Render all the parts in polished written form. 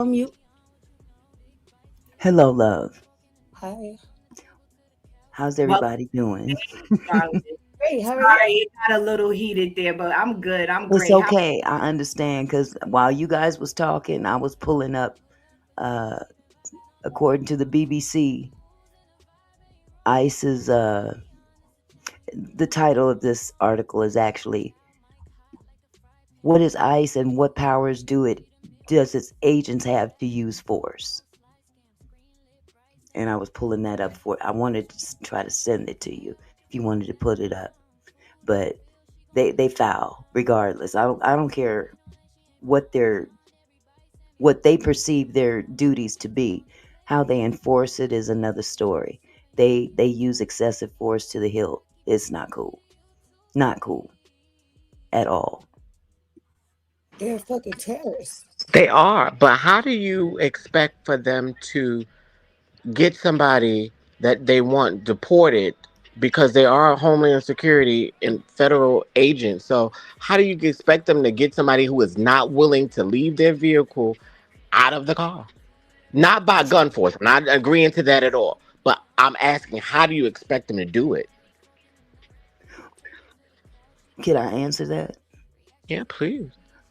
On mute. Hello, love. Hi. How's Well, everybody doing? Charlotte. Great. How are you? Sorry, it got a little heated there, but I'm good. I'm It's great. How? okay. I understand because while you guys was talking, I was pulling up. Uh, According to the BBC, ICE's. The title of this article is actually "What is ICE and what powers does its agents have to use force?" And I was pulling that up for. I wanted to try to send it to you if you wanted to put it up, but they foul regardless. I don't care what what they perceive their duties to be. How they enforce it is another story. They use excessive force to the hilt. It's not cool. Not cool at all. They're fucking terrorists. They are, but how do you expect for them to get somebody that they want deported because they are Homeland Security and federal agents? So how do you expect them to get somebody who is not willing to leave their vehicle out of the car? Not by gun force. I'm not agreeing to that at all. But I'm asking, how do you expect them to do it? Can I answer that? Yeah, please.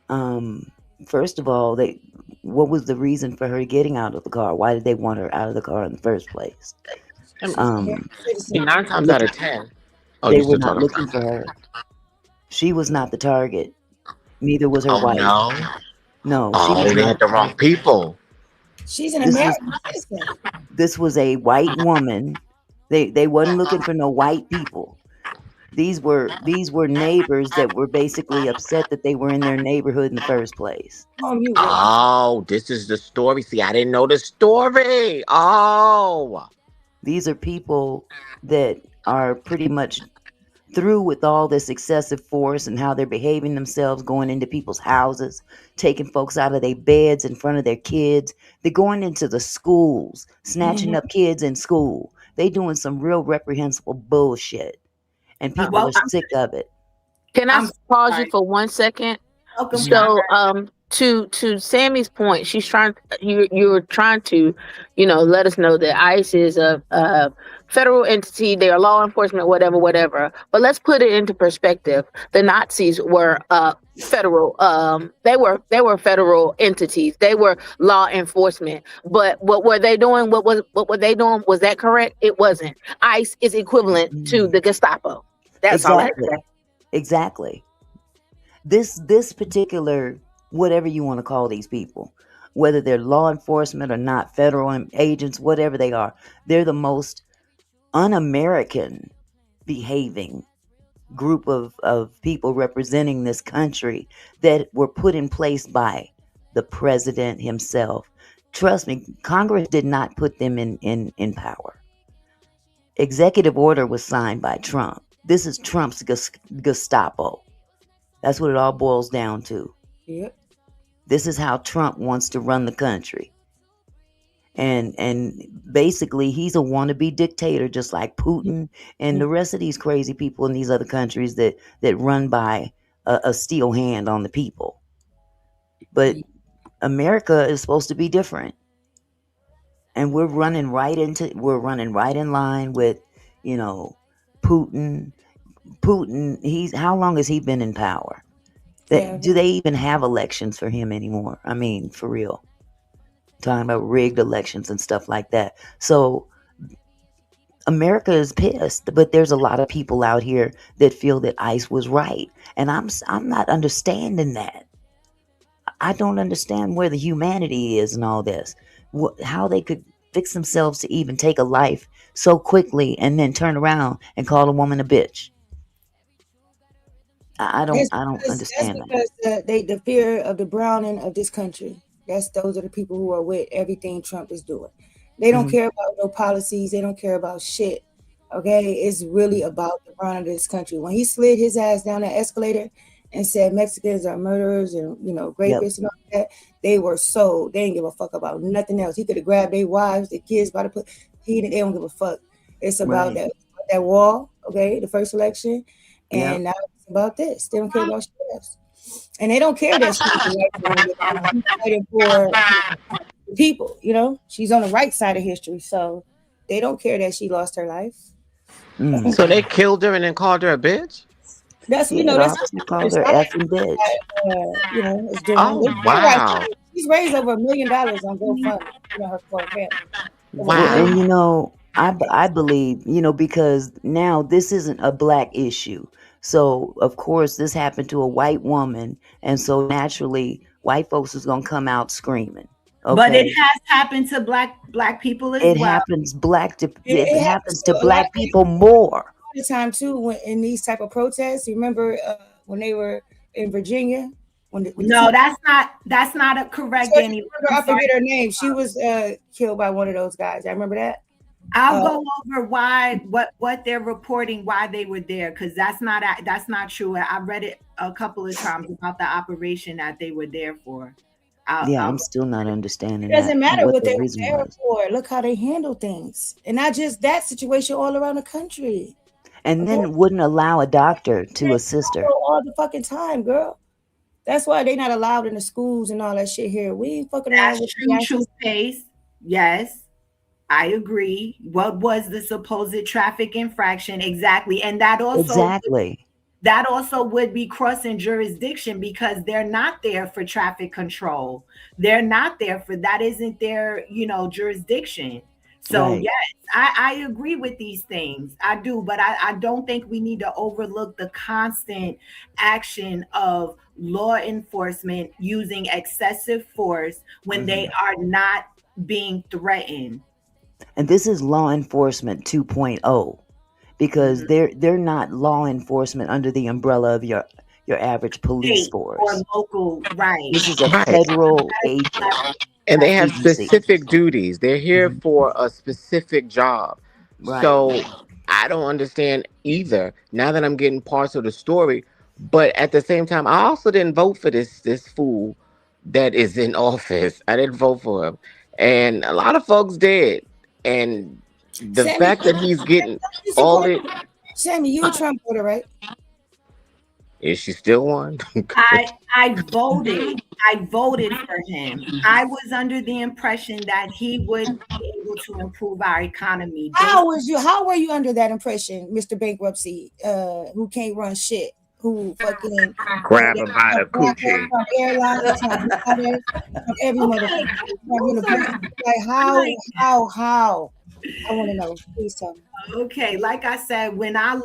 Um, First of all, they what was the reason for her getting out of the car? Why did they want her out of the car in the first place? She's an American Um, citizen. 9 times look, out of 10. Oh, they you were still not talking? looking for her. She was not the target. Neither was her Oh wife. no. No, she was Oh, they not had the the wrong target. people. She's an This was American citizen. this was a white woman. They wasn't looking for no white people. These were neighbors that were basically upset that they were in their neighborhood in the first place. On mute, Ray. Oh, this is the story. See, I didn't know the story. Oh, These are people that are pretty much through with all this excessive force and how they're behaving themselves, going into people's houses, taking folks out of their beds in front of their kids. They're going into the schools, snatching Mm-hmm. up kids in school. They doing some real reprehensible bullshit, and people Well, are sick of it. Can I I'm pause you sorry. for 1 second? Welcome, Mhm. So, Conrad. to Sammy's point, she's trying. You're trying to, let us know that ICE is a federal entity. They are law enforcement, whatever, whatever. But let's put it into perspective. The Nazis were federal. They were federal entities. They were law enforcement. But what were they doing? What were they doing? Was that correct? It wasn't. ICE is equivalent to Mm. the Gestapo. That's all I have to say. Exactly. Exactly. This particular, whatever you want to call these people, whether they're law enforcement or not, federal agents, whatever they are, they're the most un-American behaving group of people representing this country that were put in place by the president himself. Trust me, Congress did not put them in power. Executive order was signed by Trump. This is Trump's Gestapo. That's what it all boils down to. Yep. This is how Trump wants to run the country. And basically he's a wannabe dictator just like Putin and the rest of these crazy people in these other countries that run by a steel hand on the people. But America is supposed to be different. And we're running right in line with, you know, Putin. He's how long has he been in power? Yeah. Do they even have elections for him anymore? I mean, for real. Talking about rigged elections and stuff like that. So America is pissed, but there's a lot of people out here that feel that ICE was right, and I'm not understanding that. I don't understand where the humanity is in all this. How they could fix themselves to even take a life so quickly and then turn around and call a woman a bitch. That's I don't because that's understand that. because the fear of the browning of this country. Those are the people who are with everything Trump is doing. They don't Hmm. care about no policies. They don't care about shit. Okay, it's really about the browning of this country. When he slid his ass down that escalator and said Mexicans are murderers and Yep. rapists and all that, they were sold. They didn't give a fuck about nothing else. He could have grabbed their wives, their kids by the put. They don't give a fuck. It's about Right. that wall. Okay, the first election, and Yep. now it's about this. They don't care about shit else. And they don't care that she's the right woman. She's fighting for the people, you know? She's on the right side of history. So they don't care that she lost her life. Mm. So they killed her and then called her a bitch? That's, you Yeah, know, the that's officer what the called her side, effing bitch. you know, is doing. Oh, They're doing the right wow. thing. She's raised over $1 million on GoFundMe, you know, her for her family. Over $1 Well, million. and Wow. you know, I believe, you know, because now this isn't a black issue. So, of course, this happened to a white woman. And so naturally, white folks is going to come out screaming. But Okay. it has happened to black people as It well. happens It it happens happens to to a lot black of people people more. all the time too. When in these type of protests, you remember when they were in Virginia with the No, tea. that's not a correct, So Danny. remember, I'm I sorry. forget her name. She was killed by one of those guys. I remember that. I'll Uh, go over why what they're reporting why they were there because that's not true. I read it a couple of times about the operation that they were there for. Yeah, I'll I'm go still not over it. it understanding that, doesn't matter what what the they were reason there was. for. Look how they handle things, and not just that situation all around the country. And Okay, then wouldn't allow a doctor to they assist her. all the fucking time, girl. That's why they not allowed in the schools and all that shit here. We ain't fucking around That's with true, the true pace. Yes, I agree. What was the supposed traffic infraction exactly? And Exactly. that also would be crossing jurisdiction because they're not there for traffic control. They're not there for that isn't their, jurisdiction. So Right. yes, I agree with these things. I do, but I don't think we need to overlook the constant action of law enforcement using excessive force when they Hmm. are not being threatened. And this is law enforcement 2.0 because Mhm. they're not law enforcement under the umbrella of your average police State or force. local, right? This is a Right. federal That is agent And they have agency. specific duties. They're here Hmm. for a specific job. Right. So I don't understand either. Now that I'm getting parts of the story, but at the same time, I also didn't vote for this fool that is in office. I didn't vote for him, and a lot of folks did. And the Sammy, fact that he's getting you all support the Sammy. You a Trump voter, right? is she still one? I voted. I voted for him. I was under the impression that he would be able to improve our economy based. How were you under that impression, Mr. Bankruptcy, who can't run shit, who fucking Grab her by the Trump coochie. airlines, Trump water, Trump every Okay, motherfucker, Trump who's university. Like how? I want to know. Please tell me. okay, like I said, when I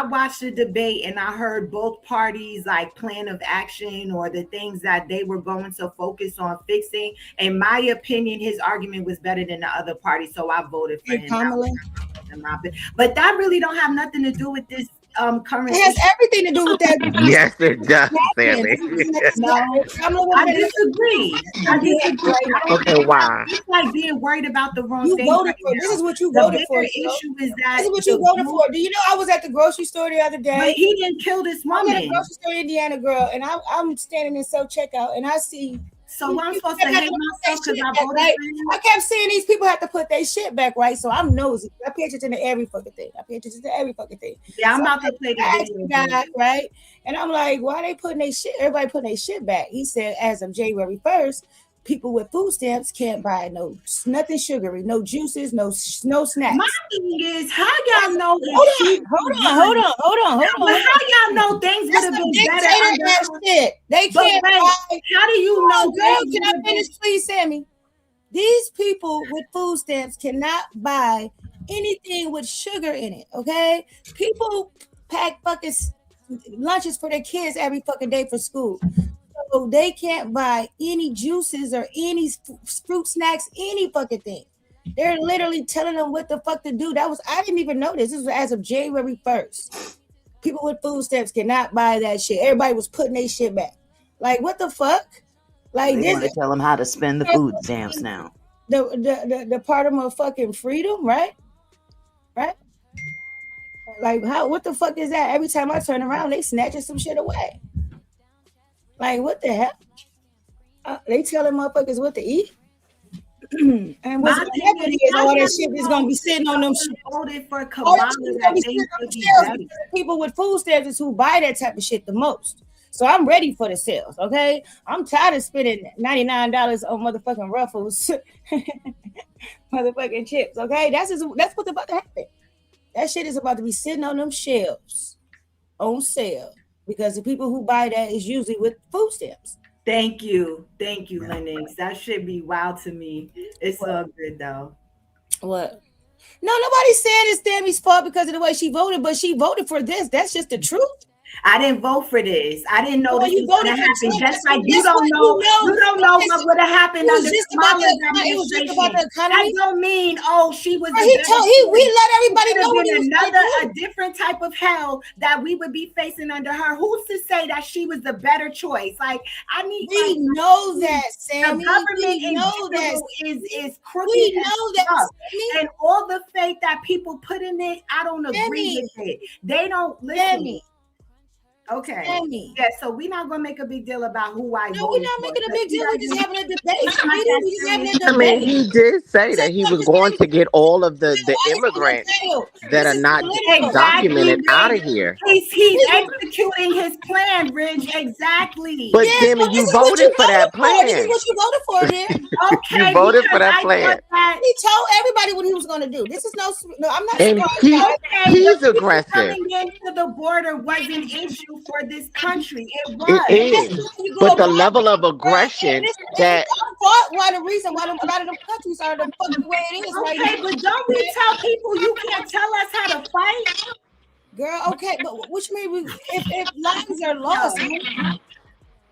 watched the debate and I heard both parties like plan of action or the things that they were going to focus on fixing, in my opinion, his argument was better than the other party, so I voted for Hey, him. Kamala. But that really don't have nothing to do with this It current has issue. everything to do with that. Yes, it does, Snapping. Sammy. This is like No, Kamala would I have been disagree. I disagree. right now. I don't Okay, think why? it's like being worried about the wrong You thing voted right for. This now. is what you The voted for. bigger So. issue is This that is what you the voted group, for. Do you know I was at the grocery store the other but day? he didn't kill this I'm at a woman. grocery store, Indiana girl, and I'm standing in self checkout, and I see So these I'm people supposed that to have hate to put their myself because shit I back, voted right? for him? I kept seeing these people have to put their shit back, right? So I'm nosy. I pay attention to every fucking thing. I pay attention to every fucking thing. Yeah, I'm So about to play the I asked video the guy, again. right? And I'm like, why they putting their shit? Everybody putting their shit back. He said, as of January 1st, people with food stamps can't buy nothing sugary, no juices, no My snacks. thing is, how y'all know Hold if on, she hold but on. how y'all know things would That's have some been better dictator under ass her? shit. They But can't wait, buy. how do you Come know on, girl. things Can would I have been? finish, please, Sammy? These people with food stamps cannot buy anything with sugar in it. Okay, people pack fucking lunches for their kids every fucking day for school. So they can't buy any juices or any fruit snacks, any fucking thing. They're literally telling them what the fuck to do. I didn't even know this. This was as of January 1st. People with food stamps cannot buy that shit. Everybody was putting their shit back. Like what the fuck? Like They this want to tell them how to spend the food stamps now. the part of my fucking freedom, right? Right? Like how what the fuck is that? Every time I turn around, they snatching some shit away. Like what the hell? They telling motherfuckers what to eat. And what's My gonna thing happen is, is how all that y'all shit is gonna know be if sitting on them shit. someone voted for All that Kamala shit is gonna that be things sitting on would them be shelves better? because the people with food stamps is who buy that type of shit the most. So I'm ready for the sales. Okay, I'm tired of spending $99 on motherfucking Ruffles, motherfucking chips. Okay, that's what's about to happen. That shit is about to be sitting on them shelves on sale because the people who buy that is usually with food stamps. Thank you, Lennox. That should be wild to me. It's What? all good though. What? No, nobody's saying it's Tammy's fault because of the way she voted, but she voted for this. That's just the truth. I didn't vote for this. I didn't know Well, this you was voted going to for happen. Trump. Just like Guess what? You you don't know, know what would have happened it was under just about Kamala's it was just about administration. the That economy. don't mean, oh, she was Bro, the better we choice. let It everybody could know have what he been was going to a do. different type of hell that we would be facing under her. Who's to say that she was the better choice? Like, I need, We like, know that, the Sammy. government We in know that. general is crooked We as know that, fuck. Sammy. And all the faith that people put in it, I don't agree Sammy. with it. They don't listen. Sammy. Okay. Sammy. Yeah, so we're not gonna make a big deal about who I No, we're voted not for. making a big deal. We're just having a debate, It's not sweetie. that We're just having a serious. I mean, debate. he did say This that is he not was this going to ain't get all of why the is he on immigrants jail? that This are is not political. Exactly, documented out Ridge. of here. He's executing his plan, Ridge. Exactly. But Yeah, Sammy, so this you is what you voted for voted that for. This is plan. what you voted for, dear. You Okay, voted for because that I plan. thought that. He told everybody what he was going to do. This is no. I'm not And surprised by it. Okay, he's but people aggressive. coming into the border was an issue for this country. It It was. And that's is. why you go But the abroad. level of And aggression this is that our fault. Why the reason why a lot of them countries are the fuck the way it is right Okay, now. but don't we tell people you can't tell us how to fight? Girl, okay, but which means if lives are lost, No. man,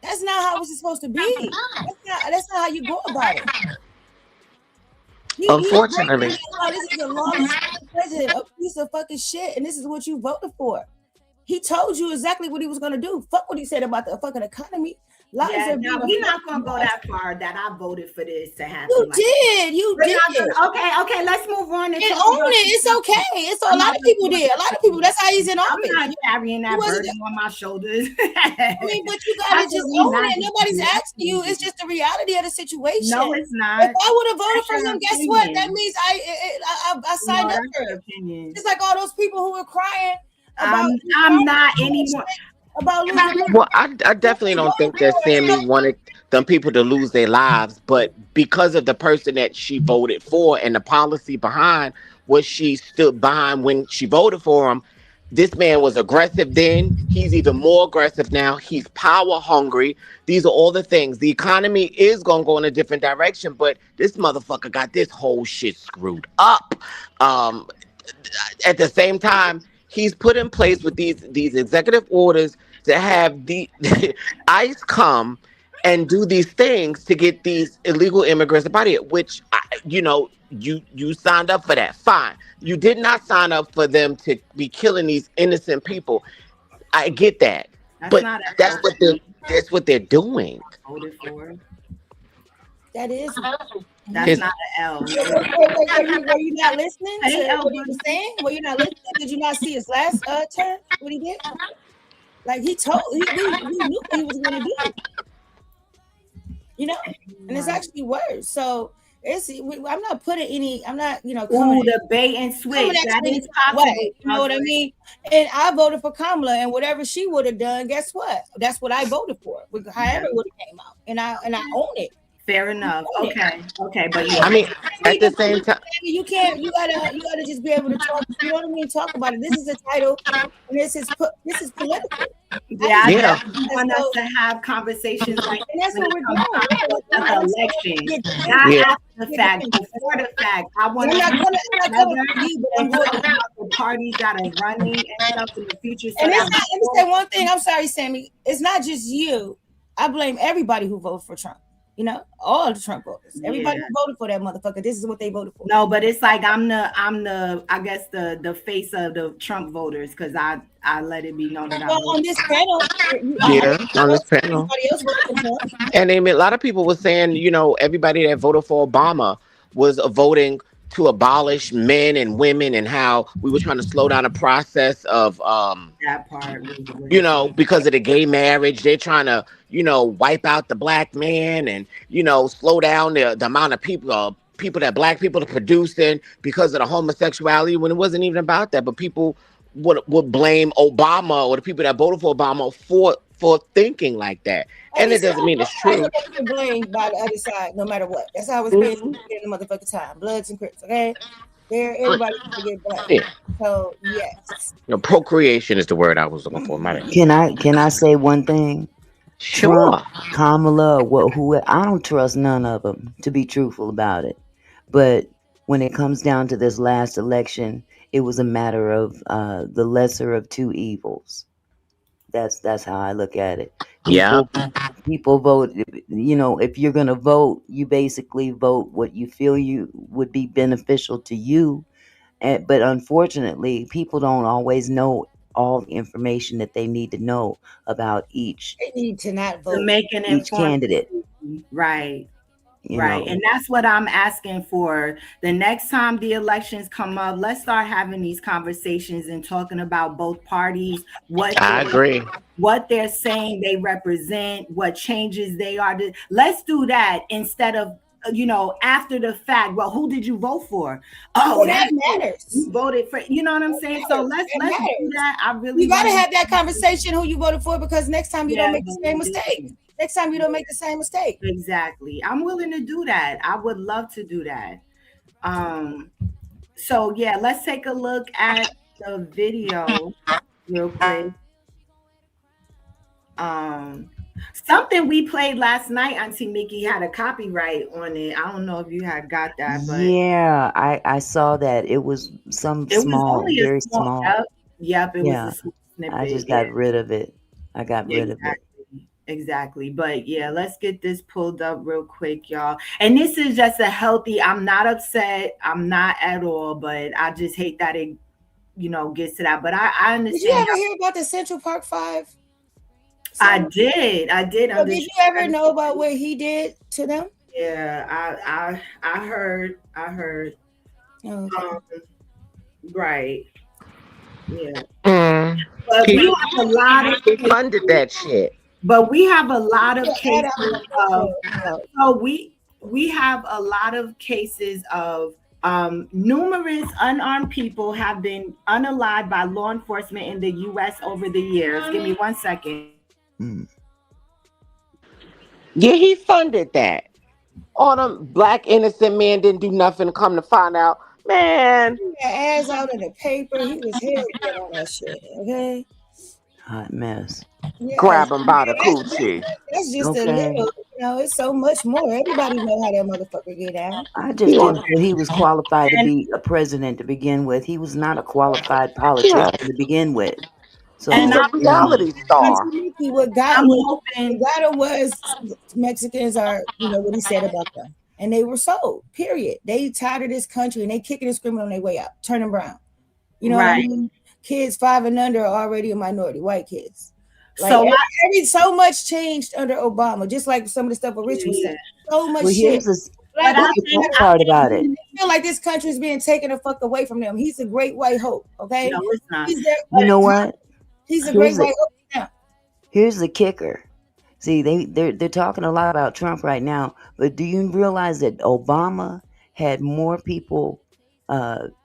that's not how it's supposed to be. That's not how you go about it. He's unfortunately, breaking the law. This is a lawless president, a piece of fucking shit, and this is what you voted for. He told you exactly what he was gonna do. Fuck what he said about the fucking economy. Lives Yeah, are no, being we're not gonna fucking go lost. that far that I voted for this to happen. You Like, did. You we're did. not gonna, okay, let's move on and And talk own about it. It's okay. It's a I'm lot not of people gonna- did. A lot of people. That's how he's in I'm office. not carrying that wasn't burden on my shoulders. I mean, but you gotta That's just what we own not it. Nobody's doing. asking you. It's just the reality of the situation. No, it's If not. I would have voted That's for your him, guess what? That opinion. means I No, signed up that's for your it. opinion. It's like all those people who were crying about I'm not anymore. about losing. well, I definitely don't think that Sammy wanted them people to lose their lives, but because of the person that she voted for and the policy behind what she stood behind when she voted for him, this man was aggressive then. He's even more aggressive now. He's power hungry. These are all the things. The economy is going to go in a different direction, but this motherfucker got this whole shit screwed up. Um, at the same time, he's put in place with these executive orders to have the ICE come and do these things to get these illegal immigrants out of here. Which you signed up for that. Fine. You did not sign up for them to be killing these innocent people. I get that, That's but not a that's what they're doing. voted for. That is. That's His- not an L. Were you not listening Hey, to what he was saying? Were you not listening? Did you not see his last turn? What he did? Like we knew what he was going to do. You know, and it's actually worse. So I'm not putting any. I'm not coming. Ooh, the bait and switch. That is possible. Way, you know what I mean? And I voted for Kamala, and whatever she would have done, guess what? That's what I voted for. However it would have came out, and I own it. Fair enough. Okay, but I mean, at the same time, you can't. You gotta just be able to talk. You know what I mean? Talk about it. This is a title, and this is political. Yeah, Yeah. I want us to have conversations like And that's when what it we're comes doing. time for the election, not Yeah. after the fact, before the fact. I want I'm to not coming for you, but I'm talk going. about the parties that are running and stuff in the future. So And that it's not, let me say one thing. I'm sorry, Sammy. It's not just you. I blame everybody who voted for Trump. You know, all the Trump voters. Everybody who voted for that motherfucker. This is what they voted for. no, but it's like I'm the I guess the face of the Trump voters because I let it be known that Well, on this panel, on this panel. everybody else voted for Trump. And a lot of people were saying, everybody that voted for Obama was voting to abolish men and women, and how we were trying to slow down the process of, that part. Was because of the gay marriage. They're trying to, wipe out the black man and, slow down the amount of people that black people are producing because of the homosexuality, when it wasn't even about that. But people would blame Obama, or the people that voted for Obama, for for thinking like that. Like And you it said, doesn't mean it's everybody's true. gonna get blamed by the other side, no matter what. That's how it's been Hmm. in the motherfucking time. Bloods and Crips, okay? Everybody's gonna get blamed. Yeah. So yes. Procreation is the word I was looking for. My bad. Can I say one thing? Trump, Sure. Kamala, who I don't trust none of them, to be truthful about it. But when it comes down to this last election, it was a matter of the lesser of two evils. That's how I look at it. Yeah. People vote. If you're gonna vote, you basically vote what you feel you would be beneficial to you. But unfortunately, people don't always know all the information that they need to know about each They need to not To vote. make an each informed candidate. decision. Right. You Right. know, And that's what I'm asking for. The next time the elections come up, let's start having these conversations and talking about both parties, I agree. what they're saying they represent, what changes they are. Let's do that instead of after the fact. Well, who did you vote for? Oh, Well, that that's matters. you voted for. You know what I'm saying? So That let's do matters. that. I really You got to want have that conversation who you voted for because next time you Yeah, don't make the same mistake. Next time you don't make the same mistake. exactly. I'm willing to do that. I would love to do that. Um, so yeah, let's take a look at the video real quick. Um, Something we played last night, Auntie Mickey had a copyright on it. I don't know if you had got that, but yeah, I saw that it was some it was small, only a very small. small. Yep, it was a Yeah, small I snippet. just Yeah, got rid of it. I got rid of it. exactly. But yeah, let's get this pulled up real quick, y'all. And this is just a healthy. I'm not upset. I'm not at all. But I just hate that it gets to that. But I Did you understand. ever hear about the Central Park Five? I Sammy? did. I did So did you ever understand. know about what he did to them? Yeah, I heard. I heard. Oh, okay. Um, right. Yeah. Mm. But He, we have a lot of he cases. funded that shit. But we have a lot of Yeah, add cases of. up. So we have a lot of cases of numerous unarmed people have been unalived by law enforcement in the U.S. over the years. Give me 1 second. Mm. Yeah, he funded that. All them black innocent men didn't do nothing. Come to find out, man, He got ass out in the paper. He was hell bent on that shit. Okay. Hot mess. Yes. grab him by the coochie. That's just a Okay. little. It's so much more. Everybody know how that motherfucker get down. I He just want, didn't feel he was qualified to And be a president to begin with. He was not a qualified yeah, politician to begin with. he's and So, a reality star. What got I'm what hoping. got him was Mexicans are, what he said about them. And they were sold, period. They tired of this country and they kicking and screaming on their way out, turning brown. You know what I Right. mean? Kids 5 and under are already a minority, white kids. Like So so much changed under Obama, just like some of the stuff Rich was saying. So much well, shit. here's this. Black but I Here's lives the think funny matter. I part think about it. I feel like this country is being taken the fuck away from them. He's a great white hope, okay? no, it's not. He's their, You know what? he's a great Here's the white hope now. here's the kicker. See, they're talking a lot about Trump right now, but do you realize that Obama had more people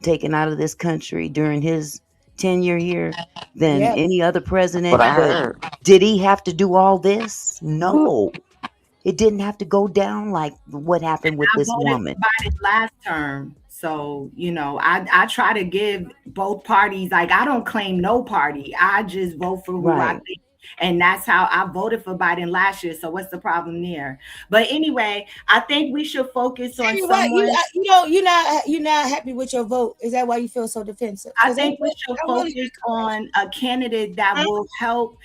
taken out of this country during his tenure here than Yeah. any other What president? I But heard. did he have to do all this? No. It didn't have to go down like what happened with I this voted for woman. Biden last term. So, I try to give both parties, like I don't claim no party. I just vote for who I Right. think. And that's how I voted for Biden last year. So what's the problem there? But anyway, I think we should focus on Tell you what, someone. you're not happy with your vote. Is that why you feel so defensive? I Because think we should I really focus on a candidate that will help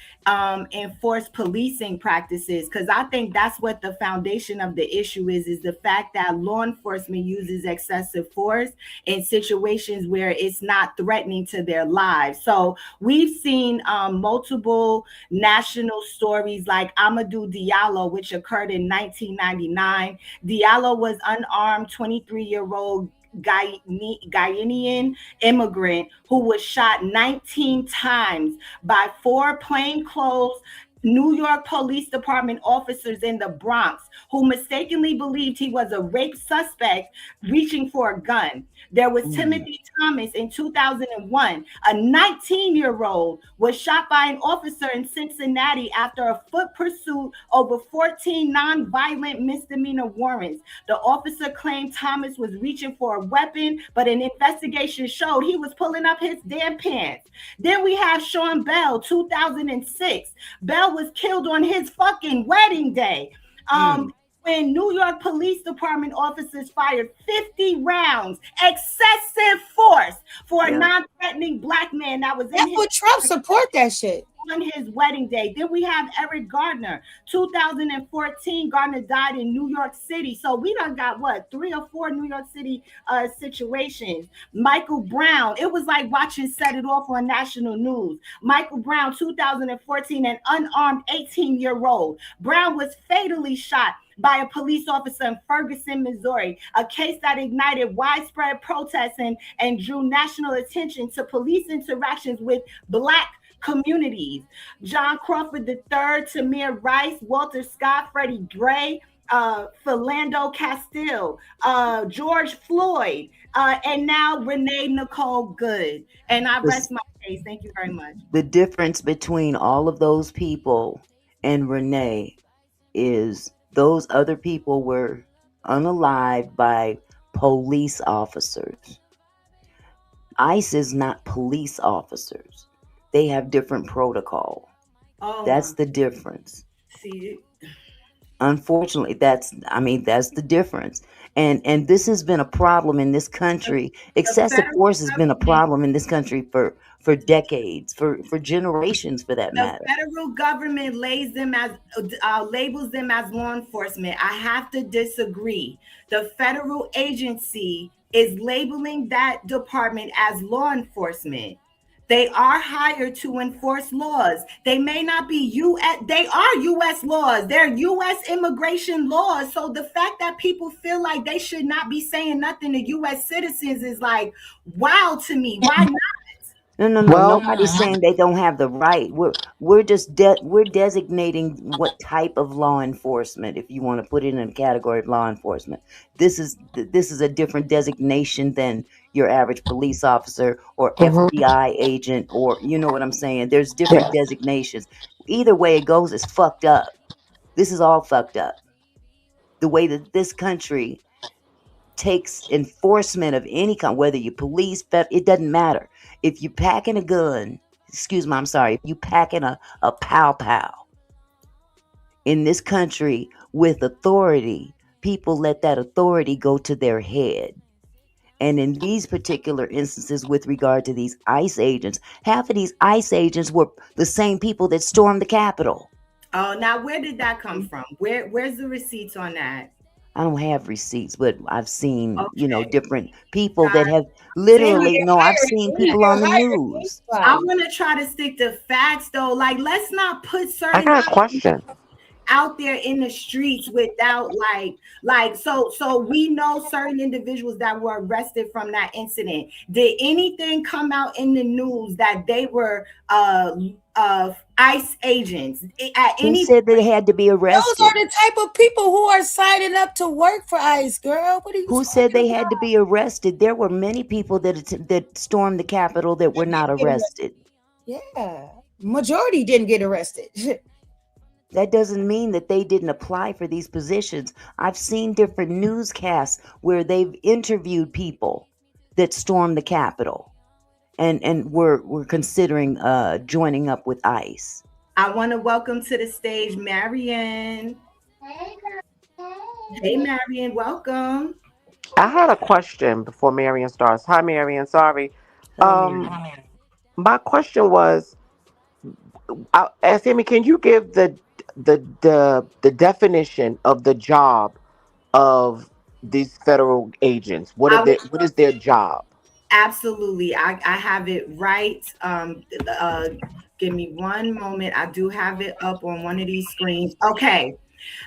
enforce policing practices, because I think that's what the foundation of the issue is the fact that law enforcement uses excessive force in situations where it's not threatening to their lives. So we've seen multiple national stories like Amadou Diallo, which occurred in 1999. Diallo was unarmed 23-year-old Ghanaian immigrant who was shot 19 times by 4 plainclothes New York Police Department officers in the Bronx who mistakenly believed he was a rape suspect reaching for a gun. There was Mm. Timothy Thomas in 2001. A 19-year-old was shot by an officer in Cincinnati after a foot pursuit over 14 non-violent misdemeanor warrants. The officer claimed Thomas was reaching for a weapon, but an investigation showed he was pulling up his damn pants. Then we have Sean Bell, 2006. Bell was killed on his fucking wedding day. Mm. When New York Police Department officers fired 50 rounds, excessive force for a Yeah. non-threatening black man that was in That's his what Trump support that shit. on his wedding day. Then we have Eric Gardner, 2014. Gardner died in New York City. So we done got what, 3 or 4 New York City situations. Michael Brown, it was like watching Set It Off on national news. Michael Brown, 2014, an unarmed 18-year-old. Brown was fatally shot by a police officer in Ferguson, Missouri, a case that ignited widespread protests and drew national attention to police interactions with black communities. John Crawford III, Tamir Rice, Walter Scott, Freddie Gray, Philando Castile, George Floyd, and now Renee Nicole Good. And I This, rest my case. Thank you very much. the difference between all of those people and Renee is those other people were unalived by police officers. ICE is not police officers. They have different protocol. Oh That's my, the difference. see, Unfortunately, that's the difference. And this has been a problem in this country. the Excessive federal force has been a government problem in this country for decades, for generations for that the matter. federal government lays them as labels them as law enforcement. I have to disagree. The federal agency is labeling that department as law enforcement. They are hired to enforce laws. They may not be US, they are US laws. They're US immigration laws. So the fact that people feel like they should not be saying nothing to US citizens is like wow to me. Why not? No, no, no. Well, Nobody's saying they don't have the right. We're designating what type of law enforcement, if you want to put it in a category of law enforcement. This is a different designation than your average police officer or mhm, FBI agent, or you know what I'm saying. There's different yeah. designations. Either way it goes, it's fucked up. This is all fucked up. The way that this country takes enforcement of any kind, whether you police, it doesn't matter. If you packing a gun, excuse me, I'm sorry, if you packing a pow pow in this country with authority, people let that authority go to their head. And in these particular instances, with regard to these ICE agents, half of these ICE agents were the same people that stormed the Capitol. Oh, now where did that come from? Where's the receipts on that? I don't have receipts, but I've seen, Okay. different people that Guys, have Maybe literally, they're no, I've hiring. seen Maybe people on they're the hiring news. I anybody. want to try to stick to facts though. Like, let's not put I certain got a question. out there in the streets without so we know certain individuals that were arrested from that incident. Did anything come out in the news that they were ICE agents at Who any said they had to be Those are arrested? the type of people who are signing up to work for ICE, girl. What are you Who said talking they about? had to be arrested? There were many people that stormed the Capitol that were not Get arrested. arrested. Yeah. Majority didn't get arrested. That doesn't mean that they didn't apply for these positions. I've seen different newscasts where they've interviewed people that stormed the Capitol and were considering joining up with ICE. I want to welcome to the stage Marion. Hey Marion, welcome. I had a question before Marion starts. Hi, Marion. Sorry. Hello, Um, Mary. my question was, Sammy, can you give the definition of the job of these federal agents? What are I their will what is their job? absolutely. I have it right. Give me one moment. I do have it up on one of these screens. Okay.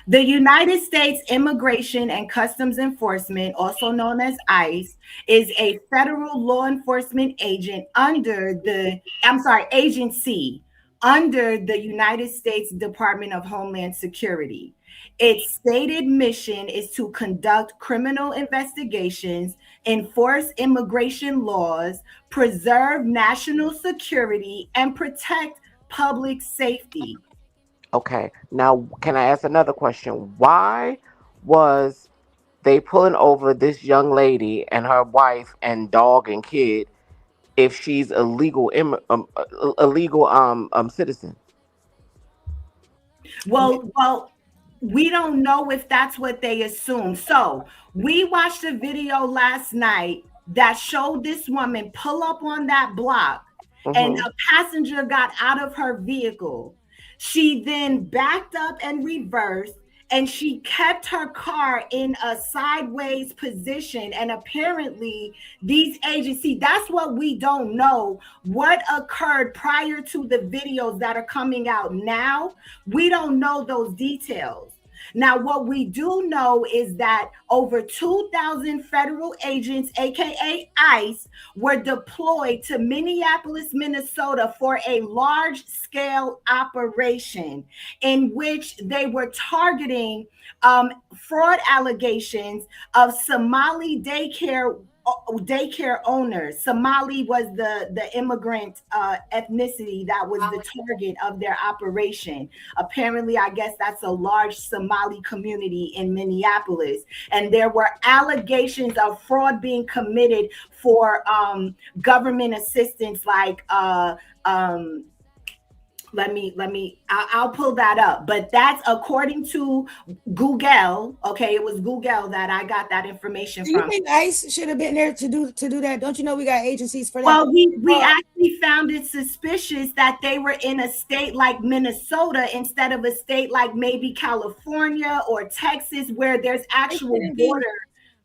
The United States Immigration and Customs Enforcement, also known as ICE, is a federal law enforcement agent under the, I'm sorry, agency under the United States Department of Homeland Security. Its stated mission is to conduct criminal investigations, enforce immigration laws, preserve national security, and protect public safety. Okay. Now, can I ask another question? Why was they pulling over this young lady and her wife and dog and kid if she's a legal citizen? Well, we don't know if that's what they assume. So we watched a video last night that showed this woman pull up on that block and Hmm. a passenger got out of her vehicle. She then backed up and reversed, and she kept her car in a sideways position. And apparently, these agencies, that's what we don't know. What occurred prior to the videos that are coming out now, we don't know those details. Now, what we do know is that over 2,000 federal agents, aka ICE, were deployed to Minneapolis, Minnesota for a large scale operation in which they were targeting fraud allegations of Somali daycare owners. Somali was the immigrant ethnicity that was the target of their operation. Apparently, I guess that's a large Somali community in Minneapolis, and there were allegations of fraud being committed for government assistance, like I'll pull that up, but that's according to Google. Okay, it was Google that I got that information Do you from. think ICE should have been there to do that? Don't you know we got agencies for that? Well, we actually found it suspicious that they were in a state like Minnesota instead of a state like maybe California or Texas, where there's actual border.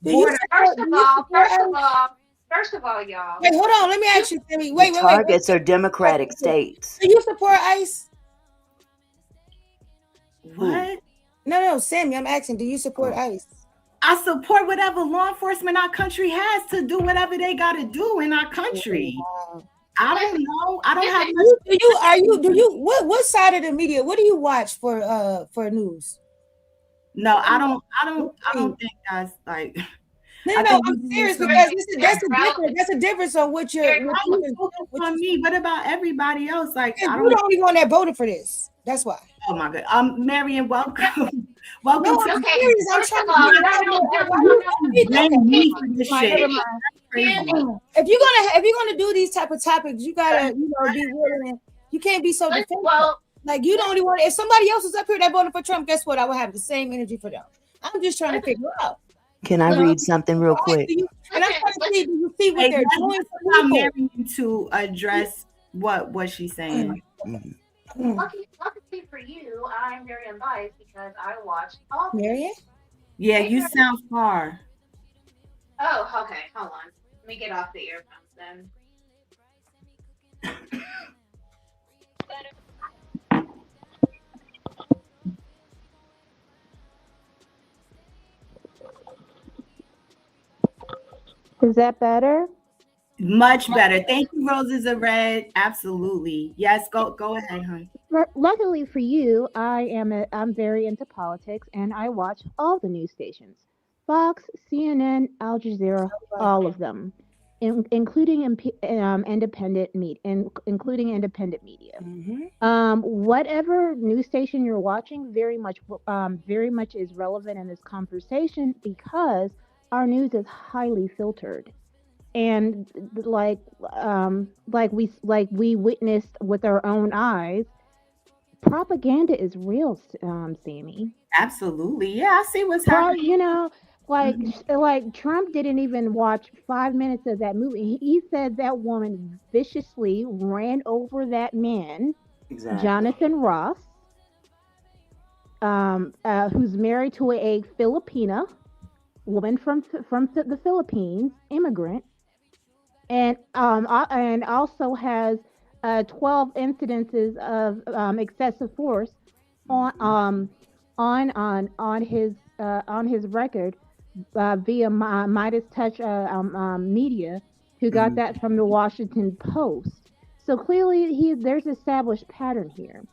Do you First do of you all, support first of ICE? all, first of all, y'all. Wait, hold on. Let me ask you, Sammy. The Wait. targets are Democratic states. Do you support ICE? What? No, Sammy. I'm asking. Do you support ICE? I support whatever law enforcement our country has to do whatever they got to do in our country. Wow. I don't know. I don't have. What side of the media? What do you watch for news? No, I don't think that's like. No, I no, think I'm we serious need because some- that's a difference on what you're. Why you focus on me? What about everybody else? Like I You're don't. the only one that voted for this. That's why. Oh my God. Marion, welcome. Welcome No, to I'm Okay, serious. I'm first trying of to all, figure no, out no, no, why no, you no, always blame me for no. this Never shit. mind. Crazy. If you're gonna do these type of topics, you gotta be willing. You can't be so defensive. Well, Like you the only one. If somebody else was up here that voted for Trump, guess what? I would have the same energy for them. I'm just trying to figure out. Can I read something real quick? And I'm trying to see, do you see what Hey, they're let's doing allow for people? Marion to address what she's saying. Mhm. luckily for you, I'm very unbiased because I watched all. Marion? Yeah, you sound far. Oh, okay. Hold on. Let me get off the earphones then. Is that better? Much better. Thank you, Roses of Red. Absolutely. Yes, go ahead, hon. Luckily for you, I'm very into politics and I watch all the news stations. Fox, CNN, Al Jazeera, all of them. Including independent media. Whatever news station you're watching, very much is relevant in this conversation because our news is highly filtered, and like we witnessed with our own eyes, propaganda is real, Sammy. Absolutely. Yeah, I see what's happening. You know, like Trump didn't even watch 5 minutes of that movie. He said that woman viciously ran over that man, Exactly. Jonathan Ross, who's married to a Filipina woman from the Philippines, immigrant, and also has 12 incidences of excessive force on on his record via Midas Touch Media, who got that from the Washington Post. So clearly, there's established pattern here.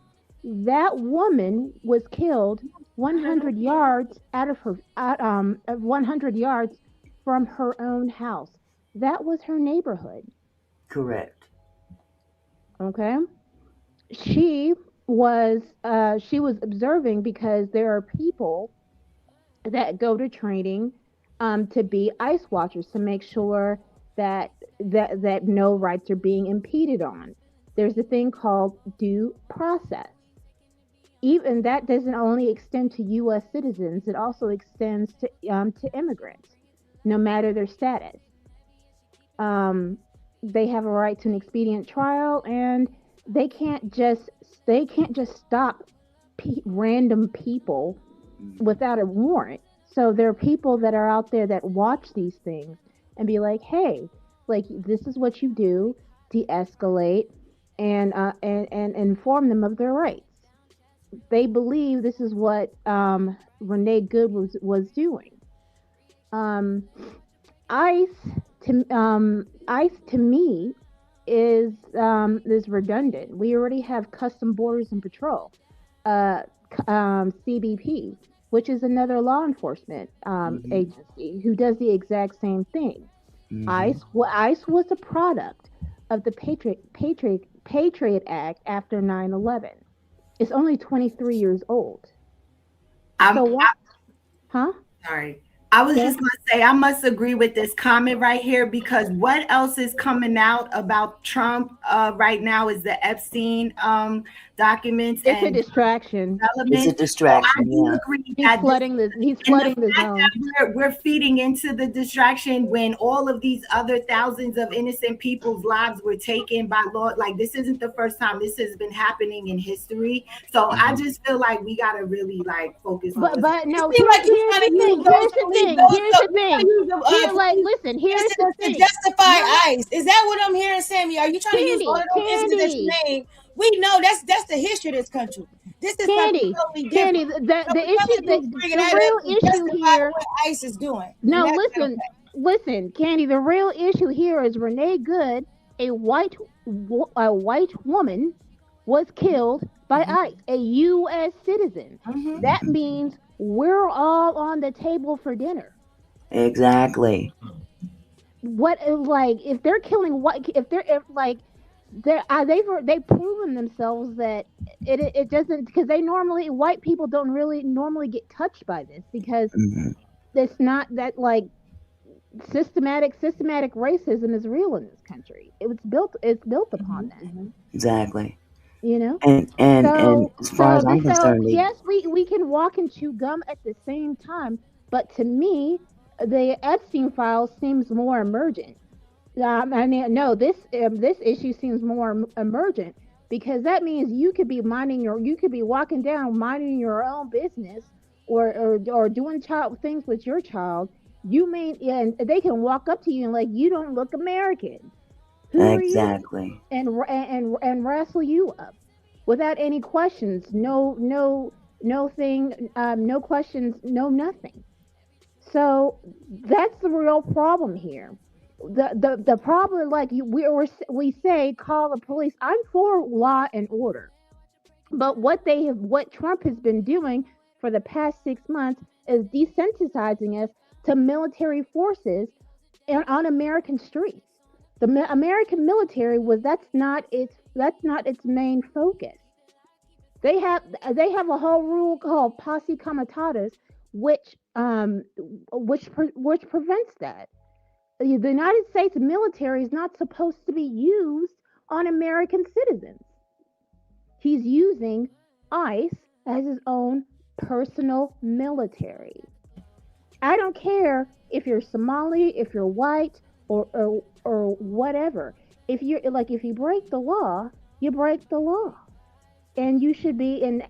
That woman was killed 100 yards out of her 100 yards from her own house. That was her neighborhood. Correct. Okay, she she was observing because there are people that go to training to be ice watchers to make sure that no rights are being impeded on. There's a thing called due process. Even that doesn't only extend to U.S. citizens; it also extends to immigrants, no matter their status. Um, they have a right to an expedient trial, and they can't just they can't just stop random people Mhm. without a warrant. So there are people that are out there that watch these things and be like, "Hey, like this is what you do, de-escalate, and inform them of their rights." They believe this is what Renee Good was doing. Um, ICE ICE to me is redundant. We already have Custom Borders and Patrol, CBP, which is another law enforcement Mhm. agency who does the exact same thing. Mhm. ICE was a product of the Patriot Act after 9/11. It's only 23 years old. I'm So what? Huh? sorry. I was Go. just going to say, I must agree with this comment right here because what else is coming out about Trump right now is the Epstein documents It's a and distraction. It's a development. So I distraction, do yeah. agree He's that this flooding the he's and the flooding the fact zone. that we're feeding into the distraction when all of these other thousands of innocent people's lives were taken by law, like this isn't the first time this has been happening in history. So I Mhm. just feel like we gotta really like focus on But what's but It no, seems like you're here's trying the to use thing. those Here's the police, thing. Here's the you're trying thing. to use the Here, like, police listen. Here's the incidents to thing. justify No, ICE. Is that what I'm hearing, Sammy? Are you trying to use all of those incidents that you Candy, named? We know that's the history of this country. This is something Candy, totally Candy. different. The So the we know issue, that you bringing the that up real to issue justify here. what ICE is doing, and No, that's not okay. listen, Candy. The real issue here is Renee Good, a a white woman, was killed by ICE, a U.S. citizen. Mm-hmm. That Mhm. means we're all on the table for dinner. Exactly. What like if they're killing white if they're if like they've proven themselves that it doesn't because they normally white people don't really normally get touched by this because Mhm. it's not that like systematic racism is real in this country. It's built upon that, Mm-hmm. you Exactly. know. And as far as I'm So concerned, they. yes, we can walk and chew gum at the same time, but to me, the Epstein file seems more emergent. I mean, no, this issue seems more emergent because that means you could be walking down minding your own business or doing child things with your child. You may and they can walk up to you and like you don't look American. Who are you? Exactly. And wrestle you up without any questions. No thing. No questions. No nothing. So that's the real problem here. The problem, like we say, call the police. I'm for law and order, but what Trump has been doing for the past 6 months is desensitizing us to military forces on American streets. The American military was that's not its main focus. They have a whole rule called posse comitatus, which which prevents that. The United States military is not supposed to be used on American citizens. He's using ICE as his own personal military. I don't care if you're Somali, if you're white, or whatever. If you break the law, you break the law, and you should be and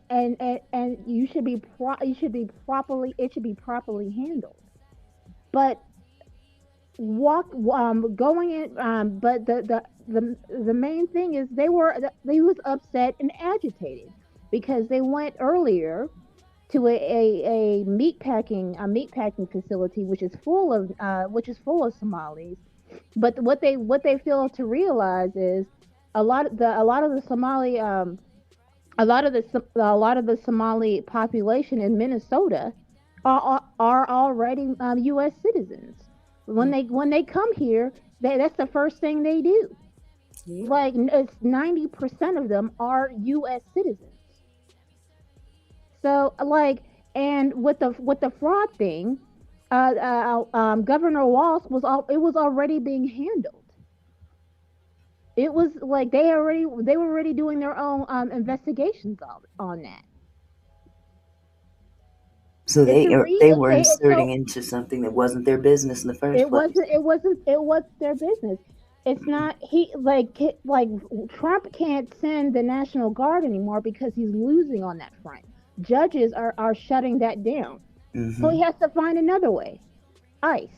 you should be properly it should be properly handled. But walk going in but the main thing is they was upset and agitated because they went earlier to a meat packing facility which is full of Somalis. But what they fail to realize is a lot of the Somali a lot of the Somali population in Minnesota are already U.S. citizens. When they come here, that's the first thing they do. Yeah. Like it's 90% of them are U.S. citizens. So like, and with the fraud thing, Governor Walz it was already being handled. It was like they were already doing their own investigations on that. So It's a they reason. were So inserting into something that wasn't their business in the first place. it wasn't their business. It's not like Trump can't send the National Guard anymore because he's losing on that front. Judges are shutting that down. So he Hmm. has to find another way. ICE.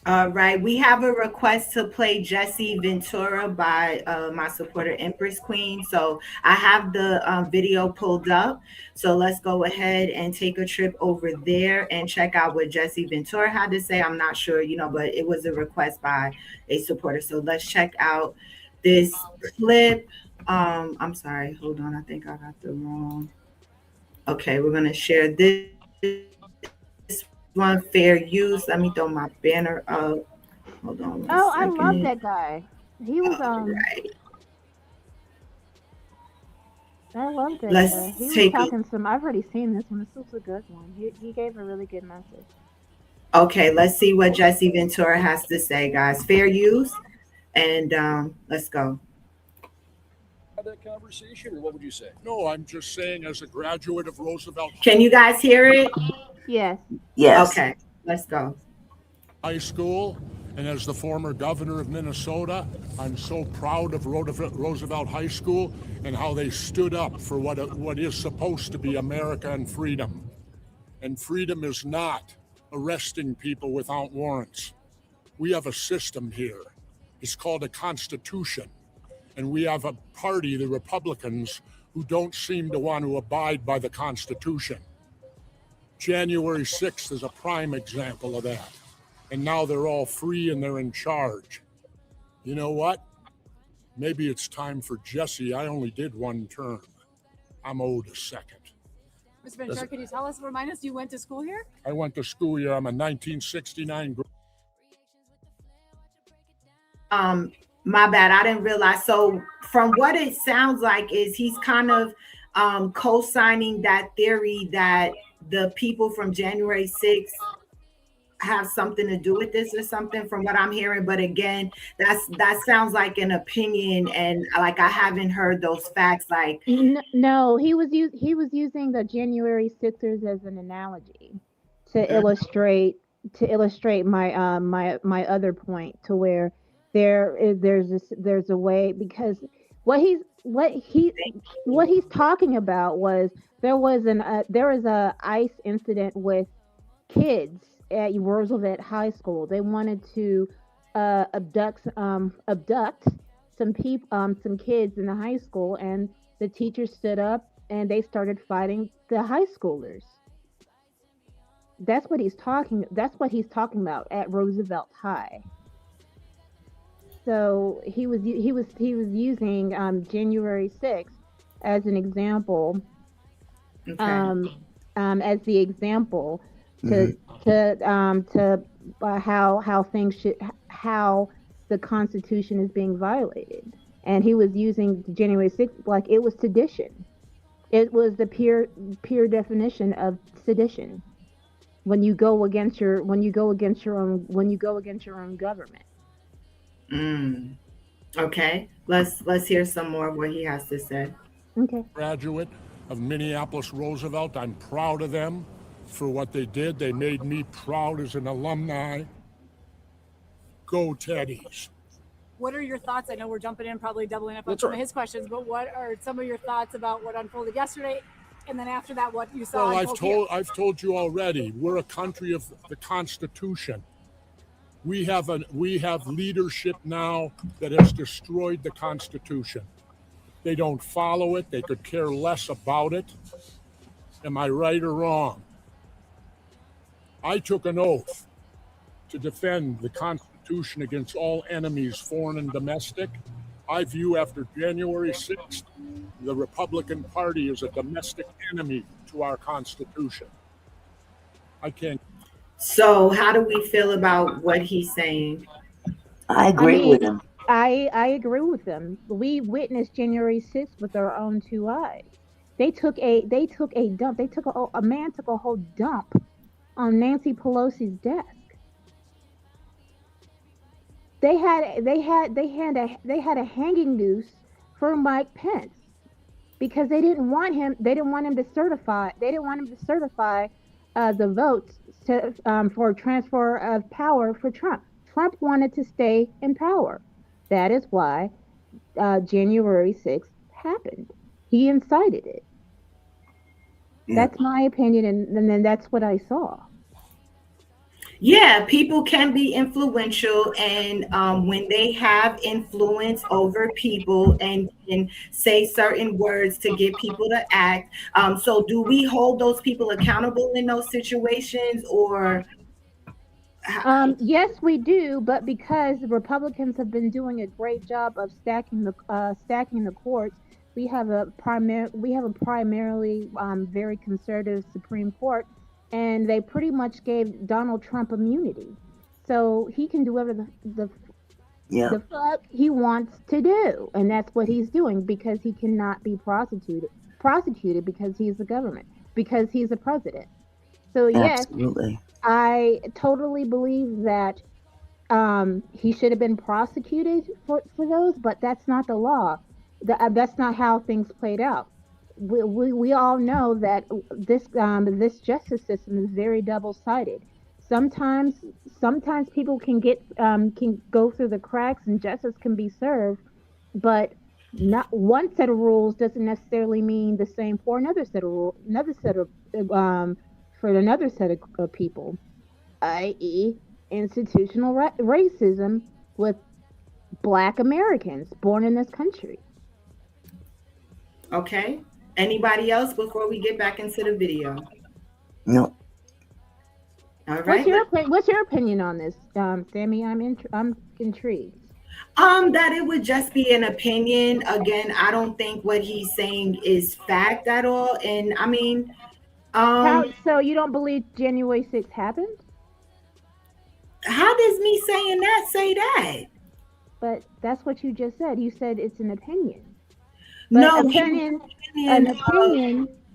All right, we have a request to play Jesse Ventura by my supporter Empress Queen. So I have the video pulled up. So let's go ahead and take a trip over there and check out what Jesse Ventura had to say. I'm not sure, but it was a request by a supporter. So let's check out this clip. I'm sorry, hold on. I think I got the wrong. Okay, we're gonna share this one, fair use. Let me throw my banner up. Hold on one Oh, I love second. that guy. He was All right. I love that Let's guy. He was take a talking some. I've already seen this one. This was a good one. He gave a really good message. okay, let's see what Jesse Ventura has to say, guys. Fair use. And let's go. That conversation, or what would you say? No, I'm just saying, as a graduate of Roosevelt Can you guys hear it? Yes. Yes. Okay, let's go. High School, and as the former governor of Minnesota, I'm so proud of Roosevelt High School and how they stood up for what is supposed to be America and freedom. And freedom is not arresting people without warrants. We have a system here. It's called a Constitution. And we have a party, the Republicans, who don't seem to want to abide by the Constitution. January 6th is a prime example of that. And now they're all free and they're in charge. You know what? Maybe it's time for Jesse. I only did one term. I'm owed a second. Mr. Ventura, can you remind us, you went to school here? I went to school here. I'm a 1969 My bad, I didn't realize. So from what it sounds like is he's kind of co-signing that theory that the people from January 6th have something to do with this or something, from what I'm hearing. But again, that sounds like an opinion, and like I haven't heard those facts. Like, No, he was using the January Sixers as an analogy to illustrate my other point, to where there's a way, because what he's talking about was there was a ICE incident with kids at Roosevelt High School. They wanted to abduct some kids in the high school, and the teachers stood up and they started fighting the high schoolers. That's what he's talking about at Roosevelt High. So he was using January 6th as an example, okay. as the example to how the Constitution is being violated, and he was using January 6th like it was sedition. It was the pure definition of sedition, when you go against your own government. Okay, let's hear some more of what he has to say. Okay. graduate of Minneapolis Roosevelt. I'm proud of them for what they did. They made me proud as an alumni. Go Teddies. What are your thoughts? I know we're jumping in, probably doubling up on some of his questions, but what are some of your thoughts about what unfolded yesterday? And then after that, what you saw? Well, I've told you already, we're a country of the Constitution. We have leadership now that has destroyed the Constitution. They don't follow it. They could care less about it. Am I right or wrong? I took an oath to defend the Constitution Constitution against all enemies, foreign and domestic. I view after January 6th, the Republican Party is a domestic enemy to our Constitution. I can't. So, how do we feel about what he's saying? I I agree with mean, him. I agree with them. We witnessed January 6th with our own two eyes. They took a dump. A man took a whole dump on Nancy Pelosi's desk. They had a hanging noose for Mike Pence because they didn't want him to certify the votes for transfer of power for Trump. Trump wanted to stay in power. That is why January 6th happened. He incited it. Yeah. That's my opinion, and then that's what I saw. Yeah, people can be influential, and when they have influence over people and can say certain words to get people to act. So, do we hold those people accountable in those situations, or Yes, we do, but because the Republicans have been doing a great job of stacking the courts, we have a primarily very conservative Supreme Court, and they pretty much gave Donald Trump immunity, so he can do whatever Yeah. the fuck he wants to do, and that's what he's doing because he cannot be prosecuted because he's the government, because he's the president. So yes, Absolutely. I totally believe that he should have been prosecuted for those, but that's not the law. That's not how things played out. We all know that this justice system is very double sided. Sometimes sometimes people can go through the cracks and justice can be served, but not one set of rules doesn't necessarily mean the same for another set of for another set of people, i.e., institutional racism with Black Americans born in this country. okay? Anybody else before we get back into the video? No. All What's right. your opinion on this, Sammy? I'm intrigued. That it would just be an opinion. Again, I don't think what he's saying is fact at all. And I mean, So you don't believe January 6th happened? how does me saying that say that? But that's what you just said. You said it's an opinion. No, An opinion.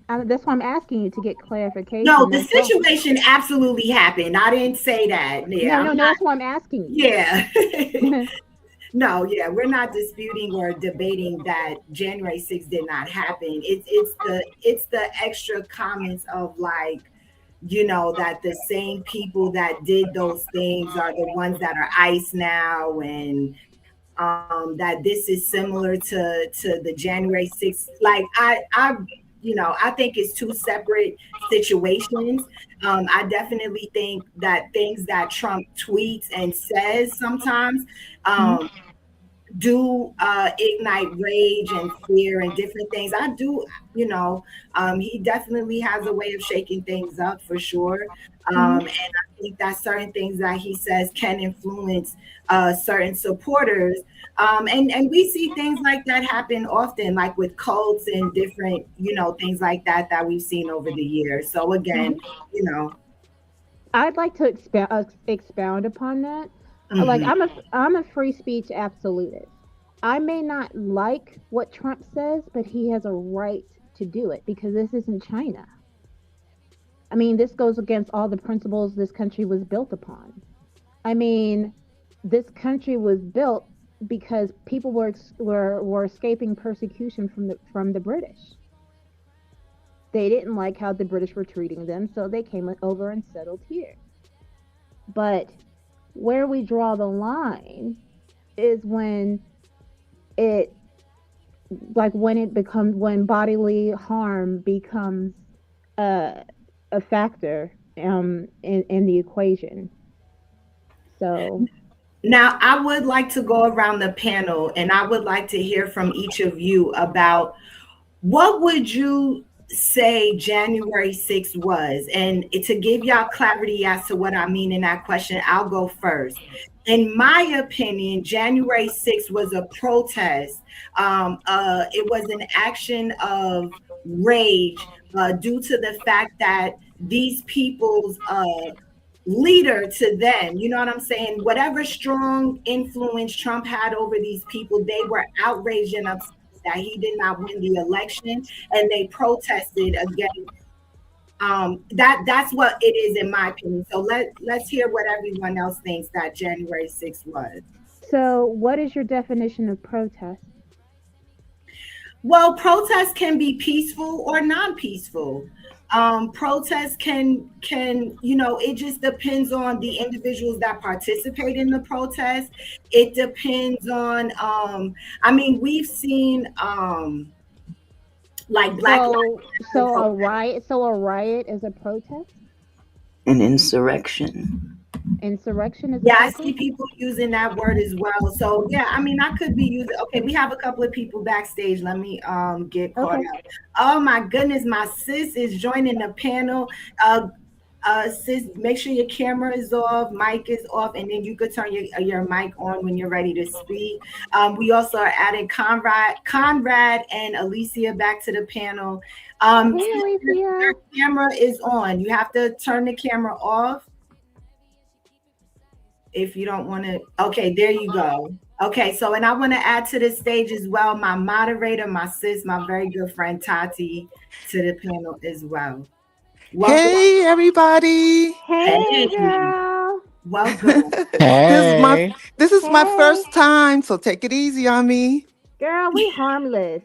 That's why I'm asking you to get clarification. no, the That's all. situation absolutely happened. I didn't say that. Yeah, No. That's why I'm asking you. yeah. No, yeah, we're not disputing or debating that January 6th did not happen. It's the extra comments of like, that the same people that did those things are the ones that are ICE now, and that this is similar to the January 6th. Like I think it's two separate situations. I definitely think that things that Trump tweets and says sometimes do ignite rage and fear and different things. I do, he definitely has a way of shaking things up for sure. And I think that certain things that he says can influence certain supporters. And we see things like that happen often, like with cults and different, things like that we've seen over the years. So again, I'd like to expound upon that. Like I'm a free speech absolutist. I may not like what Trump says, but he has a right to do it because this isn't China. I mean, this goes against all the principles this country was built upon. I mean, this country was built because people were escaping persecution from the British. They didn't like how the British were treating them, so they came over and settled here. But where we draw the line is when when bodily harm becomes a factor in the equation. So now I would like to go around the panel and I would like to hear from each of you about what would you say January 6th was? And to give y'all clarity as to what I mean in that question, I'll go first. In my opinion, January 6th was a protest. It was an action of rage due to the fact that these people's leader to them, you know what I'm saying? Whatever strong influence Trump had over these people, they were outraged and upset that he did not win the election, and they protested against that's what it is in my opinion. So let's hear what everyone else thinks that January 6th was. So, what is your definition of protest? Well, protests can be peaceful or non-peaceful. Protests can it just depends on the individuals that participate in the protest. It depends on I mean, we've seen like Black Lives So Matter a riot. So a riot is a protest. An insurrection. Insurrection is a Yeah, I protest. see people using that word as well. So yeah, I mean, I could be using. Okay, we have a couple of people backstage. Let me get caught Okay. up. Oh my goodness, my sis is joining the panel. Sis, make sure your camera is off, mic is off, and then you could turn your mic on when you're ready to speak. We also are adding Conrad and Alicia back to the panel. Hey, Sis, Alicia. your camera is on. You have to turn the camera off if you don't want to. Okay, there you go. Okay, so and I want to add to the stage as well my moderator, my sis, my very good friend Tati to the panel as well. Welcome. Hey everybody. Hey, Hey, girl. welcome. Hey. This is my Hey, first time, so take it easy on me. girl. We harmless.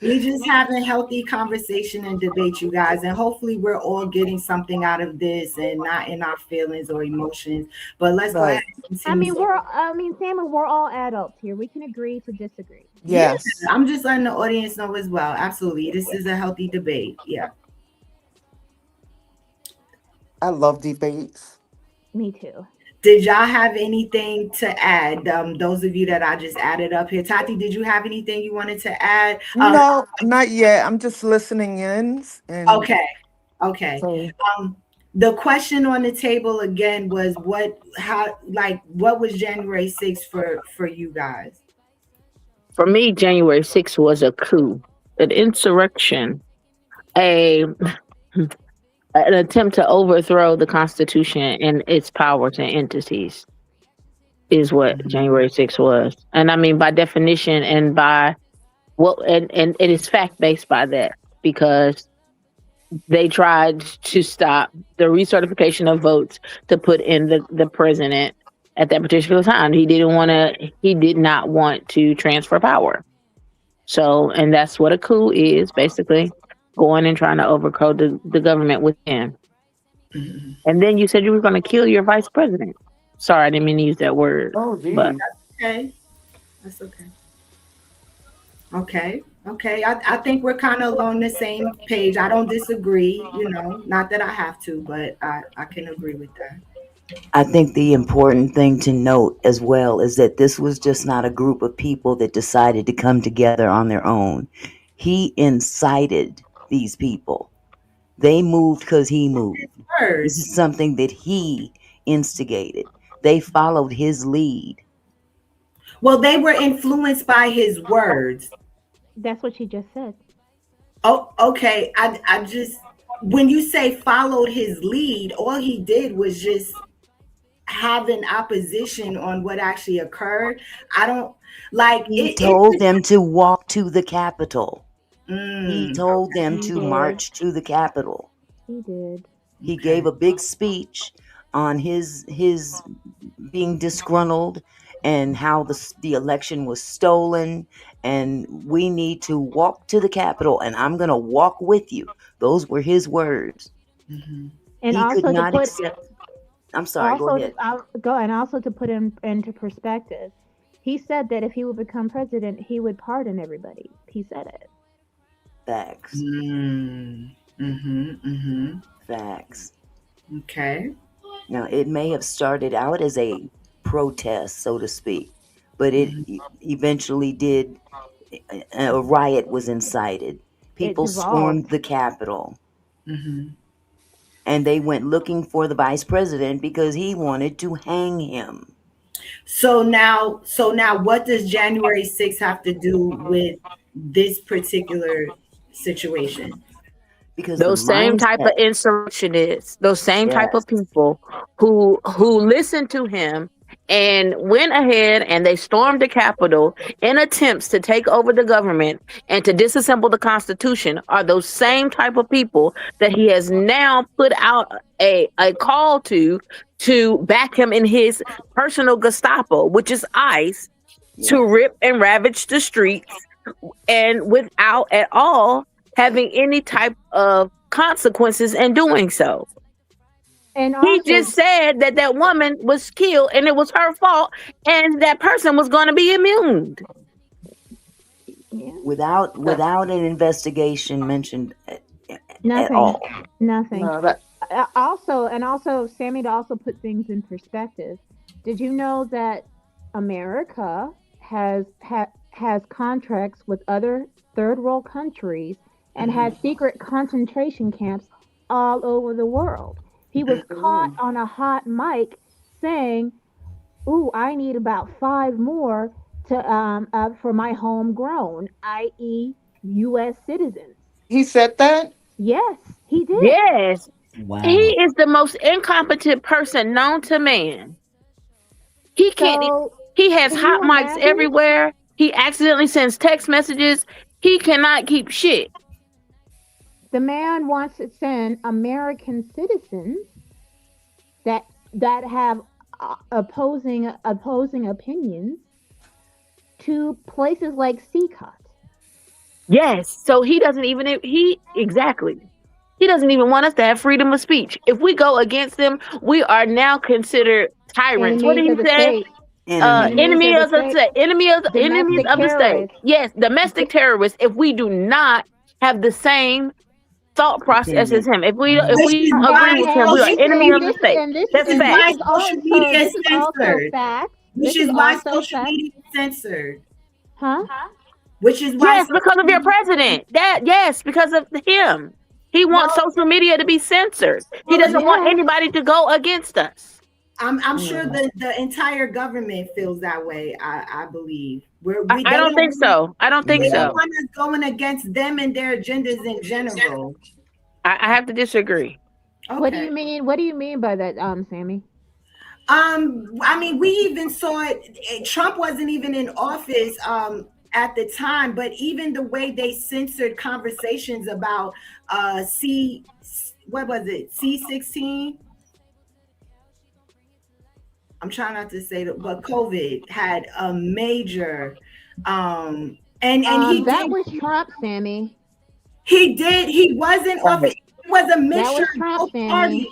We just having healthy conversation and debate, you guys, and hopefully we're all getting something out of this and not in our feelings or emotions. But let's go ahead Right. and I continue. mean, Sammy, we're all adults here. We can agree to disagree. Yeah, Yes. I'm just letting the audience know as well. Absolutely, this is a healthy debate. Yeah. I love debates. Me too. Did y'all have anything to add? Those of you that I just added up here, Tati, did you have anything you wanted to add? No, not yet. I'm just listening in and Okay. so The question on the table again was what was January 6th for you guys? For me, January 6th was a coup, an insurrection, a an attempt to overthrow the Constitution and its powers and entities is what January 6th was. And I mean, by definition and by and it is fact based by that because they tried to stop the recertification of votes to put in the president at that particular time. He did not want to transfer power. So, and that's what a coup is basically going and trying to overthrow the government within. Mhm. And then you said you were going to kill your vice president. Sorry, I didn't mean to use that word. oh But geez. Okay, that's okay. Okay. I think we're kind of along the same page. I don't disagree, not that I have to, but I can agree with that. I think the important thing to note as well is that this was just not a group of people that decided to come together on their own. He incited these people. They moved because he moved. This Words. is something that he instigated. They followed his lead. Well, they were influenced by his words. That's what she just said. Oh, okay. I just when you say followed his lead, all he did was just have an opposition on what actually occurred. I don't like He it. told them to walk to the Capitol. He Mm, told them He to did. march to the Capitol. He did. He okay. gave a big speech on his being disgruntled and how the election was stolen, and we need to walk to the Capitol, and I'm going to walk with you. Those were his words. Mhm. And He could also to not put accept. I'm sorry, go ahead. also to put him into perspective, he said that if he would become president, he would pardon everybody. He said it. Facts. Facts. Okay. Now, it may have started out as a protest, so to speak, but it eventually did. A riot was incited People stormed the Capitol. Mm-hmm. And they went looking for the vice president because he wanted to hang him. So now, what does January 6th have to do with this particular situation? Because the Those same type of mindset, insurrectionists, those same type yes, of people who listened to him and went ahead and they stormed the Capitol in attempts to take over the government and to disassemble the Constitution are those same type of people that he has now put out a call to back him in his personal Gestapo, which is ICE, yes. to rip and ravage the streets and without at all having any type of consequences in doing so. And He also, just said that that woman was killed and it was her fault and that person was going to be immune. yeah, Without an investigation mentioned at nothing, all. nothing. No, that, Also, Sammy, to also put things in perspective, did you know that America has contracts with other third world countries and Mm-hmm. has secret concentration camps all over the world? He was caught on a hot mic saying, "Ooh, I need about 5 more to for my homegrown, i.e., U.S. citizens." He said that? Yes, he did. yes, he Wow. is the most incompetent person known to man. He can't. So, He has can hot you mics imagine? everywhere. He accidentally sends text messages. He cannot keep shit. The man wants to send American citizens that have opposing opinions to places like CCOT. Yes. So he doesn't even he exactly. He doesn't even want us to have freedom of speech. If we go against them, we are now considered tyrants. What Enemies did of he the say? state. Enemies. Enemies of the state. Enemies Domestic of the state. terrorists. Yes, domestic terrorists. If we do not have the same thought process as Opinion. him, if Which Right. we is don't agree why with him, we are social enemy of media, the state. which That's is This why facts. is social also media this is is also censored. fact. Which This is is why also social fact. media is censored. Huh? Which is why Yes, social because of your media. president. Yes, because of him. He wants Well, social media to be censored. He well, doesn't want Yes. anybody to go against us. I'm sure Mm. the entire government feels that way. I believe I they don't don't think so. I don't think they don't so. No. want us going against them and their agendas in general. I have to disagree. What do Okay. you mean? What do you mean by that, Sammy? I mean, we even saw it. Trump wasn't even in office at the time, but even the way they censored conversations about what was it, C-16? I'm trying not to say that, but COVID had a major and That was Trump, Sammy. he was in office. Right. It was a That mixture was of Trump, both Sammy. parties.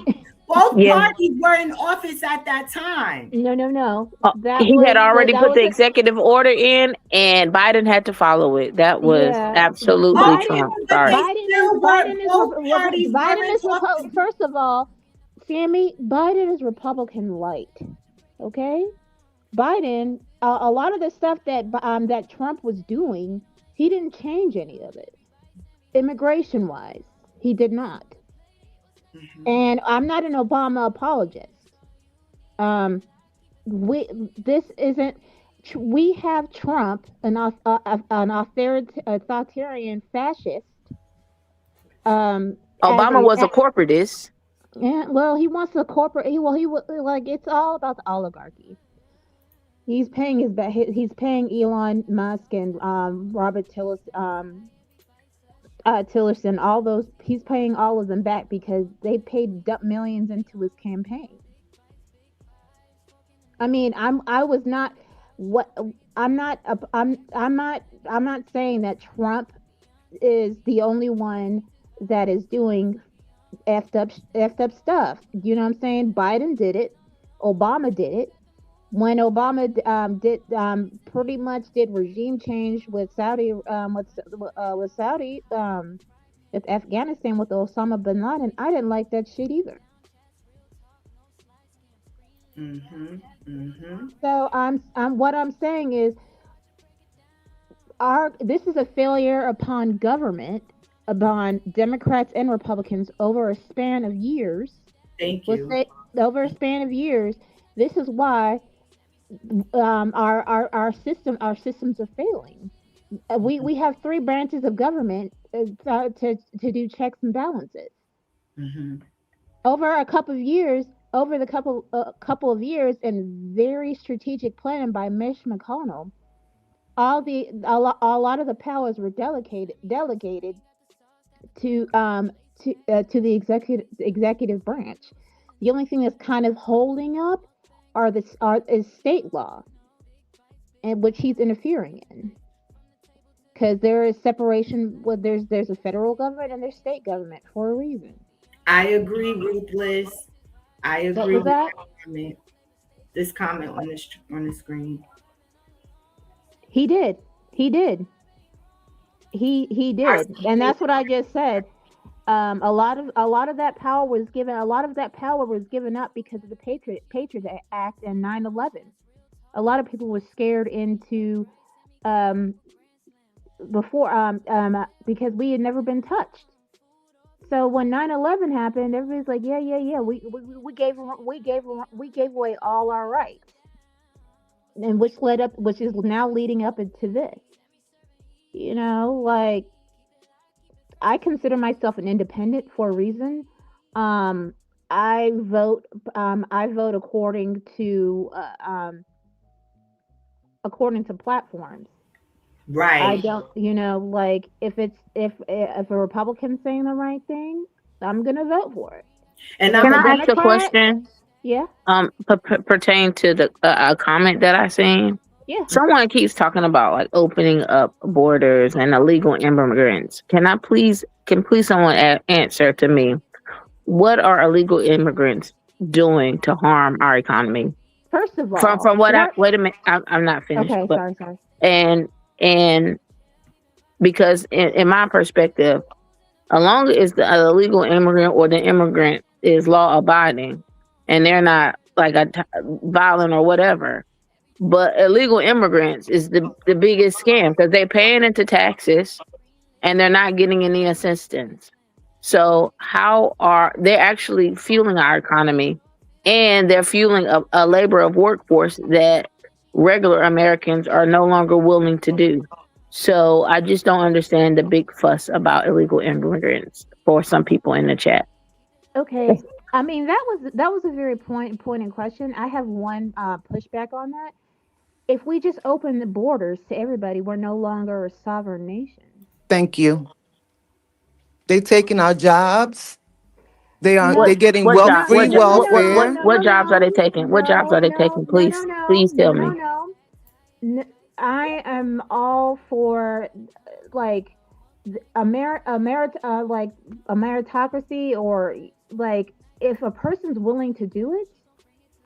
Both Yeah. parties were in office at that time. No. He had already put the executive order in, and Biden had to follow it. That was Yeah. absolutely Okay, Trump. but they Sorry. still were, both parties were in office. First of all, Sammy, Biden is Republican light. Okay, Biden. A lot of the stuff that Trump was doing, he didn't change any of it. Immigration wise, he did not. Mhm. And I'm not an Obama apologist. Um, we this isn't. We have Trump, an authoritarian fascist. As Obama was a corporatist. yeah, well, he wants the corporate. Like it's all about the oligarchy. He's paying Elon Musk and Robert Tillerson, all those. He's paying all of them back because they paid millions into his campaign. I mean, I was not what I'm not I'm not saying that Trump is the only one that is doing effed up stuff. You know what I'm saying? Biden did it. Obama did it. When Obama did pretty much did regime change with Saudi with Saudi with Afghanistan with Osama bin Laden, I didn't like that shit either. Mhm. Mhm. So I'm what I'm saying is our this is a failure upon government upon Democrats and Republicans over a span of years. Thank Let's you. say over a span of years. This is why our systems are failing. We have three branches of government to do checks and balances. Mm-hmm. Over a couple of years, over the couple of years, and very strategic planning by Mitch McConnell, a lot of the powers were delegated to to the executive branch. The only thing that's kind of holding up is state law, and which he's interfering in, because there is separation. Well, there's a federal government and there's state government for a reason. I agree, Ruthless. I What agree was with that? this comment on the screen. He did. He did. He did, and that's what I just said. A lot of that power was given. A lot of that power was given up because of the Patriot Act and 9/11. A lot of people were scared into um, before because we had never been touched. So when 9/11 happened, everybody's like, yeah. We gave away all our rights, and which is now leading up into this. You know, like, I consider myself an independent for a reason. Um, I vote. I vote according to platforms. I Right. don't, like, if a Republican's saying the right thing, I'm gonna vote for it. And If I'm Can a a I ask a Democrat, question? yeah, Pertain to the a comment that I seen. yeah. Someone keeps talking about like opening up borders and illegal immigrants. Can please someone answer to me? What are illegal immigrants doing to harm our economy? First of From all, what I what? wait a minute, I'm not finished, Okay, but sorry. and and because in my perspective, as long as the illegal immigrant or the immigrant is law abiding and they're not like violent or whatever, but illegal immigrants is the biggest scam because they're paying into taxes and they're not getting any assistance. So how are they actually fueling our economy? And they're fueling a labor of workforce that regular Americans are no longer willing to do. So I just don't understand the big fuss about illegal immigrants for some people in the chat. Okay, I mean that was a very pointed question. I have one pushback on that. If we just open the borders to everybody, we're no longer a sovereign nation. Thank you. They taking our jobs. What They're No, getting what job? no, free What jo- no, no, no, welfare. no, what no, jobs are they no, taking? What jobs are no, they no, taking? no, no, Please no, tell no, me. no. I am all for, like, like a meritocracy, or like, if a person's willing to do it,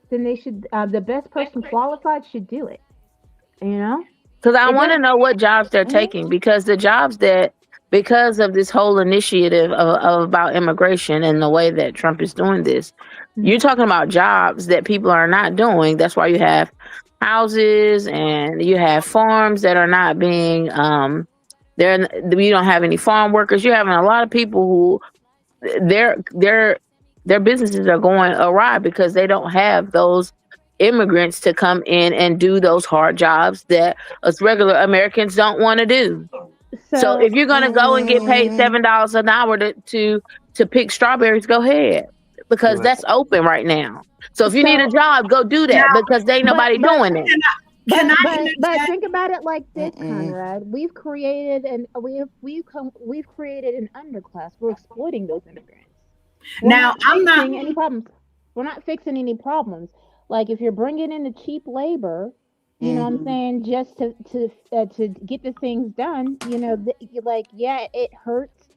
then they should. The best person qualified should do it. You know, Because I it want to does. know what jobs they're Mhm, taking, because the jobs that, because of this whole initiative of about immigration and the way that Trump is doing this, you're mhm. talking about jobs that people are not doing. That's why you have houses and you have farms that are not being there. You don't have any farm workers. You're having a lot of people who their businesses are going awry because they don't have those immigrants to come in and do those hard jobs that us regular Americans don't want to do. So So if you're gonna go and get paid Mm, $7 an hour to pick strawberries, go ahead, because Right. that's open right now. So if you need a so job, go do now that because they ain't but nobody but doing it. can I but interject? think about it like this, mm-mm. Conrad. We've created an underclass. We're exploiting those immigrants. We're Now not I'm not. fixing any problems. We're not fixing any problems. Like, if you're bringing in the cheap labor, you know what I'm Mm. saying, just to get the things done. Like, yeah, it hurts.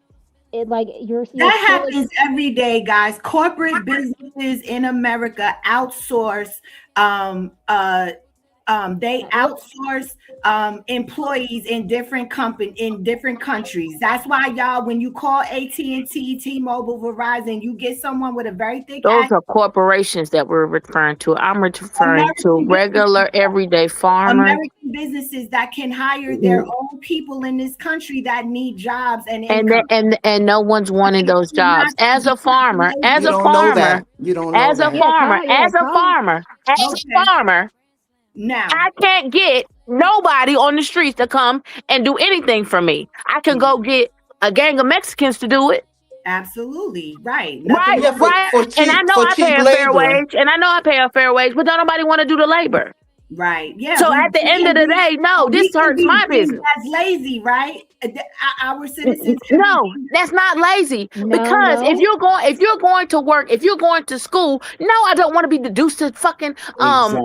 It, like, you're That still. happens every day, guys. Corporate businesses in America outsource um, uh, They outsource employees in different countries. That's why y'all, when you call AT&T, T-Mobile, Verizon, you get someone with a very thick Those accent. are corporations that we're referring to. I'm referring to American businesses, regular everyday farmers. American businesses that can hire their own people in this country that need jobs and and income. no one's wanting those You're not, jobs. As you're a not farmer, You as a lazy. don't know farmer, that. You don't know as a that. Yeah, farmer, Tom. Yeah, as a Tom. farmer, as a Okay. farmer, Now, I can't get nobody on the streets to come and do anything for me. I can go get a gang of Mexicans to do it. absolutely right. Nothing Right, Yeah, wrong with right. for And I cheap know for I pay cheap a fair labor. wage, and I know I pay a fair wage, but don't nobody want to do the labor. right. Yeah, So at the we end can of the be day, no, we this can hurts be my deemed business. as lazy, right? Our citizens can be No, deemed. that's not lazy. No, Because no. if you're going to work, if you're going to school, no, I don't want to be deduced to fucking Exactly.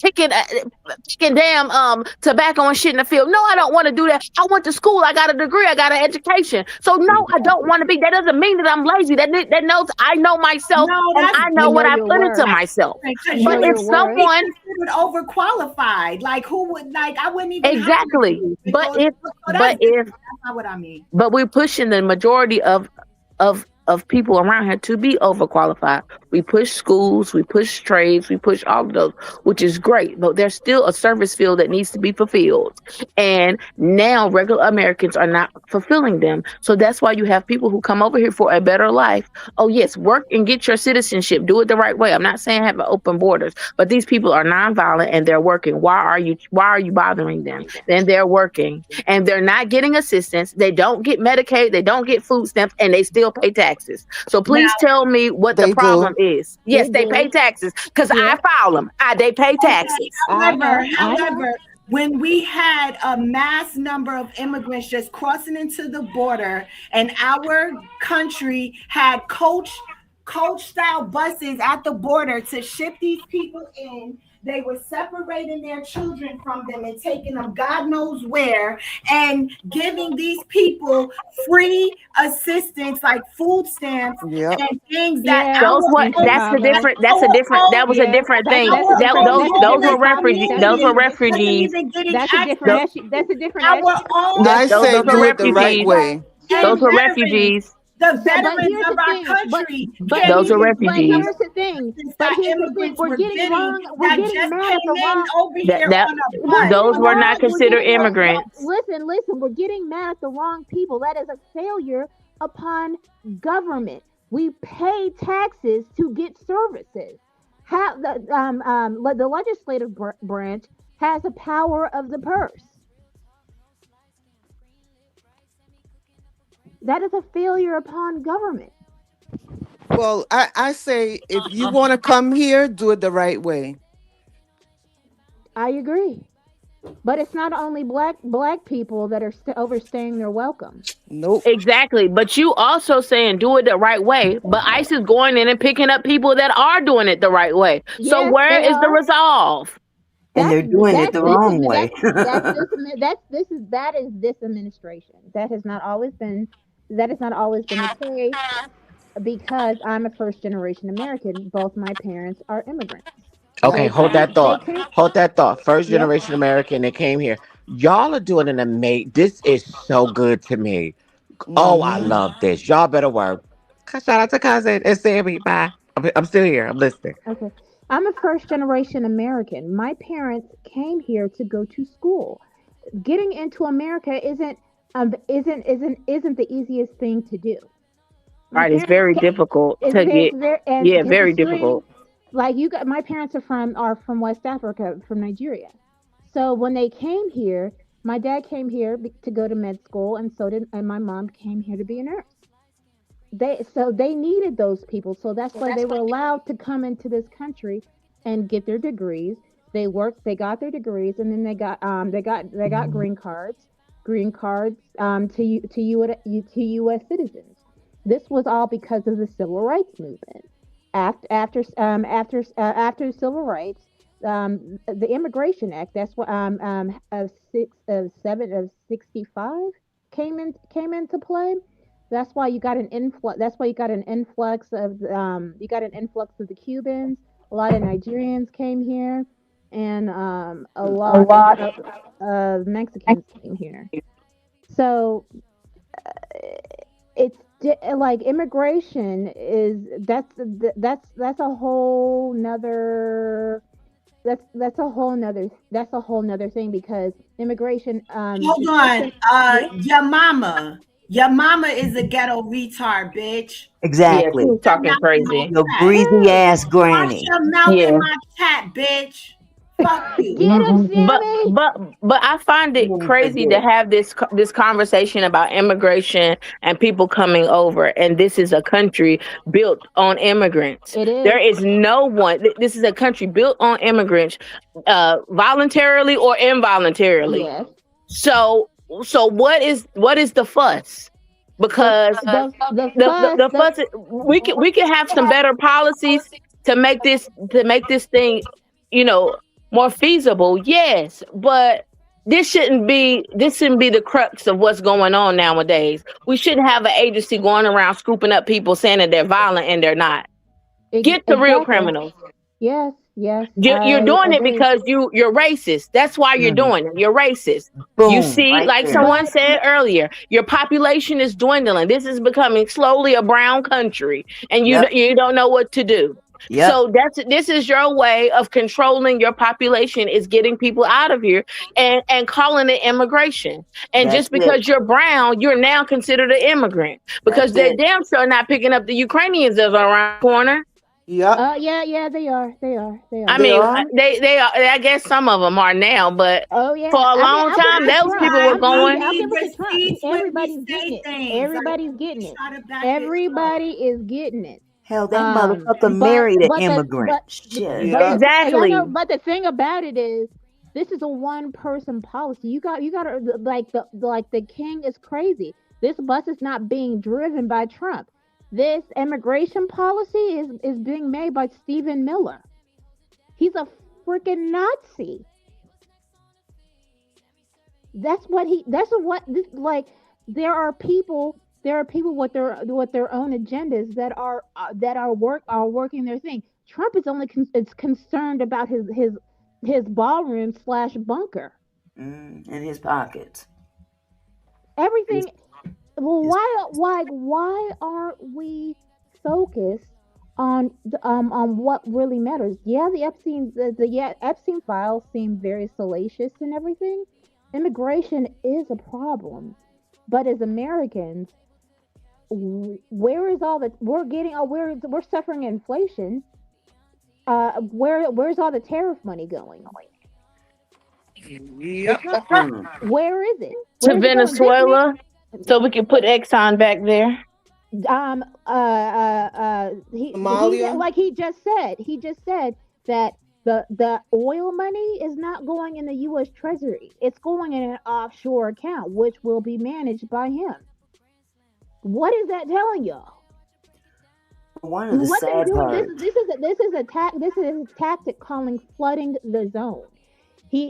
picking damn tobacco and shit in the field. No, I don't want to do that. I went to school. I got a degree. I got an education. So no, I don't Exactly. want to be. That doesn't mean that I'm lazy. That knows I know myself No, and that's I know You what know I your put into worth. myself. because You But know you if your would worth. be someone considered overqualified. Like who would like I wouldn't even hire exactly, you but because if so that's but different. if That's not what I mean. but we're pushing the majority of people around here to be overqualified. We push schools, we push trades, we push all of those, which is great. But there's still a service field that needs to be fulfilled, and now regular Americans are not fulfilling them. So that's why you have people who come over here for a better life. Oh yes, work and get your citizenship. Do it the right way. I'm not saying have open borders, but these people are nonviolent and they're working. Why are you bothering them? Then they're working and they're not getting assistance. They don't get Medicaid, they don't get food stamps, and they still pay taxes. So please Now, tell me what the They problem do. is. They Yes, they pay do. taxes because I Yep. file them. They pay okay, taxes. I know. I know. however, when we had a mass number of immigrants just crossing into the border and our country had coach style buses at the border to ship these people in, they were separating their children from them and taking them God knows where and giving these people free assistance like food stamps Yep. and things that Yeah. Those our what In own that's the Chicago. different that's a our different own that was a Yeah. different That's thing. that's a our That different. own That's a those were different homeless Tommy. refugees. That's a Those were different. community wasn't refugees. even getting That's a different. access. Tho- That's a different Our issue. own Yes, I those say those are do it the homeless right refugees. way. and Those were veterans, refugees. the So, but veterans here's of the our thing. country But can't Those he. are even But get some refugees. here's the thing. assistance But that here's the thing. immigrants We're were getting getting wrong. We're that getting just mad at the came in wrong. over That here that on a We're bus, those getting on a were mad. not We're considered getting mad. immigrants. Listen. We're getting mad at the wrong people. That is a failure upon government. We pay taxes to get services. How the legislative branch has the power of the purse. That is a failure upon government. Well, I say if you want to come here, do it the right way. I agree. But it's not only black people that are overstaying their welcome. Nope. Exactly. But you also saying do it the right way. But ICE is going in and picking up people that are doing it the right way. So Yes, where they is the are. resolve? And That's they're doing it that's the this wrong way. that is this administration. That has not always been the case because I'm a first generation American. Both my parents are immigrants. Okay, hold that They thought. came. Hold that thought. First Yep. generation American, they came here. Y'all are doing an amazing. This is so good to me. Oh, I Hmm. love this. Y'all better work. Shout out to cousin and Sammy. Bye. I'm still here. I'm listening. Okay. I'm a first generation American. My parents came here to go to school. Getting into America isn't the easiest thing to do. My Right. It's parents very difficult to it's get. very and Yeah, very considering difficult. like you got my parents are from West Africa, from Nigeria. So when they came here, my dad came here to go to med school, and so did and my mom came here to be a nurse. They needed those people, so that's why they were allowed to come into this country and get their degrees. They worked, they got their degrees, and then they got green cards to U.S. citizens. This was all because of the civil rights movement. After the civil rights, the Immigration Act, that's what of 65 came into play. That's why you got an influx of the Cubans. A lot of Nigerians came here, and a A lot lot. of Mexicans came here. So like immigration is that's a whole nother that's a whole nother thing because immigration Hold on. yeah. Your mama is a ghetto retard, bitch. Yeah, she Exactly. was Your talking mouth in my crazy. Your chat. greasy ass Watch granny. your mouth in Yeah. my chat, bitch. Fuck you. Get him, But Sammy. I find You it didn't crazy to forget. have this conversation about immigration and people coming over, and this is a country built on immigrants. It There is. is no one. This is a country built on immigrants, voluntarily or involuntarily. Yes. So what is the fuss? The Because the fuss the fuss, we can have some better policies to make this thing, you know, more feasible. Yes, but this shouldn't be the crux of what's going on nowadays. We shouldn't have an agency going around scooping up people saying that they're violent and they're not. Get the real exactly. criminals. Yes, yes, You're I doing it agree. because you're racist. That's why you're Mhm. doing it. You're racist. You Boom. see, Right like there. someone But said earlier, your population is dwindling. This is becoming slowly a brown country, and you Yep. you don't know what to do. Yep. So this is your way of controlling your population, is getting people out of here and calling it immigration. And That's just it. because you're brown, you're now considered an immigrant That's because they're it. damn sure not picking up the Ukrainians that are around the corner. Yep, yeah, yeah, they I are. they mean, are. they are. I guess some of them are now, but Oh for yeah. a I mean, long I'll give it time, to That's those Trump. people why were we going. I'll need give it to Trump. receipts when we Everybody's getting say it. things. I Everybody's need getting to it. try to back this up. Everybody is getting it. Hell, that motherfucker But married an but immigrant. Shit. Yep. yeah, no. Exactly. But the thing about it is, this is a one person policy. You got to like the king is crazy. This bus is not being driven by Trump. This immigration policy is being made by Stephen Miller. He's a freaking Nazi. That's what this like there are people with their own agendas that are working their thing. Trump is only is concerned about his ballroom slash bunker. In his pockets. His, Everything. Well, his, why aren't we focused on what really matters? Yeah, the Epstein files seem very salacious and everything. Immigration is a problem, but as Americans, where is all the we're getting? Oh, we're suffering inflation. Where's all the tariff money going? Yep. It's not. mm, Where is it? To Where's it going? This man. Venezuela, so we can put Exxon back there. He Somalia. like he just said that the oil money is not going in the U.S. Treasury. It's going in an offshore account, which will be managed by him. What is that telling y'all? one of the What they're sad doing, this parts. is this is a, this is a this is a tactic calling flooding the zone. He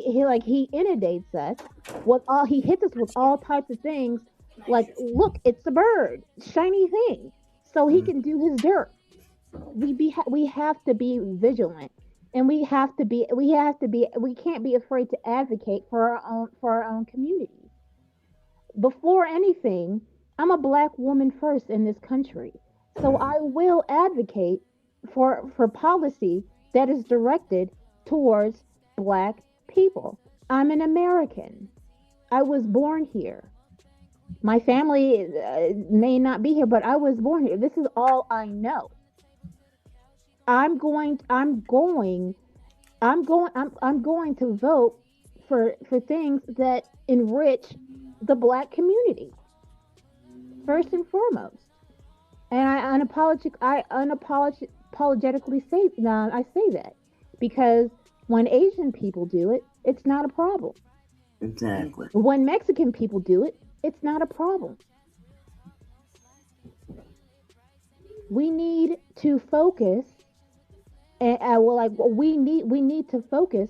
inundates us with all he hits us with all types of things. Like, look, it's a bird, shiny thing, so he Mm, can do his dirt. We have to be vigilant, and we can't be afraid to advocate for our own communities. Before anything, I'm a black woman first in this country, so mm, I will advocate for policy that is directed towards black people. I'm an American. I was born here. My family may not be here, but I was born here. This is all I know. I'm going to vote for things that enrich the black community first and foremost. And I unapologetically say now I say that because when Asian people do it, it's not a problem. exactly. When Mexican people do it, it's not a problem. We need to focus, and we need to focus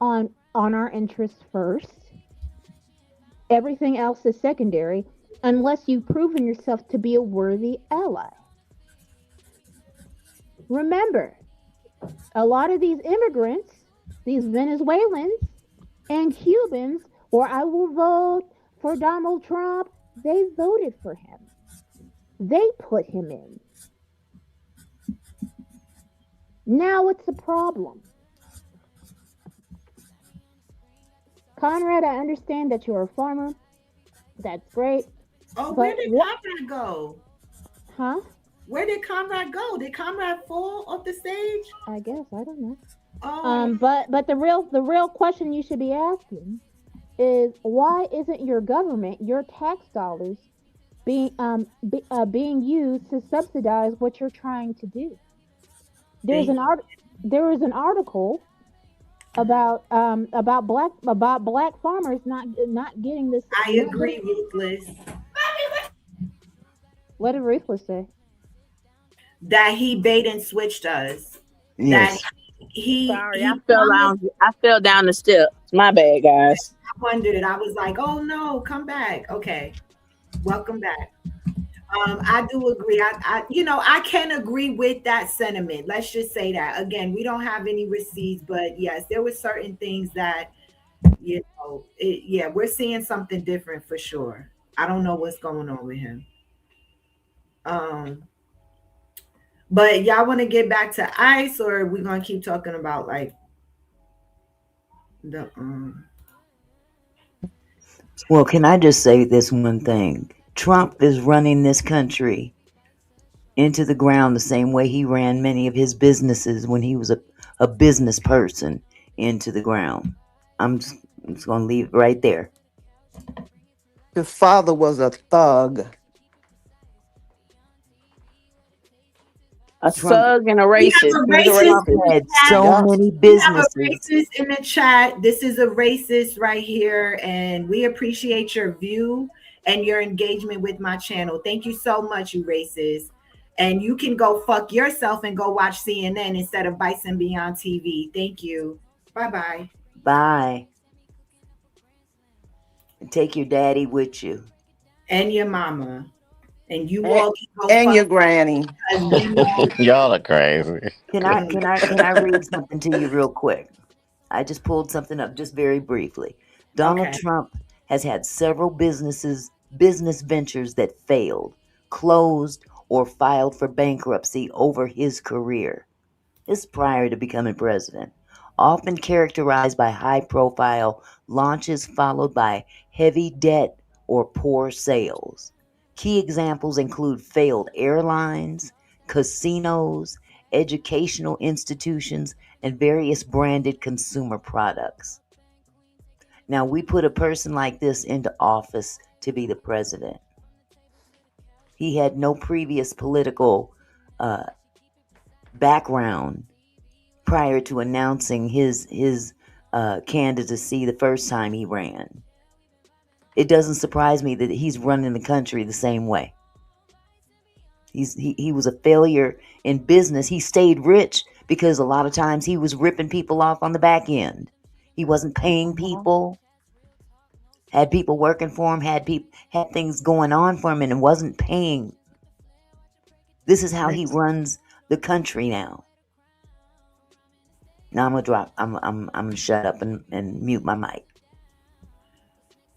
on our interests first. Everything else is secondary, unless you've proven yourself to be a worthy ally. Remember, a lot of these immigrants These Venezuelans and Cubans, or I will vote for Donald Trump, they voted for him. They put him in. Now it's a problem. Conrad, I understand that you're a farmer. That's great. Oh, where But did what, Conrad go? huh? Where did Conrad go? Did Conrad fall off the stage? I guess, I don't know. Oh, But the real question you should be asking is why isn't your government, your tax dollars, being used to subsidize what you're trying to do? There's thank an you. art there is an article about black farmers not getting this I not agree, getting. Ruthless, What did Ruthless say? that he bait and switched us. That Yes. Sorry, he promised. I fell down the steps. My bad, guys. I wondered. I was like, oh no, come back. Okay, welcome back. I do agree. I can agree with that sentiment. Let's just say that again. We don't have any receipts, but yes, there were certain things that yeah, we're seeing something different for sure. I don't know what's going on with him. Um, but y'all want to get back to ICE, or are we gonna keep talking about like the Well, can I just say this one thing? Trump is running this country into the ground the same way he ran many of his businesses when he was a business person into the ground. I'm just going to leave it right there. His father was a thug. A Trump thug and a we have racist. a He's a racist Trump in racist. the had chat. so Yup. many We have a businesses. racist in the chat. This is a racist right here, and we appreciate your view and your engagement with my channel. Thank you so much, you racist. And you can go fuck yourself and go watch CNN instead of Bison Beyond TV. Thank you. Bye bye. Bye. And take your daddy with you. And your mama. And you And, all can go and fuck your granny. because we know. Y'all are crazy. Can I read something to you real quick? I just pulled something up just very briefly. Donald Okay. Trump has had several business ventures that failed, closed, or filed for bankruptcy over his career. This is prior to becoming president. Often characterized by high profile launches followed by heavy debt or poor sales. Key examples include failed airlines, casinos, educational institutions, and various branded consumer products. Now, we put a person like this into office to be the president. He had no previous political uh, background prior to announcing his candidacy the first time he ran. It doesn't surprise me that he's running the country the same way. He was a failure in business. He stayed rich because a lot of times he was ripping people off on the back end. He wasn't paying people, had people working for him, had things going on for him, and wasn't paying. This is how he runs the country now. Now I'm gonna shut up and mute my mic.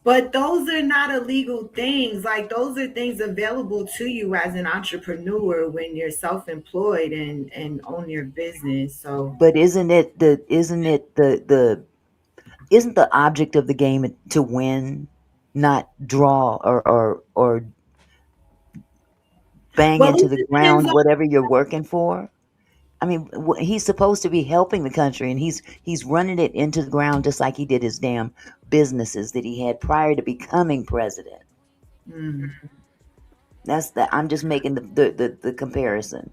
But those are not illegal things. Like those are things available to you as an entrepreneur when you're self-employed and own your business. So But isn't the object of the game to win, not draw or bang well, into it the depends ground on. whatever you're working for? I mean, he's supposed to be helping the country, and he's running it into the ground just like he did his damn businesses that he had prior to becoming president. Mm. I'm just making the comparison.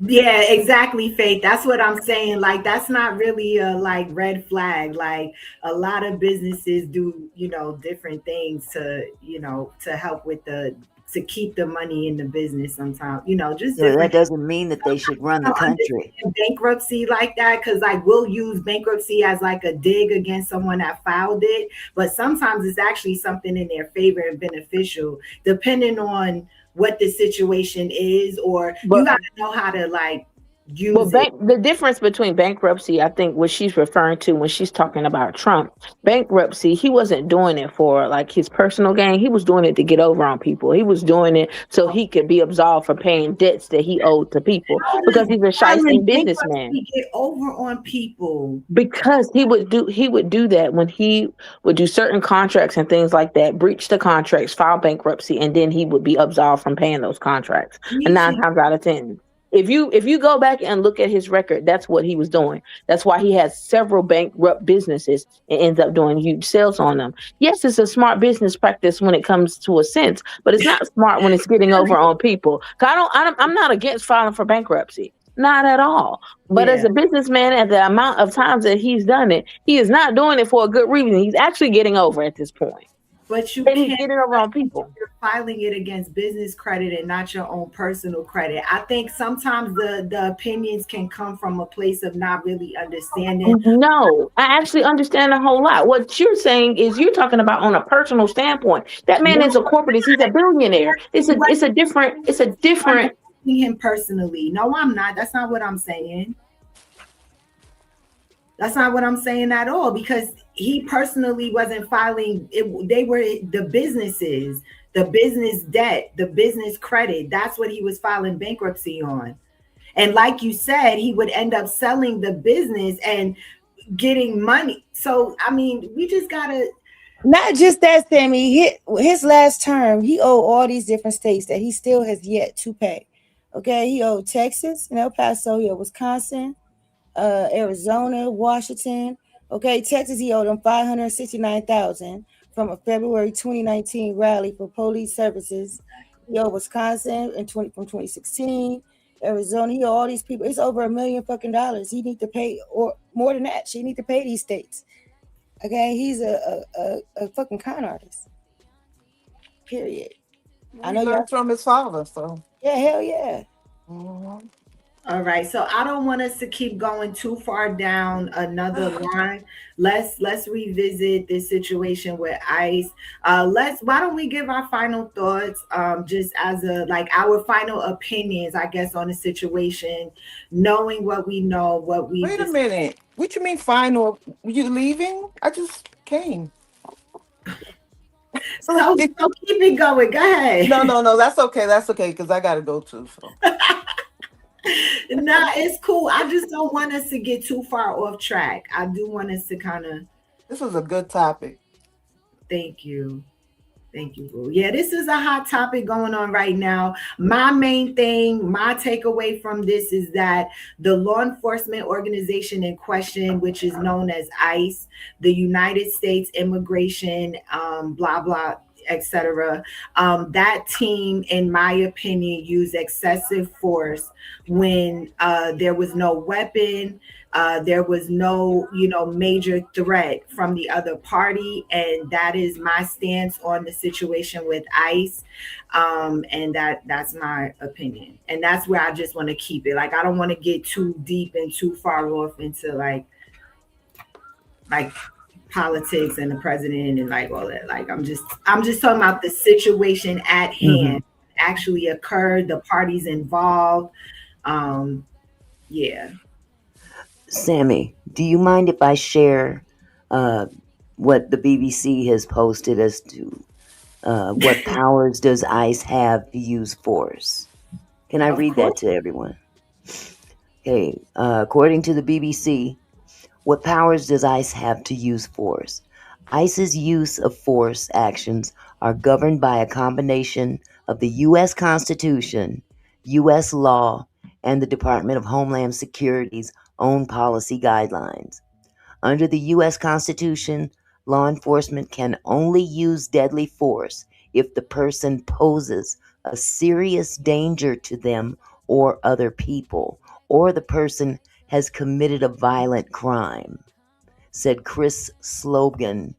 Yeah, exactly, Faith. That's what I'm saying. Like, that's not really a like red flag. Like, a lot of businesses do, different things to help with to keep the money in the business sometimes, just So that different. doesn't mean that they should run the Don't country. understand bankruptcy like that because like we'll use bankruptcy as like a dig against someone that filed it, but sometimes it's actually something in their favor and beneficial depending on what the situation is, or you But got to know how to like Well, use it. the difference between bankruptcy, I think, what she's referring to when she's talking about Trump, bankruptcy, he wasn't doing it for like his personal gain. He was doing it to get over on people. He was doing it so he could be absolved for paying debts that he owed to people How because does he's a filing shiesty businessman. bankruptcy get over on people? Because he would do that when he would do certain contracts and things like that, breach the contracts, file bankruptcy, and then he would be absolved from paying those contracts. And Me nine too. times out of ten, if you go back and look at his record, that's what he was doing. That's why he has several bankrupt businesses and ends up doing huge sales on them. Yes, it's a smart business practice when it comes to a sense, but it's not smart when it's getting over on people. 'Cause I'm not against filing for bankruptcy. Not at all. But as Yeah. a businessman, at the amount of times that he's done it, he is not doing it for a good reason. He's actually getting over at this point. But you And he's can't getting over on people. you're filing it against business credit and not your own personal credit. I think sometimes the opinions can come from a place of not really understanding. No, I actually understand a whole lot. What you're saying is you're talking about on a personal standpoint. That man No, is a corporatist. He's a billionaire. It's a different. him personally. No, I'm not. That's not what I'm saying. That's not what I'm saying at all, because he personally wasn't filing it. They were the businesses, the business debt, the business credit. That's what he was filing bankruptcy on. And like you said, he would end up selling the business and getting money. So, I mean, we just gotta. Not just that, Sammy. His last term, he owed all these different states that he still has yet to pay. Okay, he owed Texas and El Paso, he owed Wisconsin, Arizona, Washington. Okay, Texas, he owed them $569,000 from a February 2019 rally for police services. He owed Wisconsin from 2016. Arizona, he owed all these people. It's over $1 million fucking dollars. He need to pay, or more than that. She need to pay these states. Okay, he's a fucking con artist. Period. I know He y'all. learned from his father, so. Yeah, hell yeah. Mhm. All right, so I don't want us to keep going too far down another line. Let's revisit this situation with ICE. Why don't we give our final thoughts, just as a like our final opinions, I guess, on the situation, knowing what we know, what we Wait a minute. What you mean final? You leaving? I just came. So keep it going. Go ahead. No. That's okay. That's okay because I got to go too. So. Nah, it's cool. I just don't want us to get too far off track. I do want us to kind of. This was a good topic. Thank you. Thank you, Boo. Yeah, this is a hot topic going on right now. My main thing, my takeaway from this is that the law enforcement organization in question, which is known as ICE, the United States Immigration, blah, blah, etc. That team, in my opinion, used excessive force when there was no weapon. There was no, major threat from the other party, and that is my stance on the situation with ICE. And that's my opinion, and that's where I just want to keep it. Like, I don't want to get too deep and too far off into like politics and the president and like all that. Like, I'm just talking about the situation at hand, actually occurred, the parties involved. Yeah. Sammy, do you mind if I share what the BBC has posted as to what powers does ICE have to use force? Can I read that to everyone? Okay, according to the BBC, what powers does ICE have to use force? ICE's use of force actions are governed by a combination of the U.S. Constitution, U.S. law, and the Department of Homeland Security's own policy guidelines. Under the U.S. Constitution, law enforcement can only use deadly force if the person poses a serious danger to them or other people, or the person has committed a violent crime, said Chris Slogan,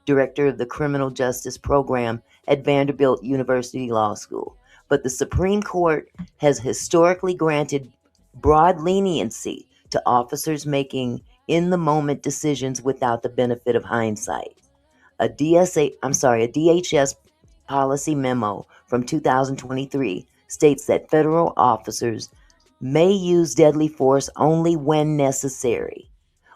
director of the Criminal Justice Program at Vanderbilt University Law School. But the Supreme Court has historically granted broad leniency to officers making in-the-moment decisions without the benefit of hindsight. A DHS policy memo from 2023 states that federal officers may use deadly force only when necessary,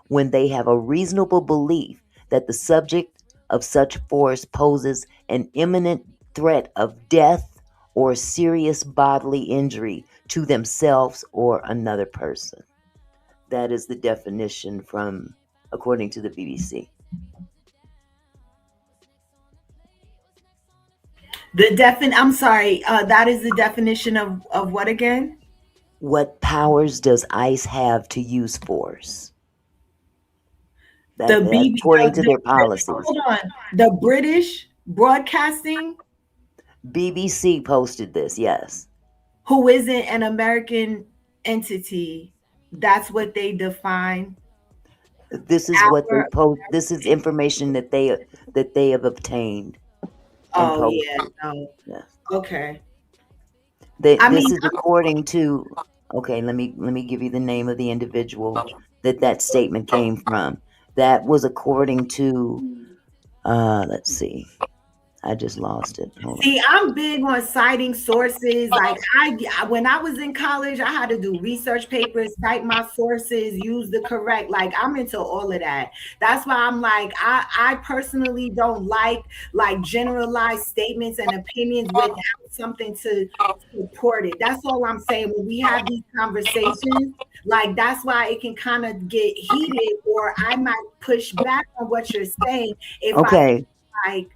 when they have a reasonable belief that the subject of such force poses an imminent threat of death or serious bodily injury to themselves or another person. That is the definition from according to the BBC. I'm sorry, that is the definition of what again? What powers does ICE have to use force? The That's BB, according to their policies. hold on, the British Broadcasting, BBC posted this, yes. who isn't an American entity, that's what they define This is what they our. post. This is information that they have obtained and Oh yeah, posted. no, Yes. okay. I This mean, is according to. Okay, let me give you the name of the individual that statement came from. That was according to. Let's see. I just lost it. Hold on. see, I'm big on citing sources. Like when I was in college, I had to do research papers, cite my sources, use the correct. Like I'm into all of that. That's why I'm like, I personally don't like generalized statements and opinions without something to support it. That's all I'm saying. When we have these conversations, like that's why it can kind of get heated, or I might push back on what you're saying if I feel Okay. like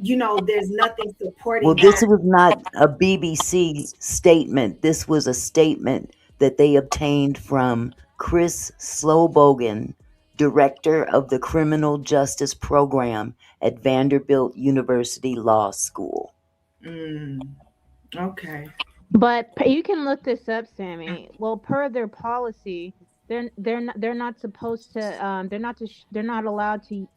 there's nothing Well, supporting this that. was not a BBC statement. This was a statement that they obtained from Chris Slowbogan, director of the Criminal Justice Program at Vanderbilt University Law School. Okay. But you can look this up, Sammy. Well, per their policy, they're not supposed to they're not allowed to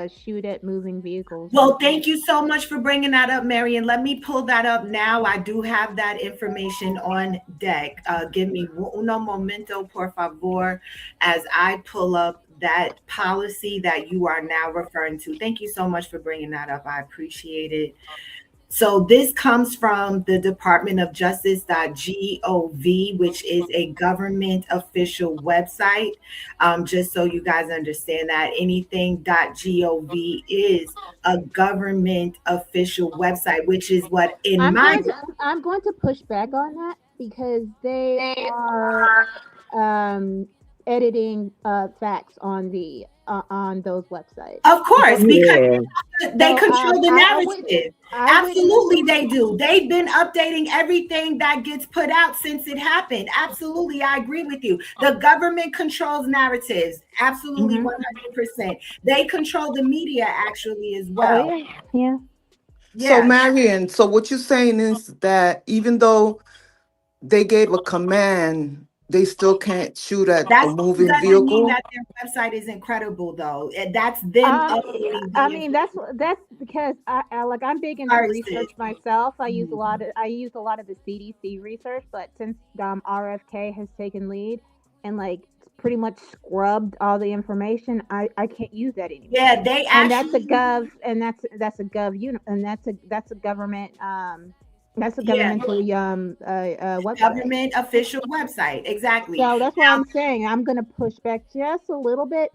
shoot at moving vehicles. Well, thank you so much for bringing that up, Marion. Let me pull that up now. I do have that information on deck. Give me uno momento, por favor, as I pull up that policy that you are now referring to. Thank you so much for bringing that up. I appreciate it. So this comes from the Department of Justice.gov, which is a government official website. Just so you guys understand that anything.gov is a government official website, which is what in my I'm going to push back on that because they are editing facts on those websites. of course, because Yeah. they So control the I would narrative. I wouldn't. Absolutely, they do. They've been updating everything that gets put out since it happened. Absolutely, I agree with you. The government controls narratives. Absolutely, Mhm. 100%. They control the media actually as Oh well. yeah, yeah. So, Yeah, Marion, so what you're saying is that even though they gave a command, they still can't shoot at a that still moving doesn't mean vehicle? that their website is incredible, though. That's them Um, updating I the mean information. that's because I like I'm big into Sorry, sis. research myself. Mhm. I use a lot of the CDC research, but since RFK has taken lead and like pretty much scrubbed all the information, I can't use that anymore. Yeah, they And that's a actually, gov and that's a gov unit and that's a government that's a yeah, governmental website. government official website. Exactly. So that's why I'm saying I'm going to push back just a little bit.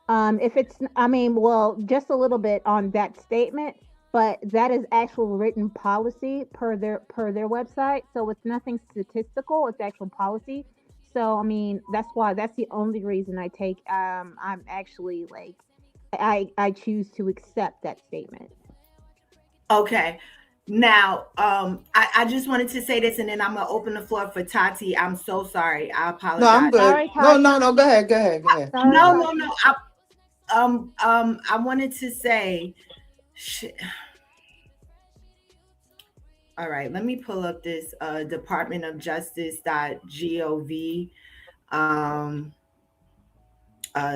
If it's, I mean, well, just a little bit on that statement, but that is actual written policy per their website. So it's nothing statistical. It's actual policy. So I mean, that's the only reason I'm actually like I choose to accept that statement. Okay. Now, I just wanted to say this and then I'm gonna open the floor for Tati. I'm so sorry. I No, I'm apologize. good. Sorry, No, Tati. no, no. Go ahead. Go ahead. Go ahead. Sorry, No, no, Tati. no. I wanted to say, shit. All right, let me pull up this Department of Justice.gov. Um,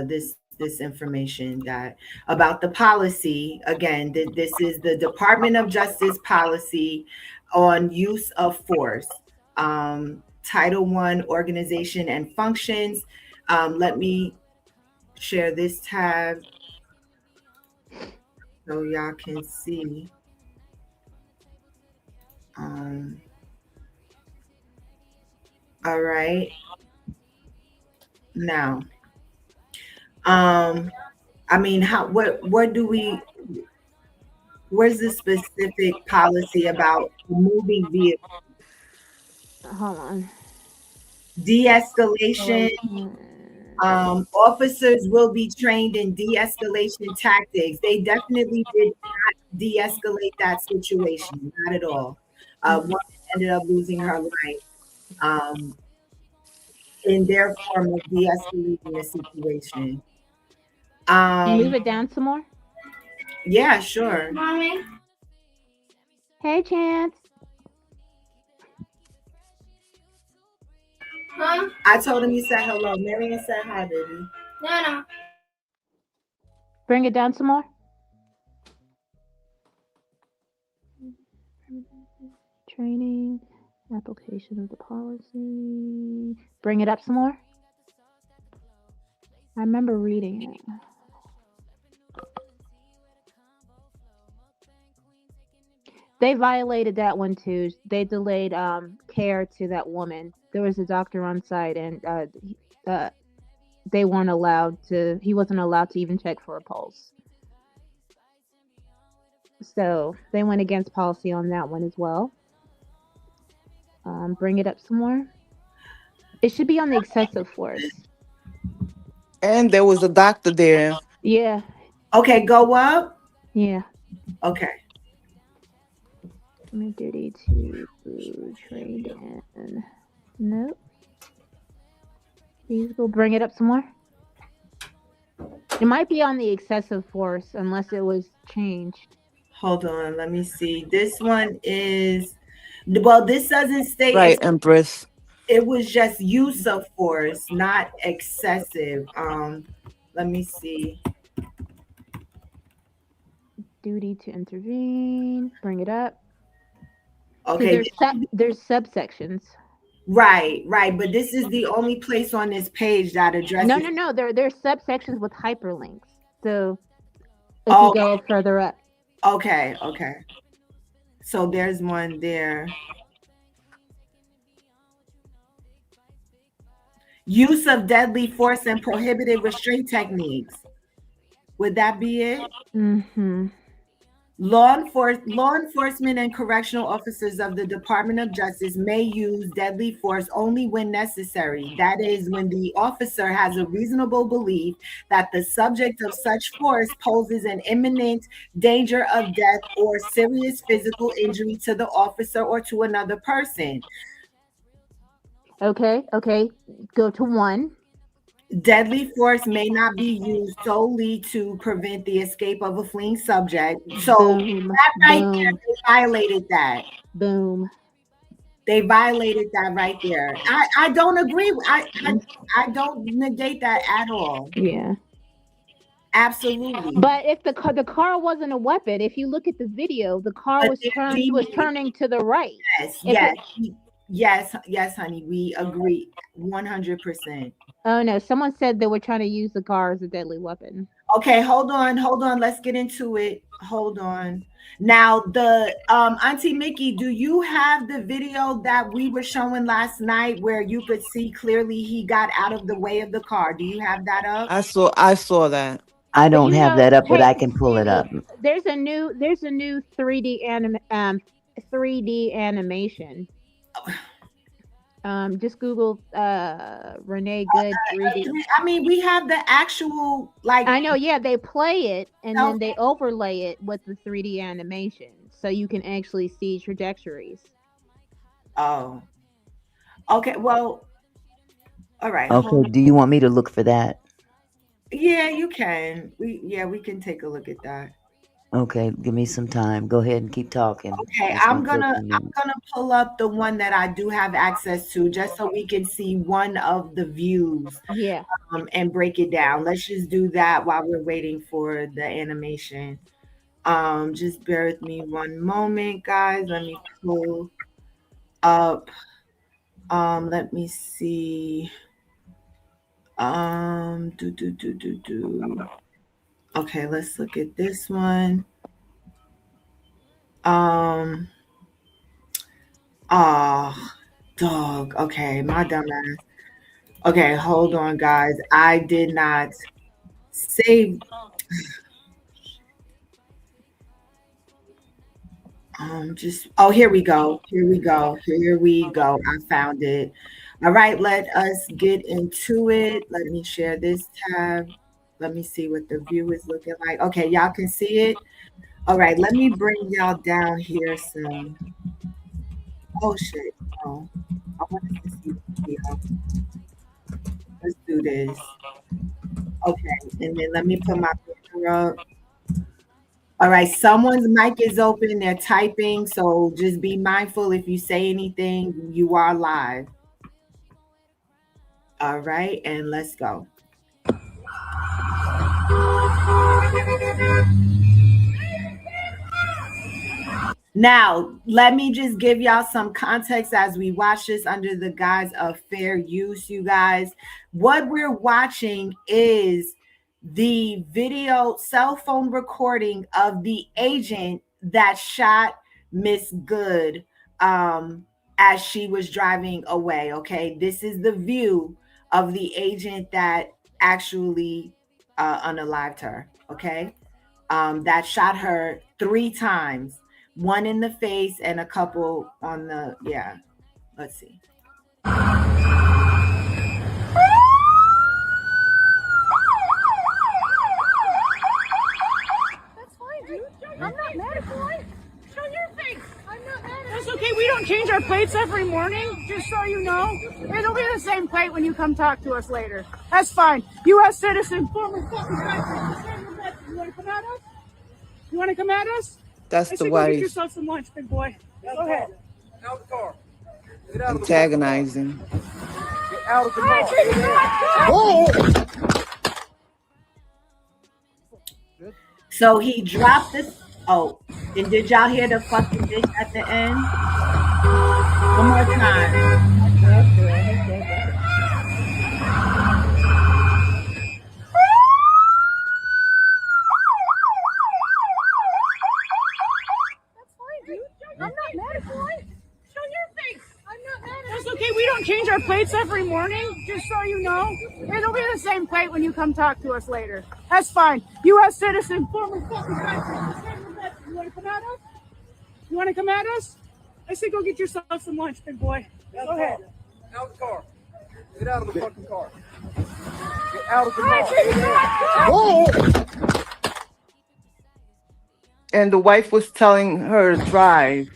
this information that about the policy again. This is the Department of Justice policy on use of force. Title One, organization and functions. Let me share this tab so y'all can see. Um, All right. Now, um, I mean, how what do we? Where's the specific policy about moving vehicles? Hold on. De-escalation. Escalation. Officers will be trained in de-escalation tactics. They definitely did not de-escalate that situation, not at all. One ended up losing her life um, in their form of de-escalating the situation. Can you move Um, it down some more? yeah, sure. Mommy. Hey, Chance. Mom. I told him you said hello. Marion said hi, baby. No, no. Bring it down some more. Training, application of the policy. Bring it up some more. I remember reading it. They violated that one too. They delayed care to that woman. There was a doctor on site, and they weren't allowed to. He wasn't allowed to even check for a pulse. So they went against policy on that one as well. Bring it up some more. It should be on the excessive force. And there was a doctor there. Yeah, Okay, go up. yeah. Okay. My duty to train in. Nope. Please go bring it up some more. It might be on the excessive force unless it was changed. Hold on, let me see. This one is, well, this doesn't state Right, Empress. it was just use of force, not excessive. Let me see. Duty to intervene. Bring it up. Okay, There's subsections. right, but this is the only place on this page that addresses. No. There's subsections with hyperlinks. So if Oh, you go further up. okay. So there's one there. Use of deadly force and prohibited restraint techniques. Would that be it? Mm-hmm. Law enforcement and correctional officers of the Department of Justice may use deadly force only when necessary. That is, when the officer has a reasonable belief that the subject of such force poses an imminent danger of death or serious physical injury to the officer or to another person. Okay. Go to 1. Deadly force may not be used solely to prevent the escape of a fleeing subject. So Boom. that right Boom. there, they violated that. Boom. They violated that right there. I don't agree. I don't negate that at all. Yeah. Absolutely. But if the car wasn't a weapon, if you look at the video, the car But was they're turning to the right. Yes, honey. We agree 100%. Oh no, someone said they were trying to use the car as a deadly weapon. Okay, hold on. Let's get into it. Hold on. Now, the Auntie Mickey, do you have the video that we were showing last night where you could see clearly he got out of the way of the car? Do you have that up? I saw that. I But don't have that up, but I can pull it up. There's a new 3D 3D animation. Just Google Renee Good 3D. I mean, we have the actual, like, I know, yeah, they play it and then they overlay it with the 3D animation so you can actually see trajectories. Oh. Okay, well, all right. Okay, do you want me to look for that? Yeah, you can. We can take a look at that. Okay, give me some time. Go ahead and keep talking. Okay, I'm gonna pull up the one that I do have access to just so we can see one of the views. Yeah. And break it down. Let's just do that while we're waiting for the animation. Just bear with me one moment, guys. Let me pull up. Let me see. Okay, let's look at this one. Dog. Okay, my dumbass. Okay, hold on, guys. I did not save. Here we go. Here we go. Here we go. I found it. All right, let us get into it. Let me share this tab. Let me see what the view is looking like. Okay, y'all can see it. All right, let me bring y'all down here some. Oh shit. Oh, I wanted to see the video. Let's do this. Okay, and then let me put my camera up. All right, someone's mic is open. They're typing, so just be mindful if you say anything. You are live. All right, and let's go. Now, let me just give y'all some context as we watch this under the guise of fair use, you guys. What we're watching is the video cell phone recording of the agent that shot Miss Good as she was driving away. Okay, this is the view of the agent that actually unalived her. Okay, that shot her 3 times, one in the face and a couple on the, yeah. Let's see. I'm not mad at you. Show your face. I'm not mad at you. That's okay. We don't change our plates every morning, just so you know. It'll be the same plate when you come talk to us later. That's fine. U.S. citizen, former fucking president. You want to come at us? You want to come at us? That's I the say go get wife yourself some lunch, big boy. Go ahead. Out the car. Get out of the antagonizing. Get out of the car. So he dropped this. Oh, and did y'all hear the fucking bitch at the end? One more time. I'm not mad at you. Show your face. I'm not mad at you. That's okay. We don't change our plates every morning, just so you know. It'll be the same plate when you come talk to us later. That's fine. U.S. citizen, former fucking president. You want to come at us? You want to come at us? I say go get yourself some lunch, big boy. Go ahead. Out of the car. Get out of the fucking car. Get out of the car. And the wife was telling her to drive.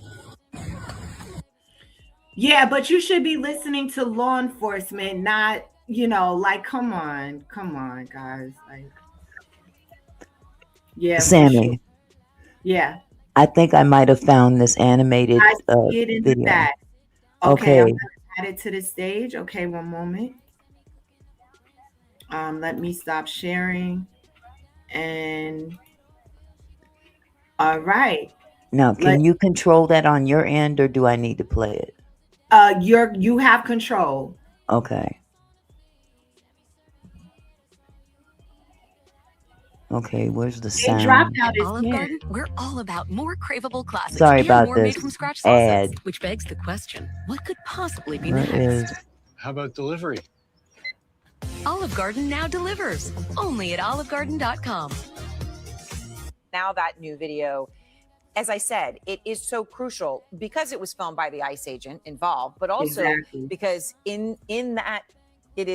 Yeah, but you should be listening to law enforcement, not, like, come on, guys. Like, yeah, Sammy. for sure. Yeah. I think I might have found this animated I see it in video. the back. Okay, I'm Okay. going to add it to the stage. Okay, one moment. Let me stop sharing. And all right. Now, can you control that on your end, or do I need to play it? You have control. Okay. Okay, where's the sound? They dropped out At Olive Garden, we're all about more craveable classics Sorry and about more this made-from-scratch ad. sauces, which begs the question, what could possibly be Where next? is- How about delivery? Olive Garden now delivers, only at olivegarden.com. Now that new video, as I said, it is so crucial because it was filmed by the ICE agent involved, but also Exactly. because in that it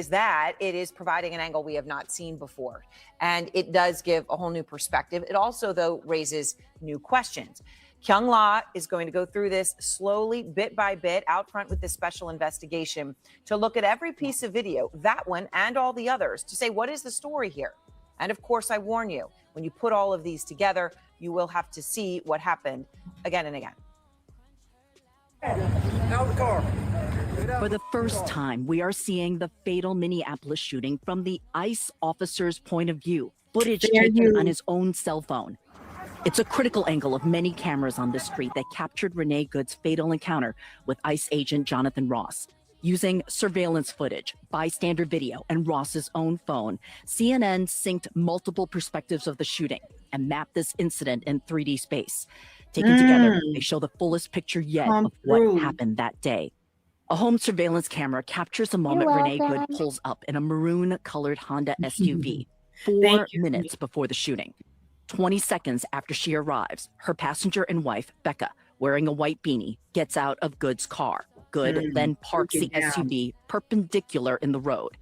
is providing an angle we have not seen before. And it does give a whole new perspective. It also, though, raises new questions. Kyung La is going to go through this slowly, bit by bit, out front with this special investigation to look at every piece of video, that one and all the others, to say, what is the story here? And of course, I warn you, when you put all of these together, you will have to see what happened again and again. Out of the car. For the first time, we are seeing the fatal Minneapolis shooting from the ICE officer's point of view, footage taken on his own cell phone. It's a critical angle of many cameras on the street that captured Renee Good's fatal encounter with ICE agent Jonathan Ross. Using surveillance footage, bystander video, and Ross's own phone, CNN synced multiple perspectives of the shooting and mapped this incident in 3D space. Taken together, they show the fullest picture yet of what happened that day. A home surveillance camera captures the moment Renee Good welcome. pulls up in a maroon-colored Honda SUV Thank 4 you. minutes before the shooting. 20 seconds after she arrives, her passenger and wife, Becca, wearing a white beanie, gets out of Good's car. Good then parks the Looking down. SUV perpendicular in the road.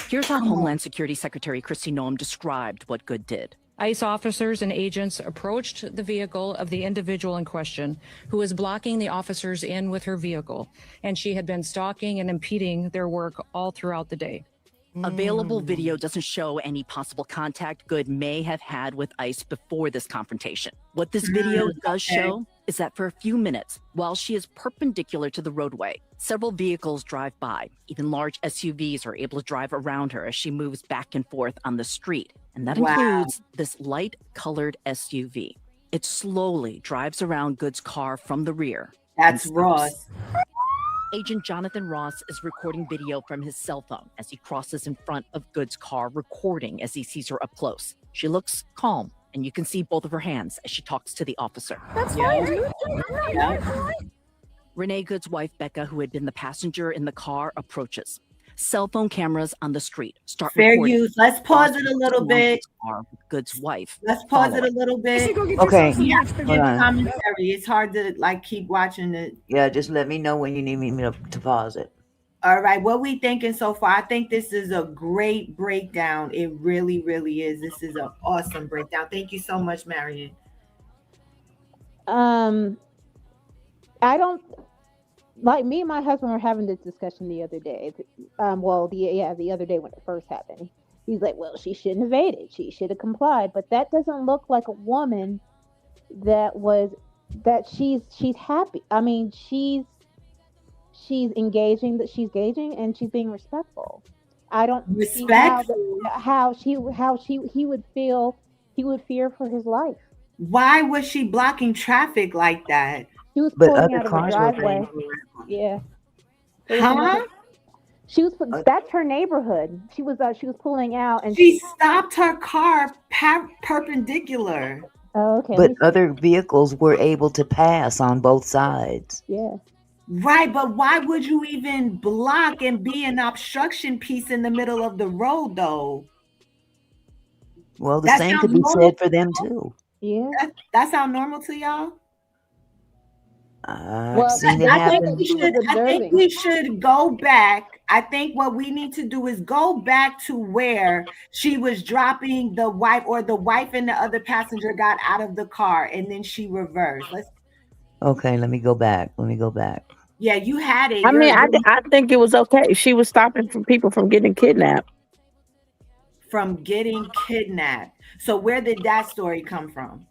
Here's how Homeland Security Secretary Kristi Noem described what Good did. ICE officers and agents approached the vehicle of the individual in question, who was blocking the officers in with her vehicle, and she had been stalking and impeding their work all throughout the day. Available video doesn't show any possible contact Good may have had with ICE before this confrontation. What this video does show is that for a few minutes, while she is perpendicular to the roadway, several vehicles drive by. Even large SUVs are able to drive around her as she moves back and forth on the street. And that includes this light-colored SUV. It slowly drives around Good's car from the rear. That's and Ross. Agent Jonathan Ross is recording video from his cell phone as he crosses in front of Good's car, recording as he sees her up close. She looks calm, and you can see both of her hands as she talks to the officer. That's fine, dude. I'm not fine. Renee Good's wife, Becca, who had been the passenger in the car, approaches. Cell phone cameras on the street start Fair recording. use. Let's pause it a little bit. Good's wife. Let's pause it a little bit. Okay, You have to hold give on. commentary. It's hard to like keep watching it. Yeah, just let me know when you need me to pause it. All right, what we thinking so far? I think this is a great breakdown. It really, really is. This is an awesome breakdown. Thank you so much, Marion. I don't like me and my husband were having this discussion the other day. The other day when it first happened. He's like, well, she shouldn't have waited. She should have complied. But that doesn't look like a woman that she's happy. I mean, she's engaging, and she's being respectful. I don't see how he would fear for his life. Why was she blocking traffic like that? She was pulling out of the driveway. Yeah. Huh? She was. That's her neighborhood. She was pulling out, and she stopped her car perpendicular. Oh, okay. But other vehicles were able to pass on both sides. Yeah. Right, but why would you even block and be an obstruction piece in the middle of the road, though? Well, the same could be said for them too. Yeah. That sound normal to y'all? I've seen it happen. I think we should go back. I think what we need to do is go back to where she was dropping the wife, or the wife and the other passenger got out of the car, and then she reversed. Okay, let me go back. Yeah, you had it. I think it was okay. She was stopping people from getting kidnapped. From getting kidnapped. So where did that story come from?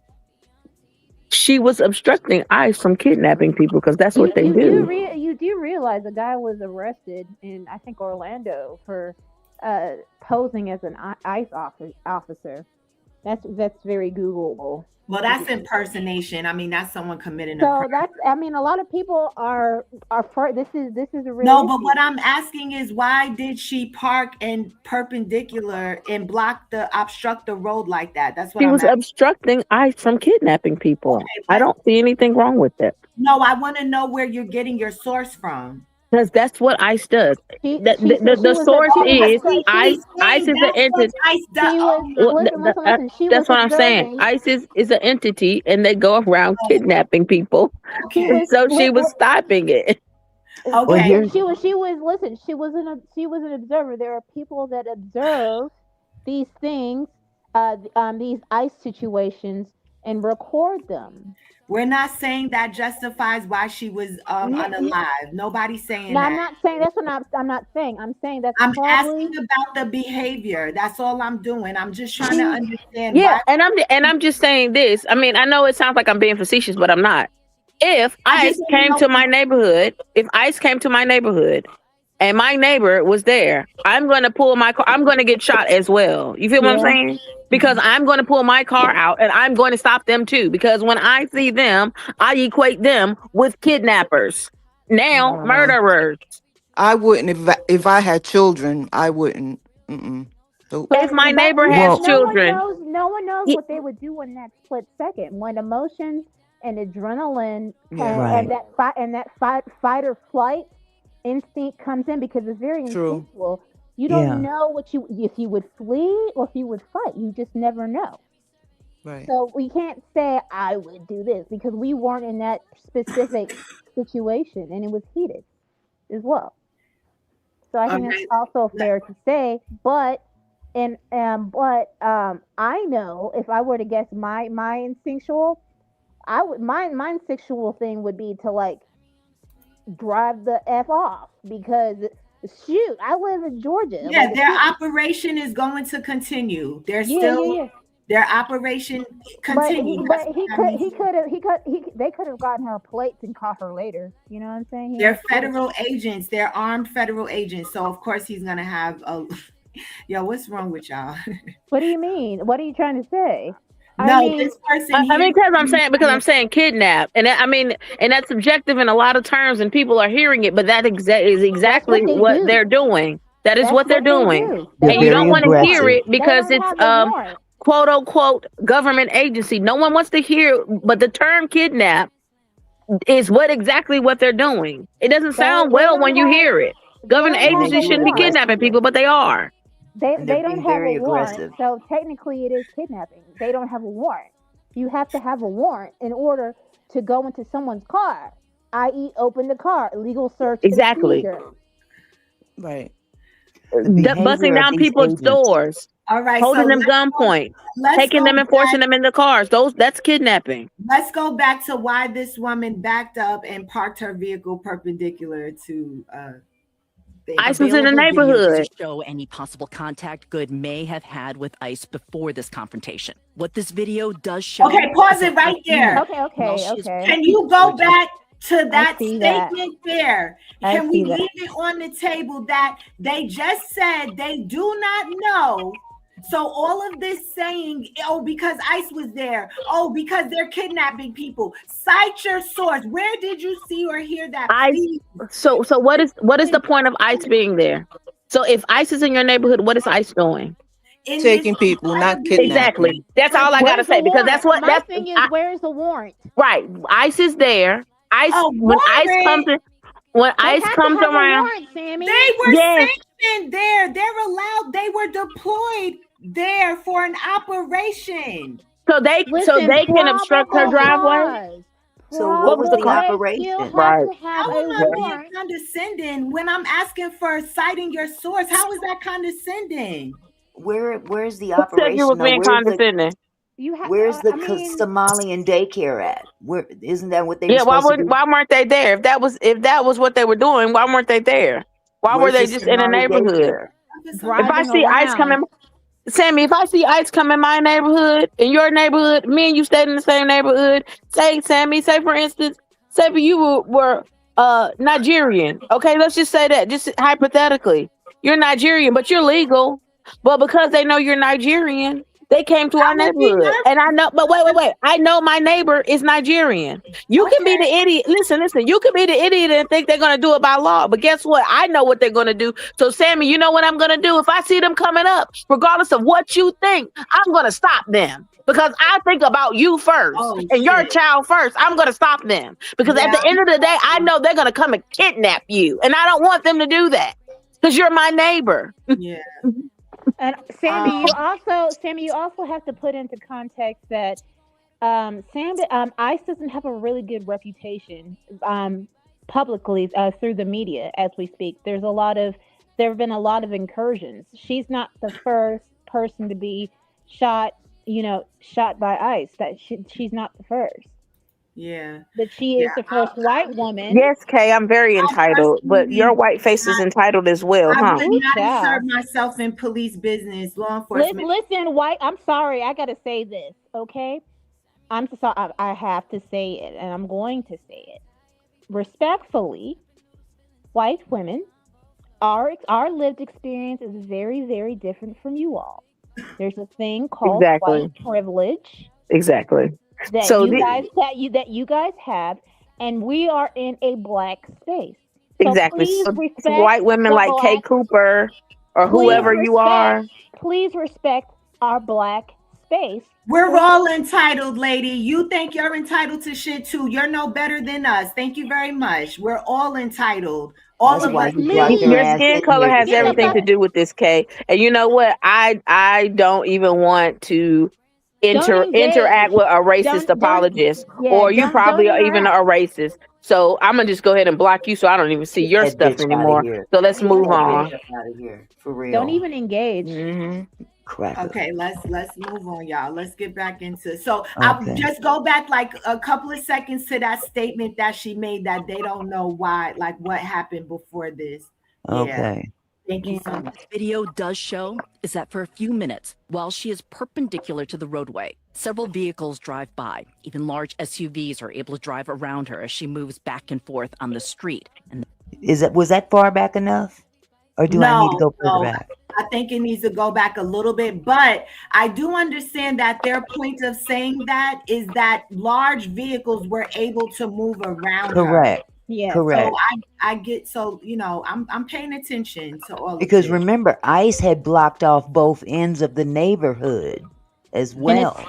She was obstructing ICE from kidnapping people, because that's what they do. You do realize a guy was arrested in, I think, Orlando for posing as an ICE officer. That's very Googleable. Well, that's impersonation. I mean, that's someone committing a So crime. a lot of people are for this is a real No, issue. but what I'm asking is, why did she park in perpendicular and obstruct the road like that? That's what She was obstructing ICE from kidnapping people. Okay, I don't see anything wrong with it. No, I want to know where you're getting your source from. Because that's what ICE does. The source is ICE. ICE is an entity. That's what I'm saying. ICE is an entity, and they go around kidnapping people. And so she was stopping it. Okay. She was an observer. There are people that observe these things, these ICE situations, and record them. We're not saying that justifies why she was unalive. Nobody's saying that. I'm not saying that's what I'm not saying. I'm saying that's asking about the behavior. That's all I'm doing. I'm just trying to understand. Yeah, and I'm just saying this. I mean, I know it sounds like I'm being facetious, but I'm not. If ICE came to my neighborhood, and my neighbor was there, I'm going to pull my car. I'm going to get shot as well. You feel what I'm saying? Because I'm going to pull my car out, and I'm going to stop them too. Because when I see them, I equate them with kidnappers. Now, murderers. I wouldn't if I had children. I wouldn't. So, if my neighbor has children, no one knows what they would do in that split second when emotions and adrenaline and that fight or flight instinct comes in because it's very True. instinctual. You don't Yeah. know if you would flee or if you would fight. You just never know. Right. So we can't say I would do this because we weren't in that specific situation and it was heated as well. So I All think that's right. also fair to say. But I know if I were to guess my instinctual, I would my instinctual thing would be to like drive the f off because shoot, I live in Georgia. Yeah, Like if their you, operation is going to continue. They're yeah, yeah, still yeah. their operation But continues. he, That's but what that means. they could have gotten her plates and caught her later. You know what I'm saying? They're federal agents. They're armed federal agents. So of course he's gonna have a. Yo, what's wrong with y'all? What do you mean? What are you trying to say? I No, mean, this person I mean, here. because I'm saying kidnap, and I mean, and that's subjective in a lot of terms, and people are hearing it, but that is exactly they what do. they're doing. That is That's what they're what they doing, do. They're and you don't very want to hear aggressive. it because don't it's have a warrant. quote unquote government agency. No one wants to hear, but the term kidnap is exactly what they're doing. It doesn't sound They well don't when you have hear it. they Government don't have And they a agencies do it shouldn't be warrant. kidnapping aggressively. people, but they are. And they're They don't being have a very warrant, aggressive. so technically it is kidnapping. They don't have a warrant. You have to have a warrant in order to go into someone's car, i.e., open the car, illegal search and Exactly. seizure. Right. The behavior Busting of down these people's agents. doors, All right, so holding them gunpoint, let's taking go them and forcing back. them in the cars. That's kidnapping. Let's go back to why this woman backed up and parked her vehicle perpendicular to ICE was in the Available videos to neighborhood. show any possible contact Good may have had with ICE before this confrontation. What this video does show. Okay, pause is it that right Good there. Okay. Can you go back to that see that. statement there? I Can we see that. leave it on the table that they just said they do not know? So all of this saying, oh, because ICE was there, oh, because they're kidnapping people. Cite your source. Where did you see or hear that? Please. So what is the point of ICE being there? So if ICE is in your neighborhood, what is ICE doing? Taking people, not kidnapping. Exactly. That's all I gotta Where's say the because that's warrant? what My thing is, where's the warrant? right. ICE is there. ICE A when ICE warrant? comes in, when They ICE have comes to have around. a warrant, Sammy. They were Yes. sanctioned there. They're allowed. They were deployed there for an operation. So they can obstruct her probable driveway. cause. So what was the Probable. They operation? still have Right. to have How a am I being warrant. condescending when I'm asking for citing your source? How is that condescending? Where's the Who said you operation? were Or being condescending? You have. where's the I mean, Somalian daycare at? Where isn't that what they Yeah, were supposed to be? why weren't they there? If that was what they were doing, why weren't they there? Why were Where's they the just in a Somali neighborhood? daycare? If I driving see ICE around. coming, Sammy, if I see ICE come in my neighborhood, in your neighborhood, me and you stayed in the same neighborhood, say, Sammy, say for instance, say for you were Nigerian. Okay, let's just say that, just hypothetically. You're Nigerian, but you're legal. But because they know you're Nigerian, they came to our neighborhood. And I know, but wait. I know my neighbor is Nigerian. You can be the idiot. Listen. You can be the idiot and think they're going to do it by law. But guess what? I know what they're going to do. So, Sammy, you know what I'm going to do? If I see them coming up, regardless of what you think, I'm going to stop them. Because I think about you first and your child first. I'm going to stop them. Because at the end of the day, I know they're going to come and kidnap you. And I don't want them to do that. Because you're my neighbor. Yeah. And Sammy, you also have to put into context that ICE doesn't have a really good reputation publicly through the media as we speak. There have been a lot of incursions. She's not the first person to be shot by ICE. She's not the first. Yeah. But she is the first white woman. Yes, Kay, I'm very entitled, but your white face is entitled as well, I huh? would not insert myself in police business, law enforcement. Listen, white. I'm sorry. I gotta say this, okay? I'm sorry. I have to say it, and I'm going to say it respectfully. White women, our lived experience is very, very different from you all. There's a thing called white privilege. Exactly. That you guys have, and we are in a black space. So exactly. please So respect white women like Kay Cooper or whoever you are. Please respect our black space. We're all entitled, lady. You think you're entitled to shit too. You're no better than us. Thank you very much. We're all entitled. All That's of why us he brought did. your Your ass skin in color here has Get the everything today. to fuck. do with this, Kay. And you know what? I don't even want to Don't interact engage. with a racist Don't. apologist, Yeah. or you Don't probably are even a interact. racist. So I'm gonna just go ahead and block you, so I don't even see Get your that stuff bitch out of anymore. here. So let's Get move that bitch on. up out of here. For Don't real. even engage. Cracker. Okay, let's move on, y'all. Let's get back into. So I'll Okay. just go back like a couple of seconds to that statement that she made that they don't know why, like what happened before this. Yeah. Okay. Thank you so much. What the video does show is that for a few minutes, while she is perpendicular to the roadway, several vehicles drive by. Even large SUVs are able to drive around her as she moves back and forth on the street. And Was that far back enough? Or do I need to No, go further no. back? I think it needs to go back a little bit, but I do understand that their point of saying that is that large vehicles were able to move around her. Correct. Yes. So Correct. I get, so I'm paying attention to all of Because this. remember, ICE had blocked off both ends of the neighborhood as And well.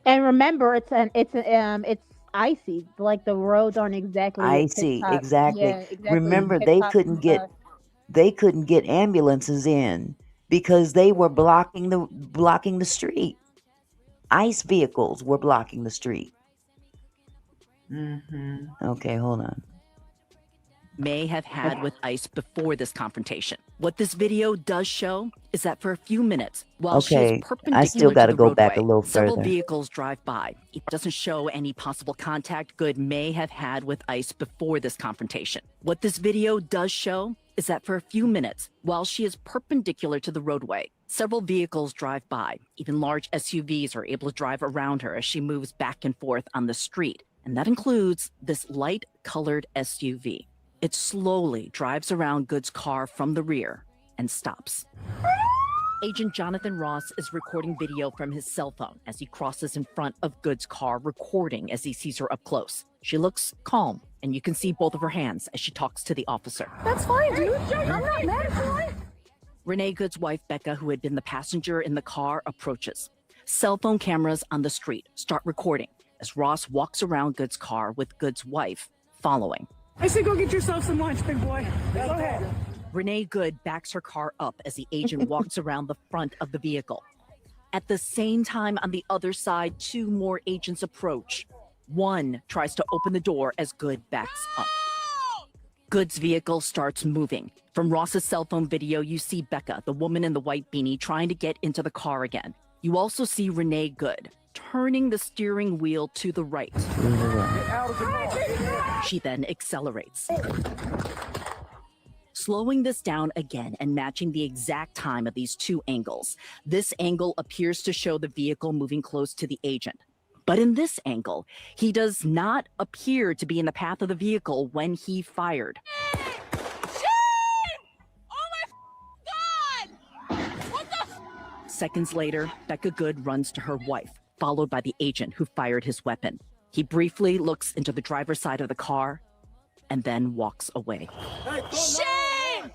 and remember, it's icy. Like the roads aren't exactly I tip see, top. exactly. Yeah, exactly. Remember, Tip they top. couldn't get ambulances in because they were blocking the street. ICE vehicles were blocking the street. Mm-hmm. Okay, hold on. may have had with ICE before this confrontation. What this video does show is that for a few minutes, while she Okay, is I perpendicular still to got to the go roadway, back a little several further. vehicles drive by. It doesn't show any possible contact Good may have had with ICE before this confrontation. What this video does show is that for a few minutes, while she is perpendicular to the roadway, several vehicles drive by. Even large SUVs are able to drive around her as she moves back and forth on the street. And that includes this light-colored SUV. It slowly drives around Good's car from the rear and stops. Agent Jonathan Ross is recording video from his cell phone as he crosses in front of Good's car, recording as he sees her up close. She looks calm, and you can see both of her hands as she talks to the officer. That's fine, dude. I'm not mad at you. Renee Good's wife, Becca, who had been the passenger in the car, approaches. Cell phone cameras on the street start recording as Ross walks around Good's car with Good's wife following. I said go get yourself some lunch, big boy. Go ahead. Renee Good backs her car up as the agent walks around the front of the vehicle. At the same time, on the other side, two more agents approach. One tries to open the door as Good backs up. Good's vehicle starts moving. From Ross's cell phone video, you see Becca, the woman in the white beanie, trying to get into the car again. You also see Renee Good turning the steering wheel to the right. She then accelerates. Slowing this down again and matching the exact time of these two angles. This angle appears to show the vehicle moving close to the agent. But in this angle, he does not appear to be in the path of the vehicle when he fired. Seconds later, Becca Good runs to her wife, followed by the agent who fired his weapon. He briefly looks into the driver's side of the car and then walks away. Shame!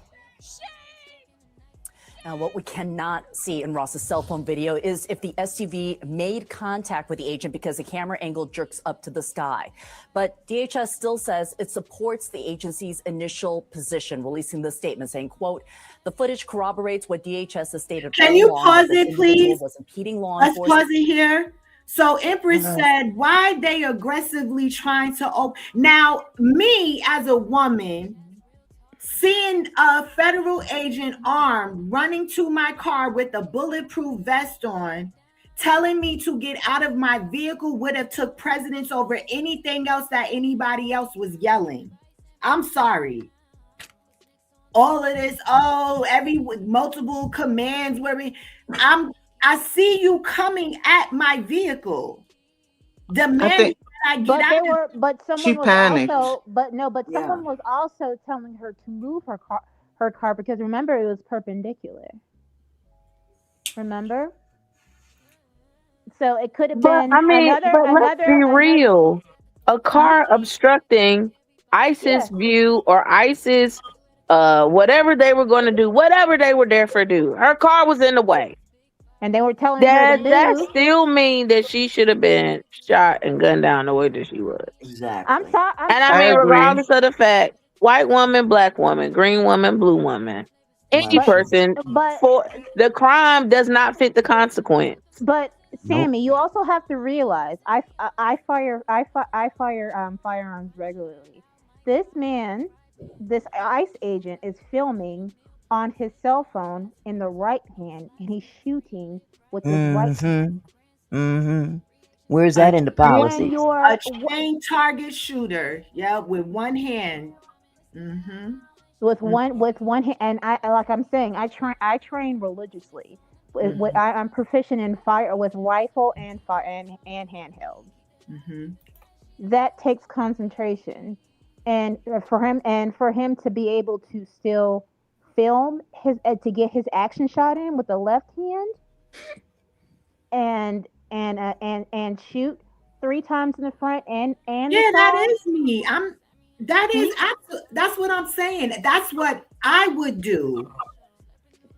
Now, what we cannot see in Ross's cell phone video is if the SUV made contact with the agent because the camera angle jerks up to the sky. But DHS still says it supports the agency's initial position, releasing this statement saying, quote, the footage corroborates what DHS has stated. Can you pause it, please? Was impeding law Let's enforcement. pause it here. So Empress said, why they aggressively trying to open? Now, me as a woman, seeing a federal agent armed running to my car with a bulletproof vest on, telling me to get out of my vehicle would have took precedence over anything else that anybody else was yelling. I'm sorry. All of this, multiple commands where I see you coming at my vehicle, demanding that I get out. But someone She was panicked. also, someone was also telling her to move her car because remember it was perpendicular. Remember? So it could have But been I mean, let's be real. A car obstructing ISIS view or ISIS, whatever they were going to do, whatever they were there for, do. Her car was in the way. And they were telling her to move. That still mean that she should have been shot and gunned down the way that she was. Exactly. I'm sorry. And I mean, regardless of the fact white woman, black woman, green woman, blue woman, any Wow, But she. person but for the crime does not fit the consequence. but Nope. Sammy, you also have to realize I fire firearms regularly. This man, this ICE agent, is filming on his cell phone in the right hand, and he's shooting with his right hand. Mm-hmm. Mm-hmm. Where's A that in the When policies? a you're trained target shooter. Yeah, with one hand. Mm-hmm. with one hand, and like I'm saying, I train religiously. Mm-hmm. I'm proficient in fire with rifle and fire and handheld. Mm-hmm. That takes concentration, and for him to be able to still film his to get his action shot in with the left hand and shoot 3 times in the front and the Yeah, that side. is me. Hmm? That's what I'm saying. That's what I would do.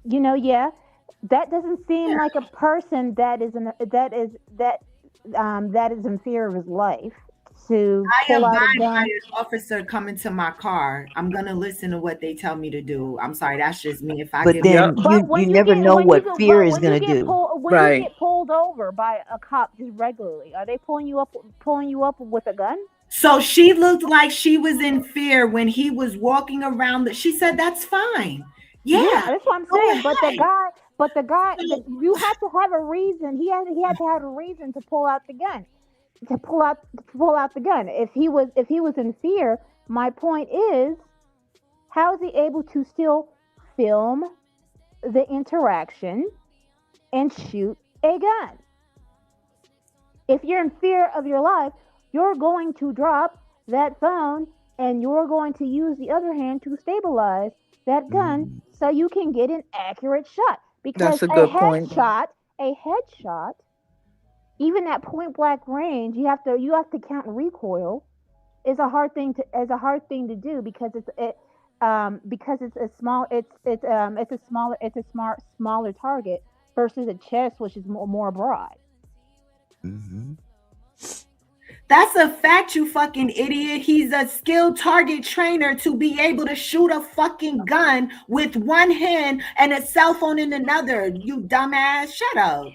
Yeah, that doesn't seem Yeah. like a person that is in fear of his life to I pull out a abide by gun. an officer coming to my car. I'm gonna listen to what they tell me to do. I'm sorry, that's just me. If I But get then pulled Yep. over, you never know what fear is gonna do. When you Right. get pulled over by a cop just regularly, are they pulling you up with a gun? so she looked like she was in fear when he was walking around. She said, "That's fine. Yeah, Yeah, that's what I'm go saying. ahead." But the guy, So you have to have a reason. He had to have a reason to pull out the gun. To pull out the gun. If he was in fear, my point is, how is he able to still film the interaction and shoot a gun? If you're in fear of your life, you're going to drop that phone and you're going to use the other hand to stabilize that gun Mhm. so you can get an accurate shot. Because That's a a good point. headshot, even at point blank range, you have to count recoil. Is a hard thing to do because it's a smaller target versus a chest, which is more broad. Mhm. that's a fact, you fucking idiot. He's a skilled target trainer to be able to shoot a fucking gun with one hand and a cell phone in another. You dumbass. Shut up.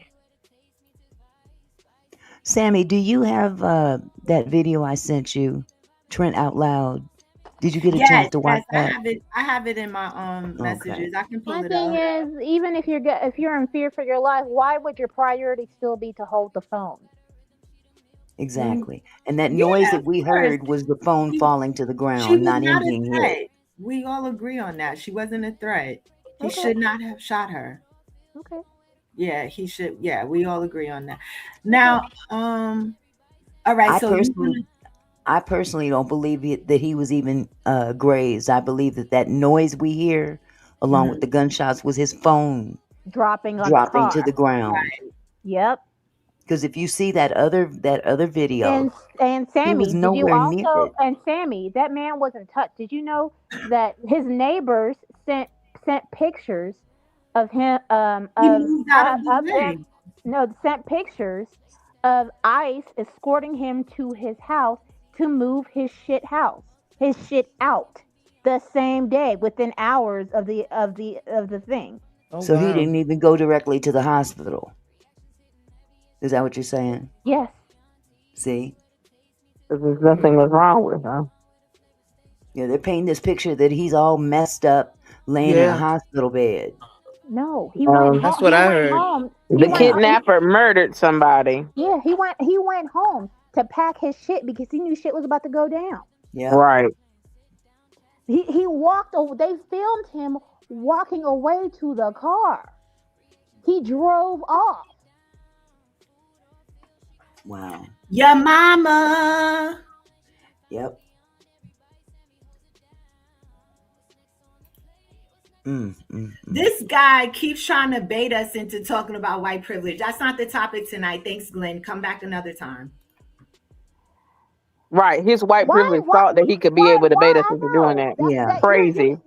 Sammy, do you have that video I sent you, Trent Out Loud? Did you get a chance Yes, to watch yes, I that? have it. I have it in my Okay. messages. I can pull My it thing up. is, even if you're in fear for your life, why would your priority still be to hold the phone? Mm, Exactly. And that noise yeah, that of we course. heard was the phone She, falling to the she ground, was not him not a being hit. threat. We all agree on that. She wasn't a threat. He Okay, should not have shot her. okay, Yeah, he should. Yeah, we all agree on that. okay. Now, all right. I So you personally, I personally don't believe that he was even grazed. I believe that noise we hear, along with mhm. the gunshots, was his phone Dropping on the dropping to car. the ground. Yep. Because if you see that other video, And he was Sammy, did you nowhere near also? it. And Sammy, that man wasn't touched. Did you know that his neighbors sent pictures of him He moved out of the of him? way. No, sent pictures of ICE escorting him to his house to move his shit out the same day, within hours of the thing. Oh So he wow. didn't even go directly to the hospital. Is that what you're saying? Yes. See? There's nothing was wrong with him. Yeah, they're painting this picture that he's all messed up, laying in a Yeah. hospital bed. No, he went Um, That's home. what I heard. the kidnapper murdered somebody. Yeah, he went home to pack his shit because he knew shit was about to go down. Yep. Right. He walked over. They filmed him walking away to the car. He drove off. Wow. Your mama. Yep. This guy keeps trying to bait us into talking about white privilege. That's not the topic tonight. Thanks, Glenn. Come back another time. Right. His white Why? privilege Why? thought that he could be Why? able to Why? bait us I into doing know that. that Yeah. that Crazy.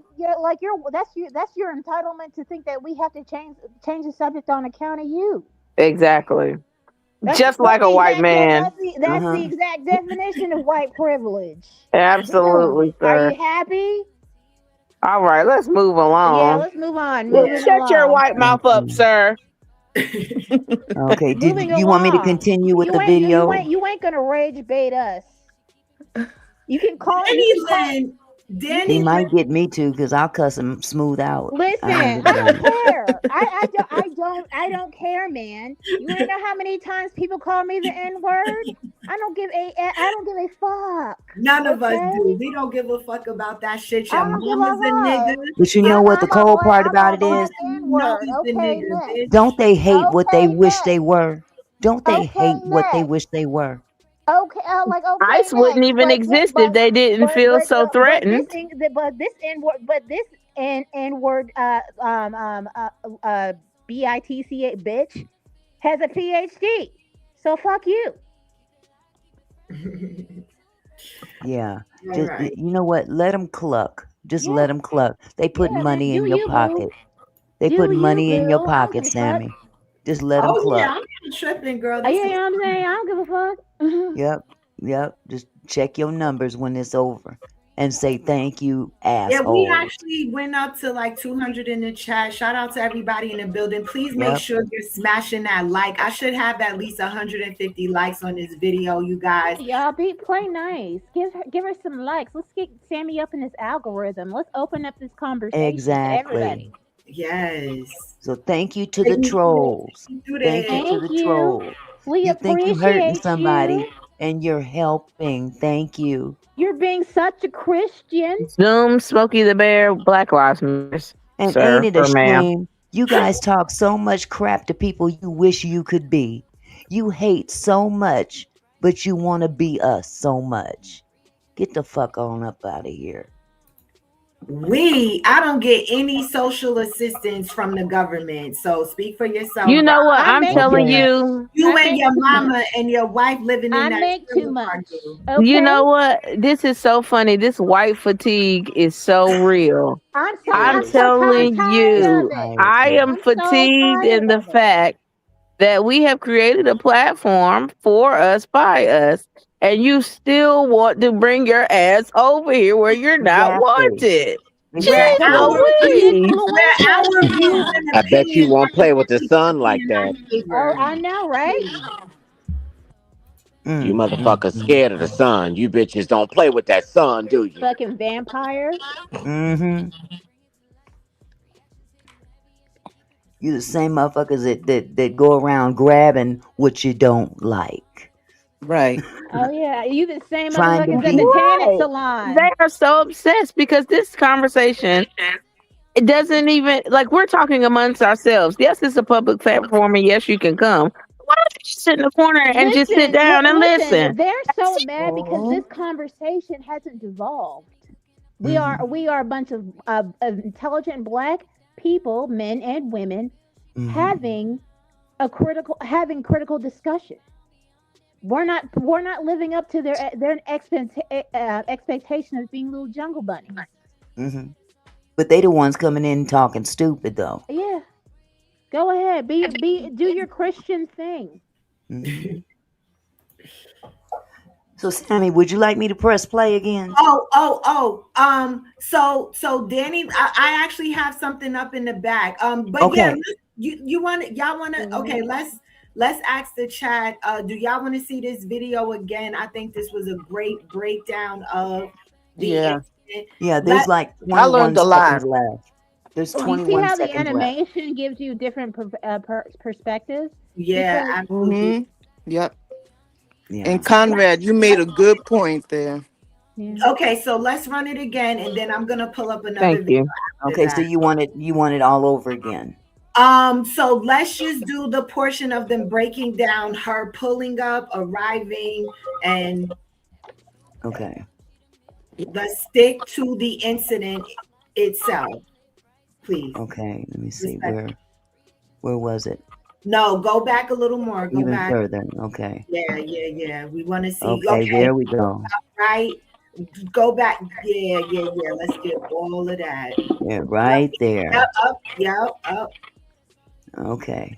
that's your entitlement to think that we have to change the subject on account of you. Exactly. Just like a white man. That's the exact definition of white privilege. Absolutely, Are sir. you happy? All right, let's move along. Yeah, let's move on. Well, Moving shut your along. white mouth up, sir. Okay. Did Moving you want me to along. continue with You the ain't video? you ain't gonna rage bait us. You can call He might get me too, because I'll cuss him smooth out. Listen, I don't care. I don't care, man. You wanna know how many times people call me the N-word? I don't give a fuck. None of us do. We don't give a fuck about that shit. Your I don't give mama's a nigga. But you know what the cold part about it is? N-word. Okay, next. Don't they hate what they Okay, wish next. they were? Don't they Okay, hate what they next. wish they were? Okay, okay. ICE wouldn't next. even exist if they didn't feel so threatened. But this N-word, BITCA bitch has a PhD. So fuck you. Yeah. All Just right. you know what? Let them cluck. Just let them cluck. They put money in your pocket. They put money in your pocket, Sammy. Just let them Oh cluck. yeah, I'm not tripping, girl. You know what I'm saying? I don't give a fuck. Yep. Just check your numbers when it's over and say thank you, Yeah, asshole. we actually went up to like 200 in the chat. Shout out to everybody in the building. Please make sure you're smashing that like. I should have at least 150 likes on this video, you guys. Y'all play nice. Give her some likes. Let's get Sammy up in this algorithm. Let's open up this conversation to everybody. Yes. So thank you to the trolls. Thank you to the trolls. We You think you're hurting appreciate somebody you. and you're helping. Thank you. You're being such a Christian. Zoom, Smokey the Bear, Black Lives Matter. And Sir, ain't it a or ma'am. shame? You guys talk so much crap to people you wish you could be. You hate so much, but you want to be us so much. Get the fuck on up out of here. I don't get any social assistance from the government. So speak for yourself. You know what? I'm telling you. You and your mama and your wife living in that. I make too much. You know what? This is so funny. This white fatigue is so real. I'm telling you, I am fatigued in the fact that we have created a platform for us, by us, and you still want to bring your ass over here where you're not wanted. Jeez Louise. I bet you won't play with the sun like that. Oh, I know, right? You motherfuckers scared of the sun. You bitches don't play with that sun, do you? Fucking vampires. Mm-hmm. You the same motherfuckers that go around grabbing what you don't like. Right. Oh yeah, you the same Trying to motherfuckers at be- the tanning Right. salon. They are so obsessed because this conversation, it doesn't even, like, we're talking amongst ourselves. Yes, it's a public platform, and yes, you can come. Why don't you just sit in the corner and just sit down and listen? They're so mad because this conversation hasn't devolved. We are a bunch of intelligent Black people, men and women, having critical discussion. We're not living up to their expectation of being little jungle bunnies. Mm-hmm. But they the ones coming in talking stupid though. Yeah, go ahead, do your Christian thing. Mm-hmm. So Sammy, would you like me to press play again? So Danny, I actually have something up in the back. But Okay. yeah, y'all want to. Okay, let's ask the chat. Do y'all want to see this video again? I think this was a great breakdown of the incident. Yeah, there's like I 21 learned a lot. seconds left. There's You 21 see how the seconds left. animation gives you different perspectives? Yeah, Because- absolutely. Yep. Yeah. And Conrad, you made a good point there. Okay, so let's run it again, and then I'm gonna pull up another Thank video. you. after Okay, that. so you want it all over again. So let's just do the portion of them breaking down her pulling up, arriving, and Okay. let's stick to the incident itself, please. Okay, let me see where was it? No, go back a little more. Go Even back. further. Okay. Yeah. We want to see. Okay, there we go. Right. Go back. Yeah. Let's get all of that. Yeah, right there. Yep, up. Okay.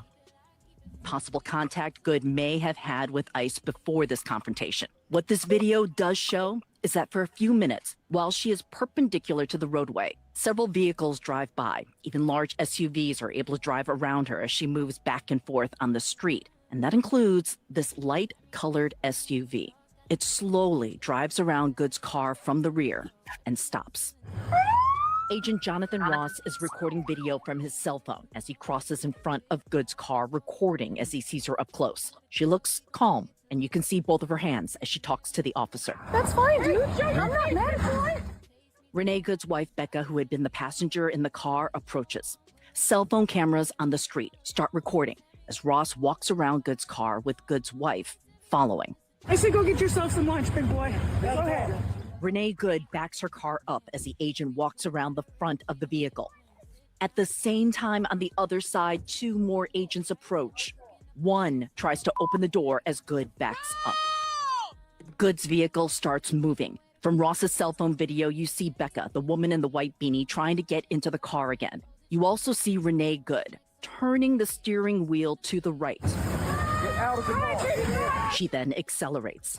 possible contact Good may have had with ICE before this confrontation. What this video does show is that for a few minutes, while she is perpendicular to the roadway, several vehicles drive by. Even large SUVs are able to drive around her as she moves back and forth on the street. And that includes this light-colored SUV. It slowly drives around Good's car from the rear and stops. Agent Jonathan Ross is recording video from his cell phone as he crosses in front of Good's car, recording as he sees her up close. She looks calm, and you can see both of her hands as she talks to the officer. That's fine, dude. I'm not mad at you. Renee Good's wife, Becca, who had been the passenger in the car, approaches. Cell phone cameras on the street start recording as Ross walks around Good's car with Good's wife following. I said go get yourself some lunch, big boy. Go ahead. Renee Good backs her car up as the agent walks around the front of the vehicle. At the same time, on the other side, two more agents approach. One tries to open the door as Good backs up. Good's vehicle starts moving. From Ross's cell phone video, you see Becca, the woman in the white beanie, trying to get into the car again. You also see Renee Good turning the steering wheel to the right. Get out of the car. She then accelerates.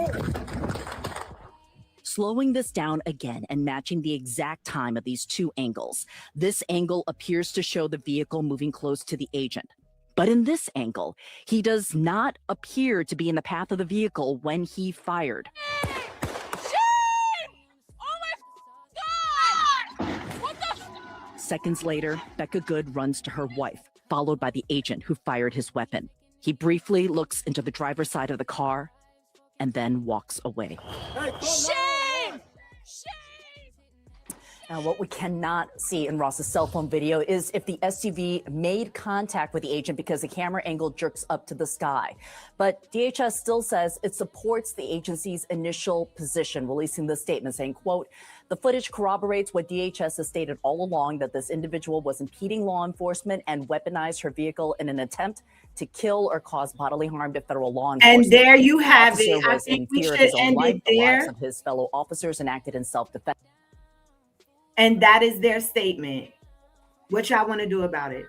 Slowing this down again and matching the exact time of these two angles. This angle appears to show the vehicle moving close to the agent. But in this angle, he does not appear to be in the path of the vehicle when he fired. Seconds later, Becca Good runs to her wife, followed by the agent who fired his weapon. He briefly looks into the driver's side of the car and then walks away. Shame! Now, what we cannot see in Ross's cell phone video is if the SUV made contact with the agent because the camera angle jerks up to the sky. But DHS still says it supports the agency's initial position, releasing this statement saying, quote, "The footage corroborates what DHS has stated all along, that this individual was impeding law enforcement and weaponized her vehicle in an attempt to kill or cause bodily harm to federal law enforcement." And there you have The it. officer I was think in we fear of should his own end life, it the lives there. of his fellow officers, and acted in self-defense. And that is their statement. What y'all want to do about it?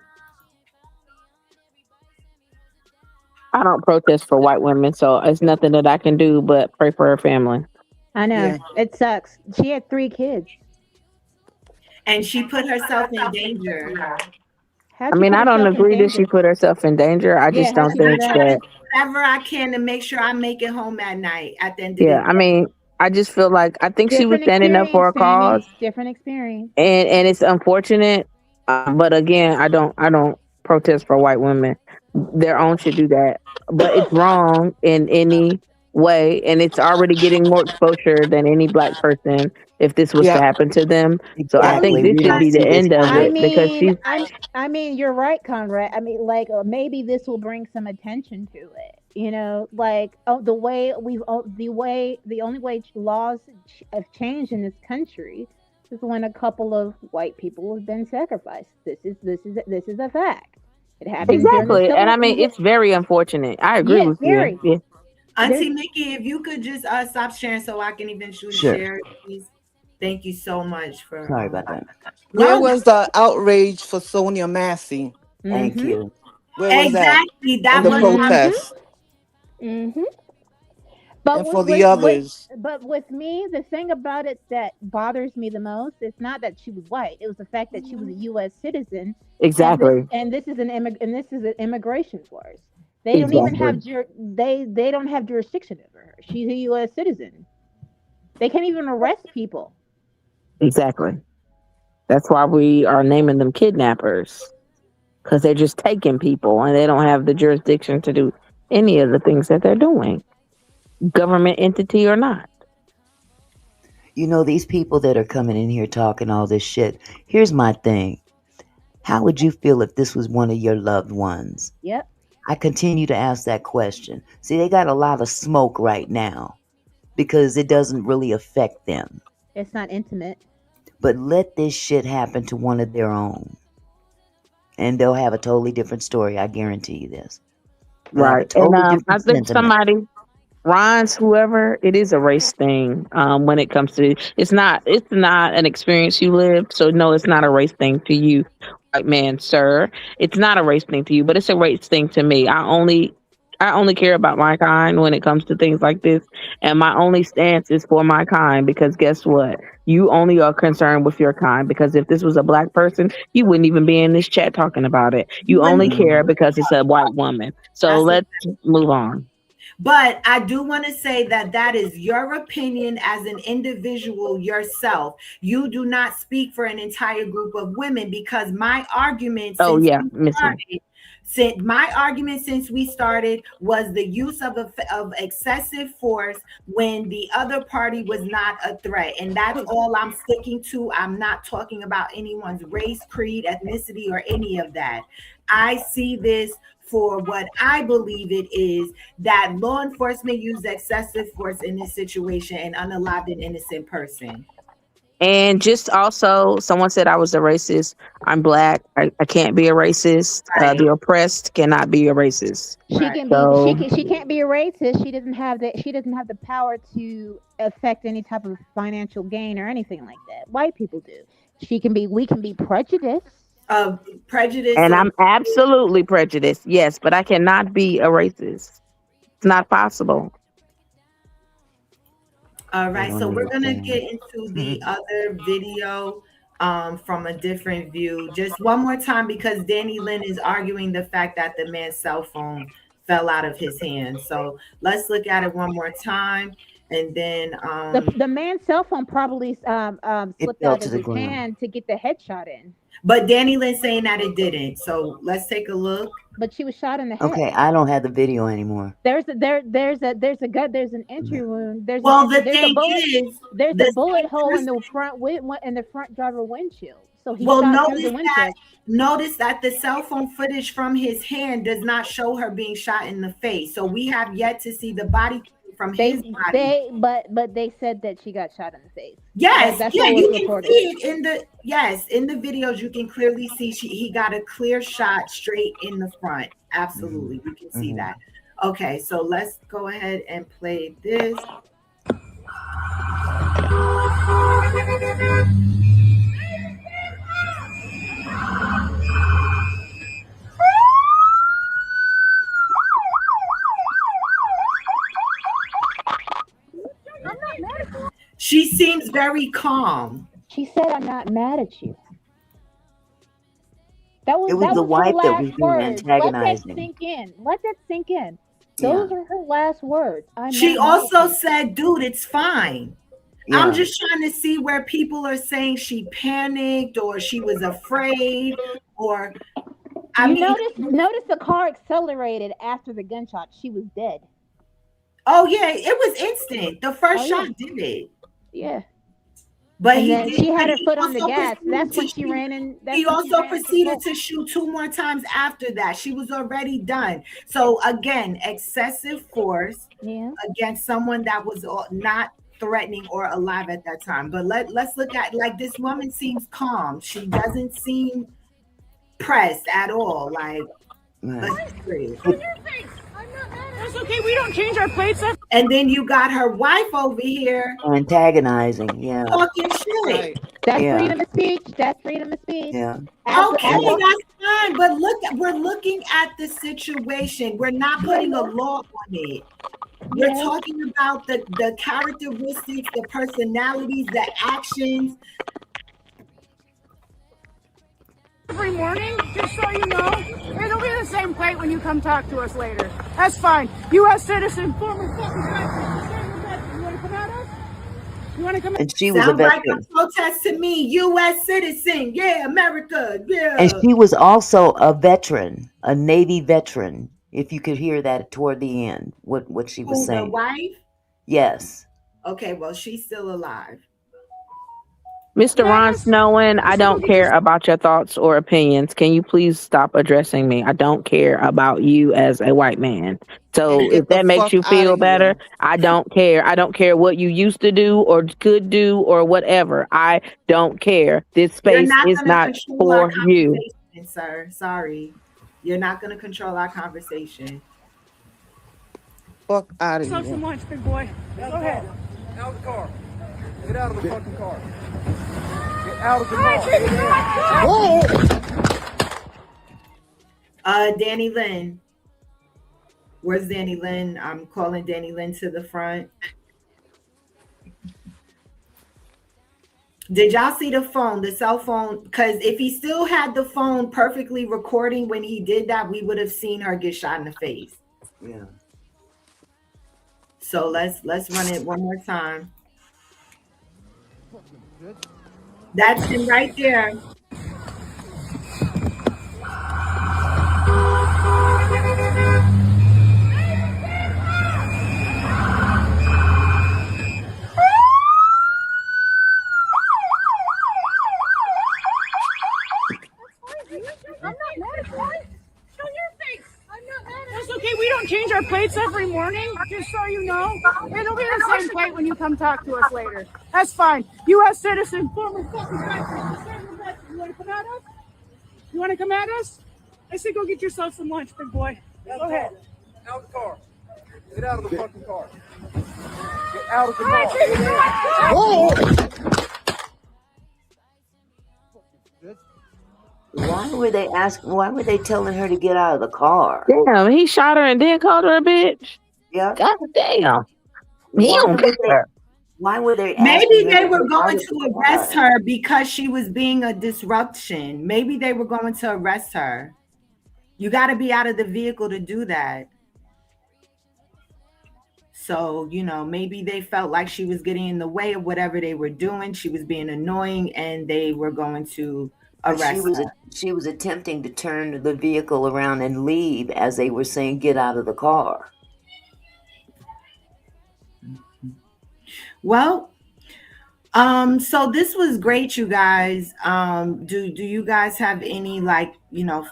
I don't protest for white women, so it's nothing that I can do but pray for her family. I know. Yeah. It sucks. She had 3 kids. And she put herself in danger. How'd I you mean, put I don't yourself in agree that she danger? put herself in danger. I Yeah, just how'd don't she do think I that? try to that. do whatever I can to make sure I make it home at night at the end of Yeah, the I day. mean, I just feel like I think she was Different standing up for experience, a cause, Sammy. Different experience. and it's unfortunate. But again, I don't protest for white women. Their own should do that, but it's wrong in any way, and it's already getting more exposure than any black person if this was to Yeah. happen to them. So I think Exactly. this We should don't be the see this end of kind I of. it because mean, she's I mean, you're right, Conrad. I mean, like maybe this will bring some attention to it. You know, like the only way laws have changed in this country is when a couple of white people have been sacrificed. This is a fact. It happened during the exactly, and I civil. mean it's very unfortunate. I agree Yeah, with you. very. Yeah. Auntie There's Mickey, if you could just stop sharing so I can eventually Sure. share, please. Thank you so much for. Sorry about that. Where No, was the outrage for Sonia Massey Thank mm-hmm. you. Where was that exactly. in That the was Mm-hmm. my. protest? Mm-hmm. But And for the others? but with me, the thing about it that bothers me the most is not that she was white. It was the fact that she was a U.S. citizen, Exactly. and this is an immigration force. They don't even have they don't have jurisdiction over her. She's a U.S. citizen. They can't even arrest people. Exactly. That's why we are naming them kidnappers, because they're just taking people and they don't have the jurisdiction to do any of the things that they're doing, government entity or not. You know, these people that are coming in here talking all this shit. Here's my thing. How would you feel if this was one of your loved ones? Yep. I continue to ask that question. See, they got a lot of smoke right now because it doesn't really affect them. It's not intimate. But let this shit happen to one of their own, and they'll have a totally different story. I guarantee you this. They'll have a Right. And totally I different think sentiment. somebody, Ron's, whoever, it is a race thing. When it comes to it's not an experience you live. So no, it's not a race thing to you. white man, sir. It's not a race thing to you, but it's a race thing to me. I only care about my kind when it comes to things like this, and my only stance is for my kind because guess what? You only are concerned with your kind because if this was a black person, you wouldn't even be in this chat talking about it. You only care because it's a white woman. So let's move on. But I do want to say that that is your opinion as an individual yourself. You do not speak for an entire group of women because my argument Oh yeah, missing. since we started was the use of excessive force when the other party was not a threat, and that's all I'm sticking to. I'm not talking about anyone's race, creed, ethnicity, or any of that. I see this for what I believe it is, that law enforcement used excessive force in this situation and unalived an innocent person. And just also, someone said I was a racist. I'm black. I can't be a racist. Right. The oppressed cannot be a racist. She Right. can be So she can't be a racist. She doesn't have the power to affect any type of financial gain or anything like that. White people do. We can be prejudiced. Prejudice. and I'm absolutely prejudiced, yes, but I cannot be a racist. It's not possible. All I right, don't so we're gonna understand. get into the other video from a different view. Just one more time because Danny Lynn is arguing the fact that the man's cell phone fell out of his hand. So let's look at it one more time, and then The man's cell phone probably It slipped fell out to of the his ground. hand to get the headshot in. but Danny Lynn saying that it didn't. So let's take a look. But she was shot in the head. Okay, I don't have the video anymore. There's an entry wound. There's Well, the there's a thing bullet. is, There's the a bullet thing hole is- in the front driver windshield. So he well, shot through the windshield. notice that the cell phone footage from his hand does not show her being shot in the face. So we have yet to see the body from his body. But they said that she got shot in the face. Yes, That's yeah, what was you can reported. see it in the videos. You can clearly see he got a clear shot straight in the front. Absolutely, we can see that. Okay, so let's go ahead and play this. She seems very calm. She said, "I'm not mad at you." It was the her wife that last was being words. antagonizing. Let that sink in. Those are her last words. She also said, "Dude, it's fine." Yeah. I'm just trying to see where people are saying she panicked or she was afraid, or notice the car accelerated after the gunshot. She was dead. Oh yeah, it was instant. The first Oh, yeah. shot did it. Yeah. But She had her foot on the also gas. proceeded That's to when she shoot- ran in. He also proceeded to shoot 2 more times after that. She was already done. So again, excessive force against someone that was not threatening or alive at that time. But let's look at, like, this woman seems calm. She doesn't seem pressed at all. Like, let's see. That's okay. We don't change our plates. And then you got her wife over here Antagonizing, yeah. talking shit. That's Yeah. freedom of speech. That's freedom of speech. Yeah. Okay, that's fine. But we're looking at the situation. We're not putting a law on it. We're talking about the characteristics, the personalities, the actions. Every morning, just so you know, it'll be the same plate when you come talk to us later. That's fine. U.S. citizen, former fucking veteran. You want to come at us? You want to come? And she was a Sounds like veteran. a protest to me. U.S. citizen, yeah, America, yeah. And she was also a veteran, a Navy veteran. If you could hear that toward the end, what she was Who, the saying. wife? Yes. Okay, well, she's still alive. Mr. Ron Snowen, I don't care about your thoughts or opinions. Can you please stop addressing me? I don't care about you as a white man. So And get if that the makes fuck you outta feel here. better, I don't care. I don't care what you used to do or could do or whatever. I don't care. This You're space not is gonna not control our for you. conversation, sir. Sorry. You're not going to control our conversation. Fuck out of Let's have some here. lunch, big boy. Go ahead. Out of the car. Get out of the fucking car. Get out of the car. Whoa! Danny Lynn. Where's Danny Lynn? I'm calling Danny Lynn to the front. Did y'all see the phone, the cell phone? Because if he still had the phone perfectly recording when he did that, we would have seen her get shot in the face. Yeah. So let's run it one more time. That's him right there. I'm not mad at you. Show your face. I'm not mad at you. That's okay. We don't change our plates every morning, just so you know. It'll be the same plate when you come talk to us later. That's fine. U.S. citizen, former fucking veteran. You want to come at us? You want to come at us? I say go get yourself some lunch, big boy. Go ahead. Out of the car. Get out of the fucking car. Get out of the car. Whoa! Why were they telling her to get out of the car? Damn, he shot her and then called her a bitch. Yeah. God damn. He don't care. Why were they Maybe they were going to arrest her because she was being a disruption. Maybe they were going to arrest her. You got to be out of the vehicle to do that. So, maybe they felt like she was getting in the way of whatever they were doing. She was being annoying and they were going to arrest her. She was attempting to turn the vehicle around and leave as they were saying, get out of the car. Well, so this was great, you guys. Do you guys have any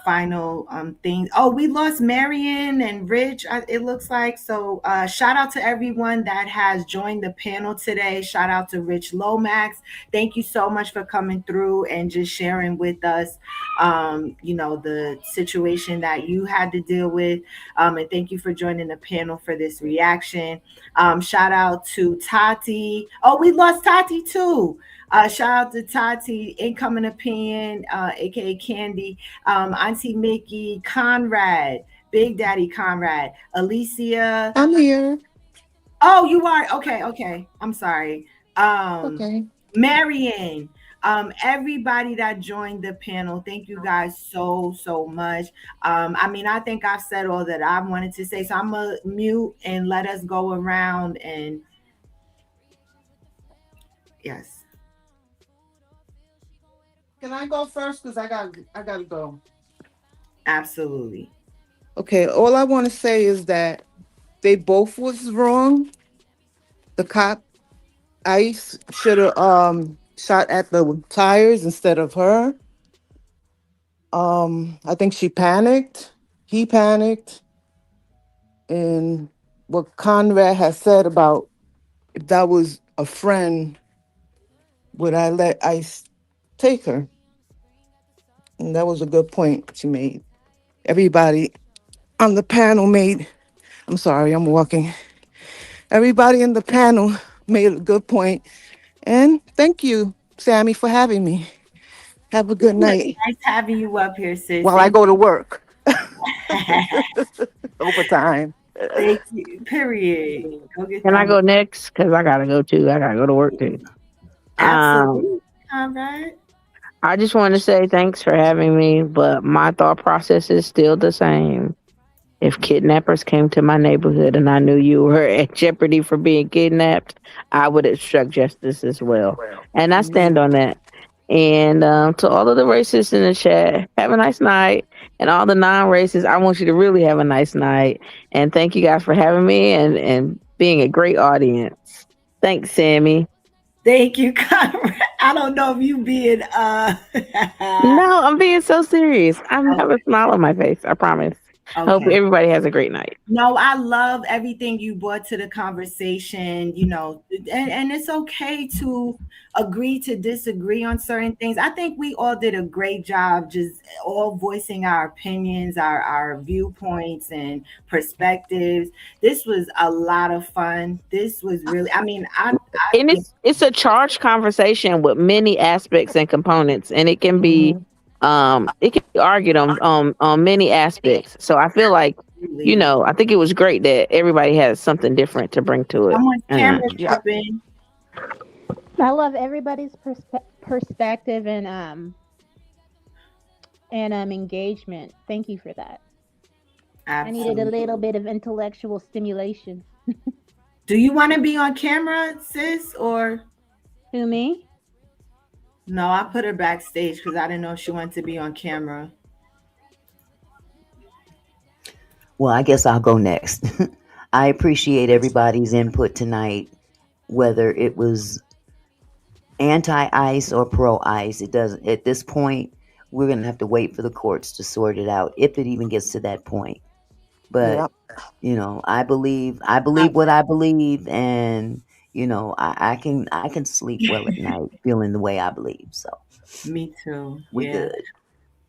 final things? Oh, we lost Marion and Rich, it looks like. So shout out to everyone that has joined the panel today. Shout out to Rich Lomax. Thank you so much for coming through and just sharing with us the situation that you had to deal with. And thank you for joining the panel for this reaction. Shout out to Tati. Oh, we lost Tati too. Shout out to Tati, Incoming Opinion, aka Candy, Auntie Mickey, Conrad, Big Daddy Conrad, Alicia. I'm here. Oh, you are? Okay. I'm sorry. Okay. Marion, everybody that joined the panel, thank you guys so much. I think I've said all that I wanted to say, so I'm gonna mute and let us go around and yes. Can I go first? Because I gotta go. Absolutely. Okay, all I want to say is that they both was wrong. The cop, ICE, should have shot at the tires instead of her. I think she panicked. He panicked. And what Conrad has said about if that was a friend, would I let ICE take her? And that was a good point she made. Everybody on the panel I'm sorry, I'm walking. Everybody in the panel made a good point. And thank you, Sammy, for having me. Have a good night. Nice having you up here, sis. While I go to work. Overtime. Thank you. Period. Can I go next? Because I gotta go too. I gotta go to work too. Absolutely. All right. I just want to say thanks for having me, but my thought process is still the same. If kidnappers came to my neighborhood and I knew you were at jeopardy for being kidnapped, I would obstruct justice as well. And I stand on that. And to all of the racists in the chat, have a nice night. And all the non-racists, I want you to really have a nice night. And thank you guys for having me and being a great audience. Thanks, Sammy. Thank you, Conrad. I don't know if you being No, I'm being so serious. I have a smile on my face, I promise. Okay. Hope everybody has a great night. No, I love everything you brought to the conversation, and it's okay to agree to disagree on certain things. I think we all did a great job just all voicing our opinions, our viewpoints and perspectives. This was a lot of fun. This was really, it's a charged conversation with many aspects and components, and it can be it can be argued on many aspects. So I feel like, I think it was great that everybody has something different to bring to it. Someone's And camera's Yeah. open. I love everybody's perspective and engagement. Thank you for that. I needed a Absolutely. little bit of intellectual stimulation. Do you want to be on camera, sis, or Who, me? no? I put her backstage because I didn't know if she wanted to be on camera. Well, I guess I'll go next. I appreciate everybody's input tonight, whether it was anti-ICE or pro-ICE. It doesn't. At this point, we're gonna have to wait for the courts to sort it out, if it even gets to that point. But Yeah. I believe what I believe, and I can sleep well at night, feeling the way I believe. So Me too. we Yeah. good.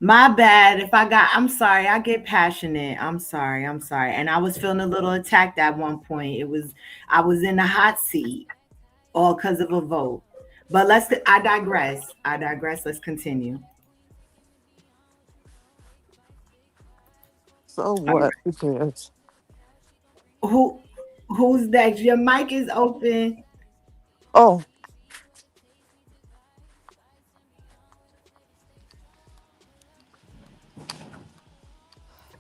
My bad. I'm sorry. I get passionate. I'm sorry. I'm sorry. And I was feeling a little attacked at one point. I was in the hot seat all because of a vote. But I digress. I digress. Let's continue. So All right. what? Who cares? Who, who's next? Your mic is open. Oh,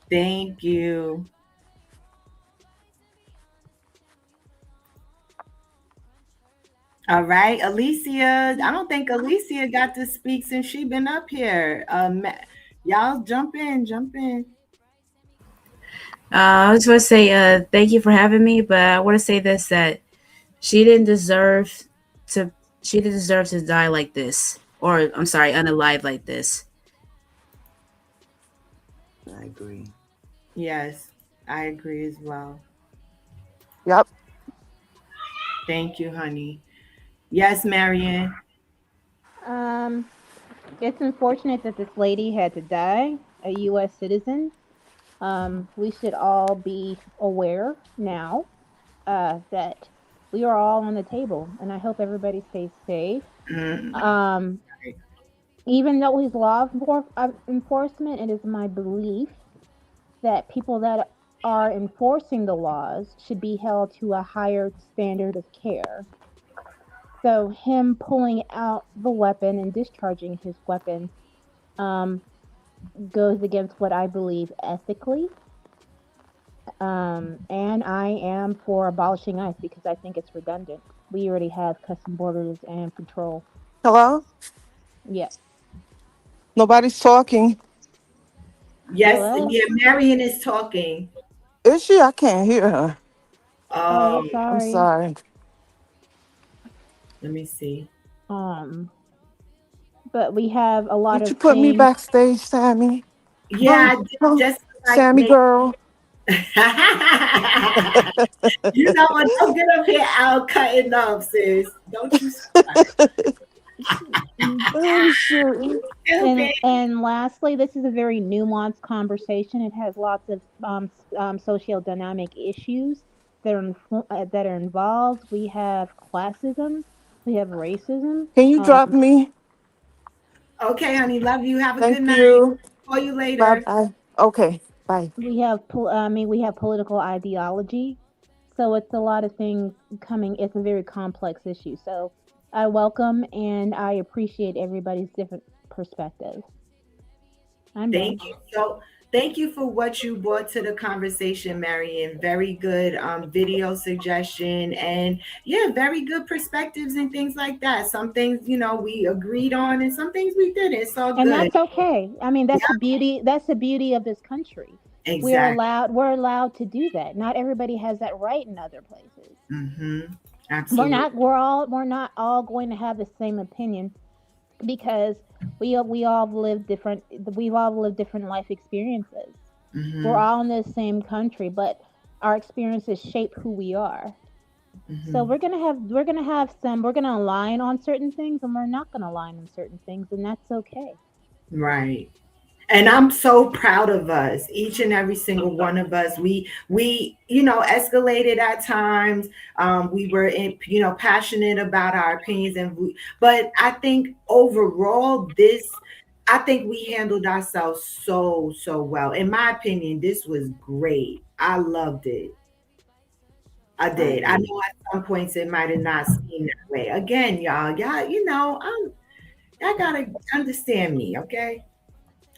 Thank you. All right, Alicia. I don't think Alicia got to speak since she been up here. Y'all jump in, jump in. I just want to say thank you for having me, but I want to say this that she didn't deserve to she didn't deserve to die like this, or I'm sorry, unalive like this. I agree. Yes, I agree as well. yep. Thank you, honey. Yes, Marion. Um, it's unfortunate that this lady had to die, a U.S. citizen. We should all be aware now that we are all on the table, and I hope everybody stays safe. Mm, Um, even though he's enforcement, it is my belief that people that are enforcing the laws should be held to a higher standard of care. So him pulling out the weapon and discharging his weapon um, goes against what I believe ethically. And I am for abolishing ICE because I think it's redundant. We already have custom borders and patrol. Hello? Yeah. Nobody's talking. yes, Hello? yeah, Marion is talking. Is she? I can't hear her. Oh, Um, I'm sorry. sorry. let me see. Um, but we have a lot Did of you put me things. backstage, Sammy? Yeah, I did Oh, just like Sammy make girl. you know what? Don't get up here out cutting up, sis. Don't you start. Oh, shoot. And lastly, this is a very nuanced conversation. It has lots of sociodynamic issues that are involved. We have classism, we have racism. Can you drop me? Okay, honey, love you. Have a good Thank night. you. Call you Bye later. bye. Okay, bye. We have political ideology. So it's a lot of things coming. It's a very complex issue. So I welcome and I appreciate everybody's different perspective. I'm done. Thank you. So thank you for what you brought to the conversation, Marion. Very good video suggestion, and yeah, very good perspectives and things like that. Some things, we agreed on, and some things we didn't. It's all And good. that's okay. I mean, Yeah, that's the beauty of this country. exactly. We're allowed to do that. Not everybody has that right in other places. Mm-hmm. Absolutely. We're not all going to have the same opinion because we've all lived different life experiences. Mm-hmm. We're all in the same country, but our experiences shape who we are. Mm-hmm. So we're gonna align on certain things, and we're not gonna align on certain things, and that's okay. Right. And I'm so proud of us, each and every single one of us. We escalated at times. We were passionate about our opinions, but I think overall this I think we handled ourselves so well. In my opinion, this was great. I loved it. I did. I know at some points it might have not seemed that way. Again, y'all, y'all gotta understand me, okay?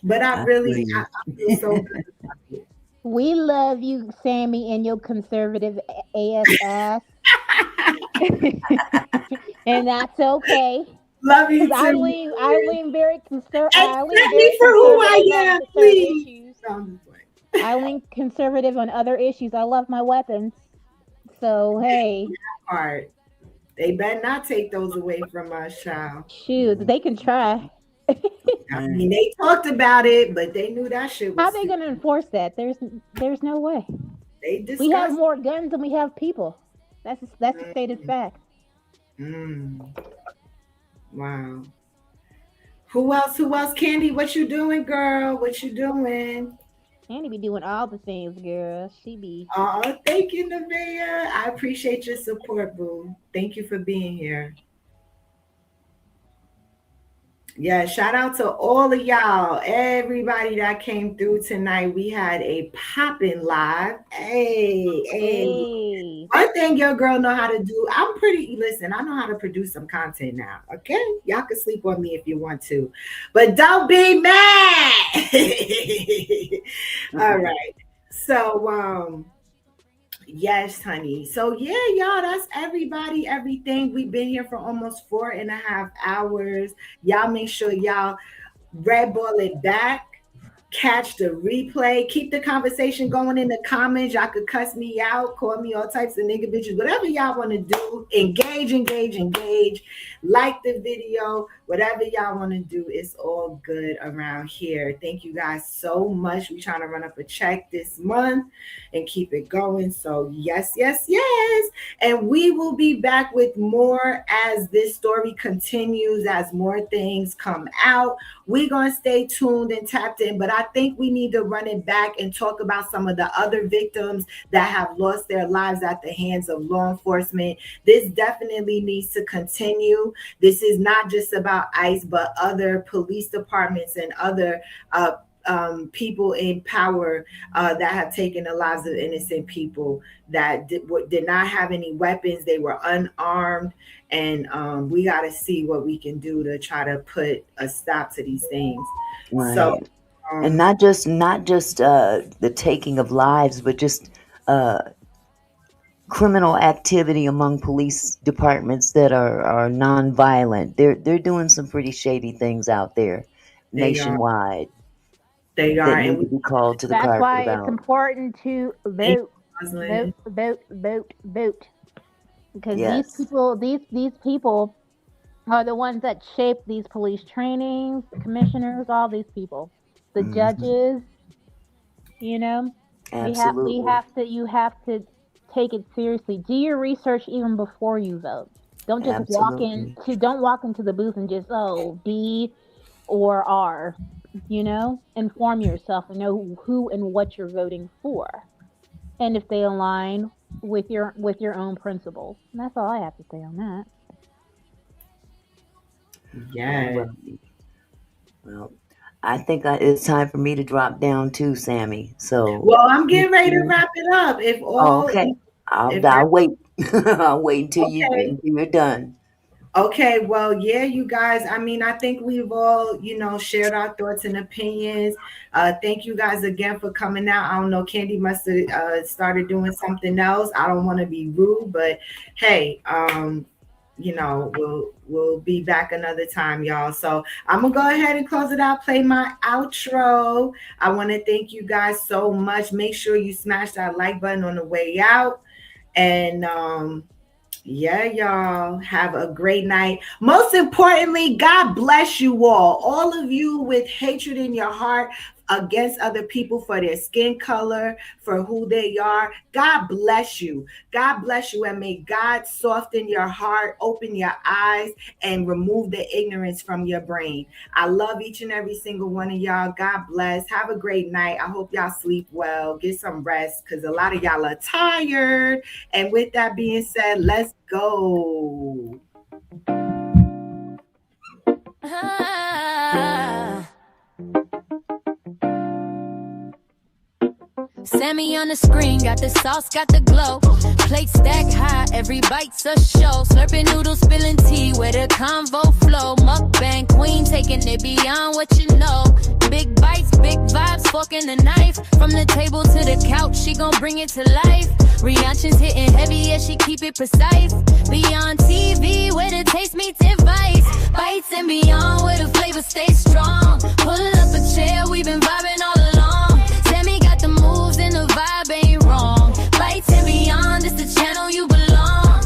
But I really, I feel so good about it. We love you, Sammy, and your conservative AF ass. And that's okay. Love you Because I too. lean, I lean very I lean Accept very me for who I conservative am, on certain please. issues. No, I'm just playing. I lean conservative on other issues. I love my weapons. So hey, That part. They better not take those away from us, child. shoot, they can try. I mean, they talked about it, but they knew that shit How was are they going to enforce that? There's no way. they We have discussed. more guns than we have people. That's a stated fact. Mm, wow. Who else? Who else? Candy, what you doing, girl? What you doing? Annie be doing all the things, girl. She be. Oh, thank you, Nevaeh. I appreciate your support, boo. Thank you for being here. Yeah, shout out to all of y'all, everybody that came through tonight. We had a popping live. Hey. Hey. One thing your girl know how to do. Listen, I know how to produce some content now. Okay. Y'all can sleep on me if you want to. But don't be mad. All right. So yes, honey. So yeah, y'all, that's everybody, everything. We've been here for almost 4.5 hours. Y'all make sure y'all red ball it back, catch the replay, keep the conversation going in the comments. Y'all could cuss me out, call me all types of nigga bitches, whatever y'all want to do. Engage. Like the video, whatever y'all want to do. It's all good around here. Thank you guys so much. We're trying to run up a check this month and keep it going. So yes. And we will be back with more as this story continues, as more things come out. We're going to stay tuned and tapped in, but I think we need to run it back and talk about some of the other victims that have lost their lives at the hands of law enforcement. This definitely needs to continue. This is not just about ICE, but other police departments and other people in power that have taken the lives of innocent people that did not have any weapons. They were unarmed. And we got to see what we can do to try to put a stop to these things. Right. So, and not just the taking of lives, but just criminal activity among police departments that are non-violent. They're doing some pretty shady things out there nationwide. They are, that need to be called to the That's carpet why it's about. important to vote. Because Yes. these people are the ones that shape these police trainings, commissioners, all these people, the judges. You know, Absolutely. you have to take it seriously. Do your research even before you vote. Don't just Absolutely. don't walk into the booth and just D or R. You know, inform yourself and know who and what you're voting for, and if they align with your own principles. And that's all I have to say on that. Yeah. Well, I think it's time for me to drop down too, Sammy. So. Well, I'm getting ready to wrap it up. If all. Okay. I'll wait. I'll wait until you're done. Okay, well, yeah, you guys. I mean, I think we've all, shared our thoughts and opinions. Thank you guys again for coming out. I don't know, Candy must have started doing something else. I don't want to be rude, but hey, we'll be back another time, y'all. So I'm gonna go ahead and close it out, play my outro. I want to thank you guys so much. Make sure you smash that like button on the way out. And yeah, y'all have a great night. Most importantly, God bless you all of you with hatred in your heart against other people for their skin color, for who they are. God bless you. God bless you, and may God soften your heart, open your eyes, and remove the ignorance from your brain. I love each and every single one of y'all. God bless. Have a great night. I hope y'all sleep well. Get some rest, because a lot of y'all are tired. And with that being said, let's go. Sammy on the screen, got the sauce, got the glow. Plate stack high, every bite's a show. Slurping noodles, spilling tea, where the convo flow. Mukbang queen, taking it beyond what you know. Big bites, big vibes, forking the knife. From the table to the couch, she gon' bring it to life. Reactions hitting heavy, yeah, she keep it precise. Beyond TV, where the taste meets advice. Bites and beyond, where the flavor stays strong. Pull up a chair, we been vibing all along. Sammy got the moves and the vibe ain't wrong. Bites and beyond, it's the channel you belong.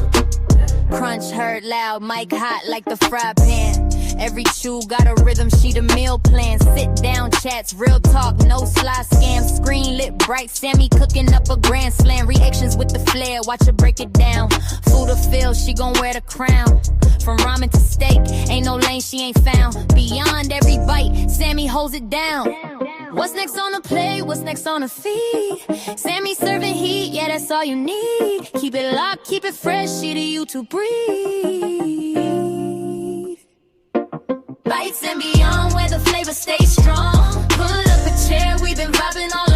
Crunch heard loud, mic hot like the fry pan. Every chew got a rhythm, she the meal plan. Sit down chats, real talk, no sly scams. Screen lit bright, Sammy cooking up a grand slam. Reactions with the flair, watch her break it down. Food or feel, she gon' wear the crown. From ramen to steak, ain't no lane she ain't found. Beyond every bite, Sammy holds it down. What's next on the plate? What's next on the feed? Sammy serving heat, yeah, that's all you need. Keep it locked, keep it fresh, she the YouTube breathe. Bites and beyond, where the flavor stays strong. Pull up a chair, we've been vibing all